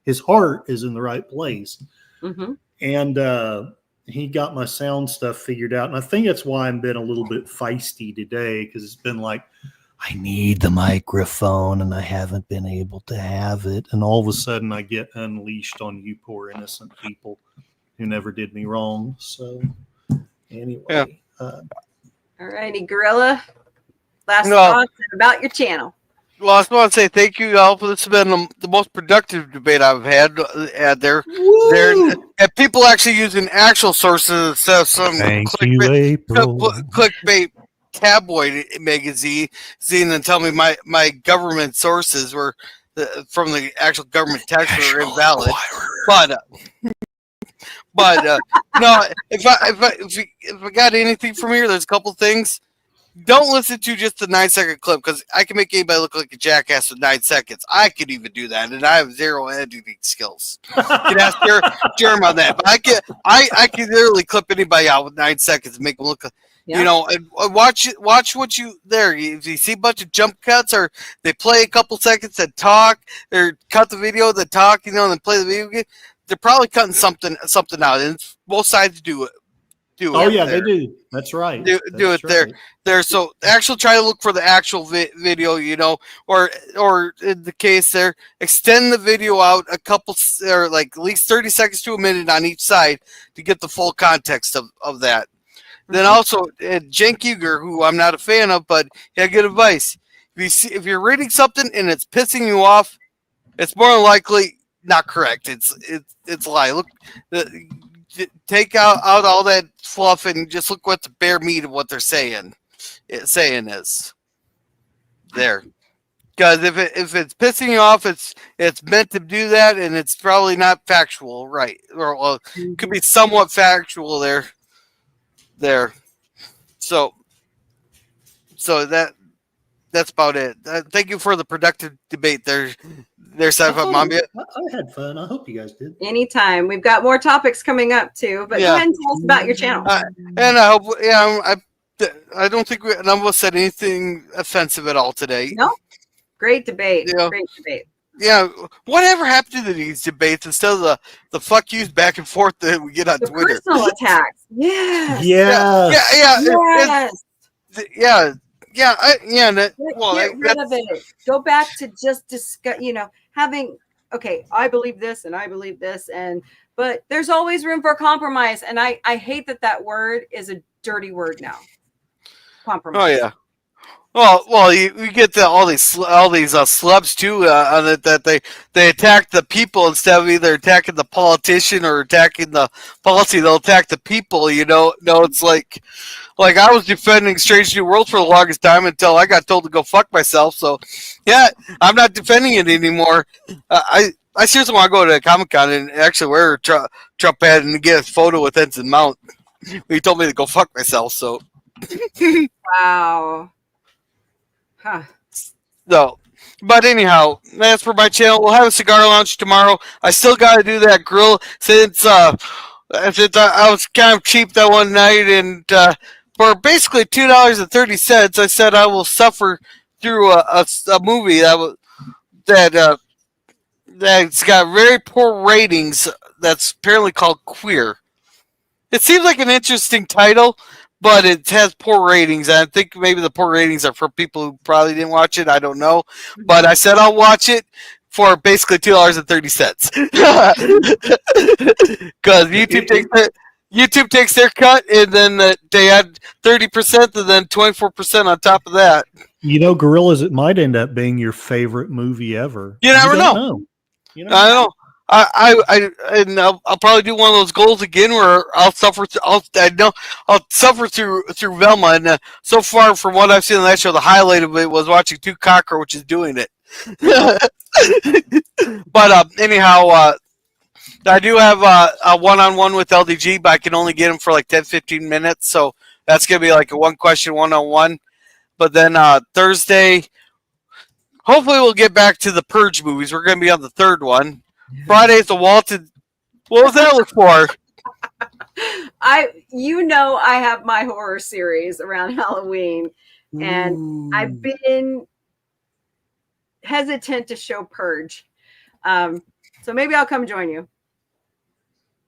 His heart is in the right place. And he got my sound stuff figured out. And I think that's why I've been a little bit feisty today, because it's been like, I need the microphone and I haven't been able to have it. And all of a sudden I get unleashed on you poor innocent people who never did me wrong. So anyway. All righty, Gorilla. Last thoughts about your channel. Well, I just want to say thank you all for this. Has been the most productive debate I've had there. And people actually using actual sources instead of some clickbait tabloid magazine and tell me my government sources were from the actual government text were invalid. But But no, if I got anything from here, there's a couple things. Don't listen to just the 9-second clip because I can make anybody look like a jackass with 9 seconds. I could even do that, and I have zero editing skills. You can ask Jerem on that, but I can literally clip anybody out with 9 seconds and make them look. Yeah. You know, and watch what you there. If you see a bunch of jump cuts, or they play a couple seconds and talk, or cut the video, then talk, you know, and then play the video game. They're probably cutting something out, and both sides do it. Oh yeah, they do. That's right. Do it right. there. So actually try to look for the actual video, you know, or in the case there, extend the video out a couple, or like at least 30 seconds to a minute on each side to get the full context of that. Then also Cenk Uygur, who I'm not a fan of, but he had good advice. If you're reading something and it's pissing you off, it's more than likely not correct. It's a lie. Look. Take out all that fluff and just look what the bare meat of what they're saying. Saying is there, because if it's pissing you off, it's meant to do that, and it's probably not factual, right? Or well, it could be somewhat factual there. So that's about it. Thank you for the productive debate there. There's Sci-Fi Mombie. I had fun. I hope you guys did. Anytime. We've got more topics coming up too, but go ahead and tell us about your channel. And I hope, I don't think none of us said anything offensive at all today. No, great debate. Yeah. Great debate. Yeah, whatever happened to these debates instead of the fuck yous back and forth that we get on Twitter? Personal attacks. Yes. Yeah. Get rid of it. Go back to just discuss. You know, having I believe this and I believe this, but there's always room for compromise. And I hate that word is a dirty word now. Compromise. Oh yeah. Well, you get all these slubs too that they attack the people instead of either attacking the politician or attacking the policy. They'll attack the people. You know, no, it's like I was defending Strange New Worlds for the longest time until I got told to go fuck myself. So, yeah, I'm not defending it anymore. I seriously want to go to Comic-Con and actually wear a Trump hat and get a photo with Ensign Mount. He told me to go fuck myself. So, wow. Huh. So, but anyhow, that's for my channel. We'll have a cigar launch tomorrow. I still got to do that grill since I was kind of cheap that one night, and for basically $2.30, I said I will suffer through a movie that's got very poor ratings. That's apparently called Queer. It seems like an interesting title, but it has poor ratings. I think maybe the poor ratings are for people who probably didn't watch it. I don't know. But I said I'll watch it for basically $2.30. Because YouTube takes their cut, and then they add 30% and then 24% on top of that. You know, Gorillas, it might end up being your favorite movie ever. You never know. I don't know. I'll probably do one of those goals again where I'll suffer. I'll suffer through Velma, and so far from what I've seen on that show, the highlight of it was watching two cockroaches doing it. But anyhow, I do have a one-on-one with LDG, but I can only get him for like 10-15 minutes, so that's gonna be like a one-question one-on-one. But then Thursday, hopefully we'll get back to the Purge movies. We're gonna be on the third one. Friday's the Walton. What was that look for? I have my horror series around Halloween, and I've been hesitant to show Purge. So maybe I'll come join you.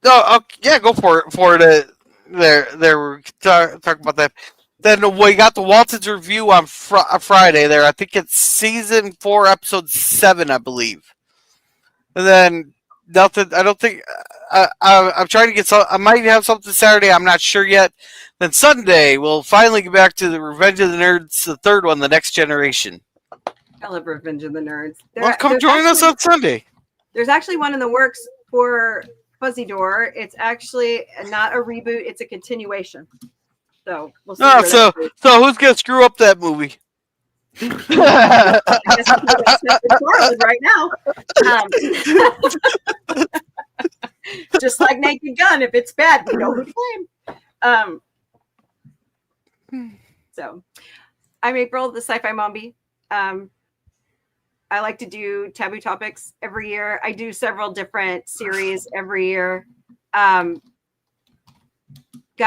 Oh, yeah, go for it. There. Talk about that. Then we got the Waltons review on Friday. There, I think it's season 4, episode 7, I believe. And then nothing. I don't think. I'm trying to get some. I might have something Saturday. I'm not sure yet. Then Sunday we'll finally get back to the Revenge of the Nerds, the third one, the Next Generation. I love Revenge of the Nerds. Come join us on Sunday. There's actually one in the works for Fuzzy Door. It's actually not a reboot. It's a continuation. So we'll see. So who's gonna screw up that movie? I guess right now. just like Naked Gun. If it's bad, we know who to blame. So I'm April, the Sci-Fi Mombie. I like to do taboo topics every year. I do several different series every year. Got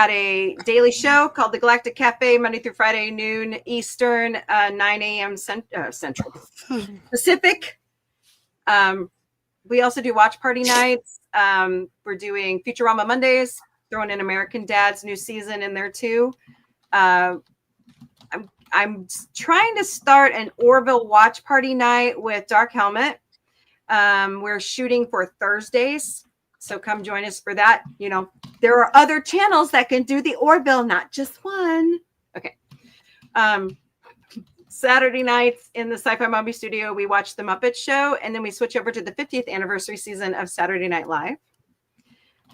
a daily show called The Galactic Cafe, Monday through Friday, noon Eastern, 9 a.m. Central Pacific. We also do watch party nights. We're doing Futurama Mondays, throwing in American Dad's new season in there too. I'm trying to start an Orville watch party night with Dark Helmet. We're shooting for Thursdays, so come join us for that. You know, there are other channels that can do the Orville, not just one. Okay. Saturday nights in the Sci-Fi Mombie studio, we watch The Muppet Show, and then we switch over to the 50th anniversary season of Saturday Night Live.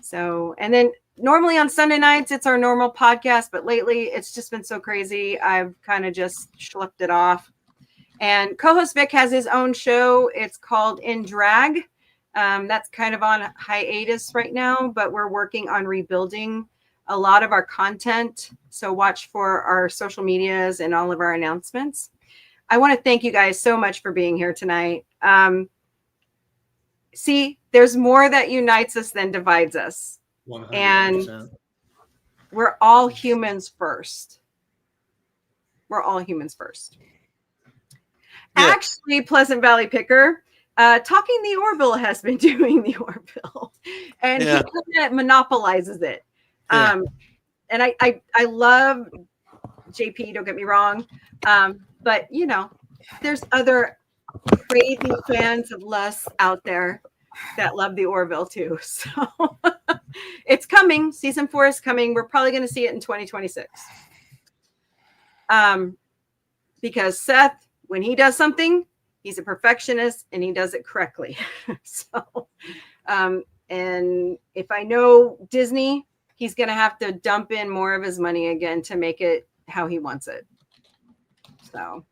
So, and then normally on Sunday nights, it's our normal podcast, but lately it's just been so crazy. I've kind of just schlepped it off. And co-host Vic has his own show. It's called In Drag. That's kind of on hiatus right now, but we're working on rebuilding a lot of our content. So watch for our social medias and all of our announcements. I want to thank you guys so much for being here tonight. See, there's more that unites us than divides us. 100%. And we're all humans first. We're all humans first. Yeah. Actually, Pleasant Valley Picker, Talking the Orville has been doing the Orville, and he kind of monopolizes it. And I love JP, don't get me wrong. But you know, there's other crazy fans of Lust out there that love the Orville too. So it's coming. Season 4 is coming. We're probably going to see it in 2026. Because Seth, when he does something, he's a perfectionist and he does it correctly. So, and if I know Disney, he's going to have to dump in more of his money again to make it how he wants it. So,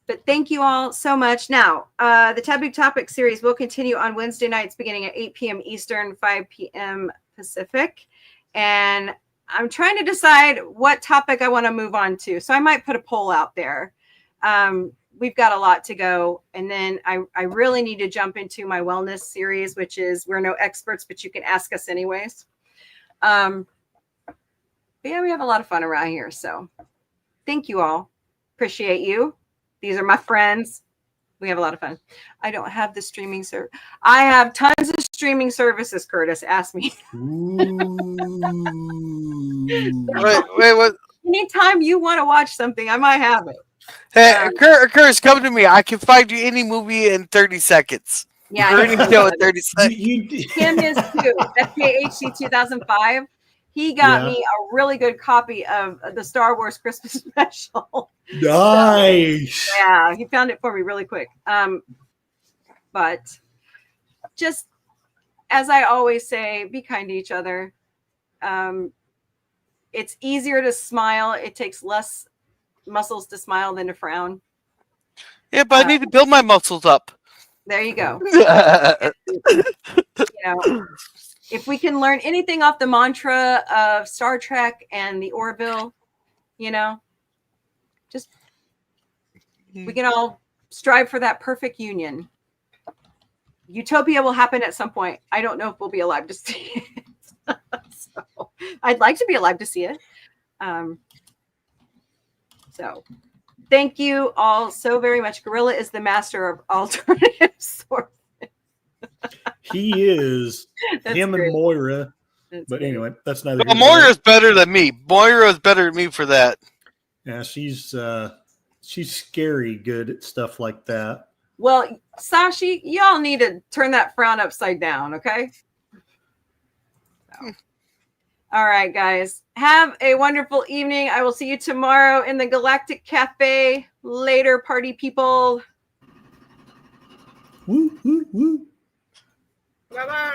but thank you all so much. Now, the Taboo Topics series will continue on Wednesday nights beginning at 8 p.m. Eastern, 5 p.m. Pacific. And I'm trying to decide what topic I want to move on to. So I might put a poll out there. We've got a lot to go. And then I really need to jump into my wellness series, which is We're No Experts, but you can ask us anyways. But yeah, we have a lot of fun around here. So thank you all. Appreciate you. These are my friends. We have a lot of fun. I don't have the streaming service. I have tons of streaming services, Curtis. Ask me. Wait, what? Anytime you want to watch something, I might have it. Hey, Curtis, come to me. I can find you any movie in 30 seconds. Yeah. Or any show in 30 seconds. Kim is too. FKHC 2005. He got me a really good copy of the Star Wars Christmas special. Nice. So, yeah, he found it for me really quick. But just as I always say, be kind to each other. It's easier to smile. It takes less muscles to smile than to frown. Yeah, but I need to build my muscles up. There you go. You know, if we can learn anything off the mantra of Star Trek and the Orville, you know, just we can all strive for that perfect union. Utopia will happen at some point. I don't know if we'll be alive to see it. So I'd like to be alive to see it. So thank you all so very much. Gorilla is the master of alternative sources. He is. Him great. And Moira. That's but great. anyway, that's neither. Well, Moira's better than me. Moira's better than me for that. Yeah, she's scary good at stuff like that. Well, Sashi, y'all need to turn that frown upside down, okay? So. All right, guys. Have a wonderful evening. I will see you tomorrow in the Galactic Cafe. Later, party people. Woo, woo, woo. Bye-bye.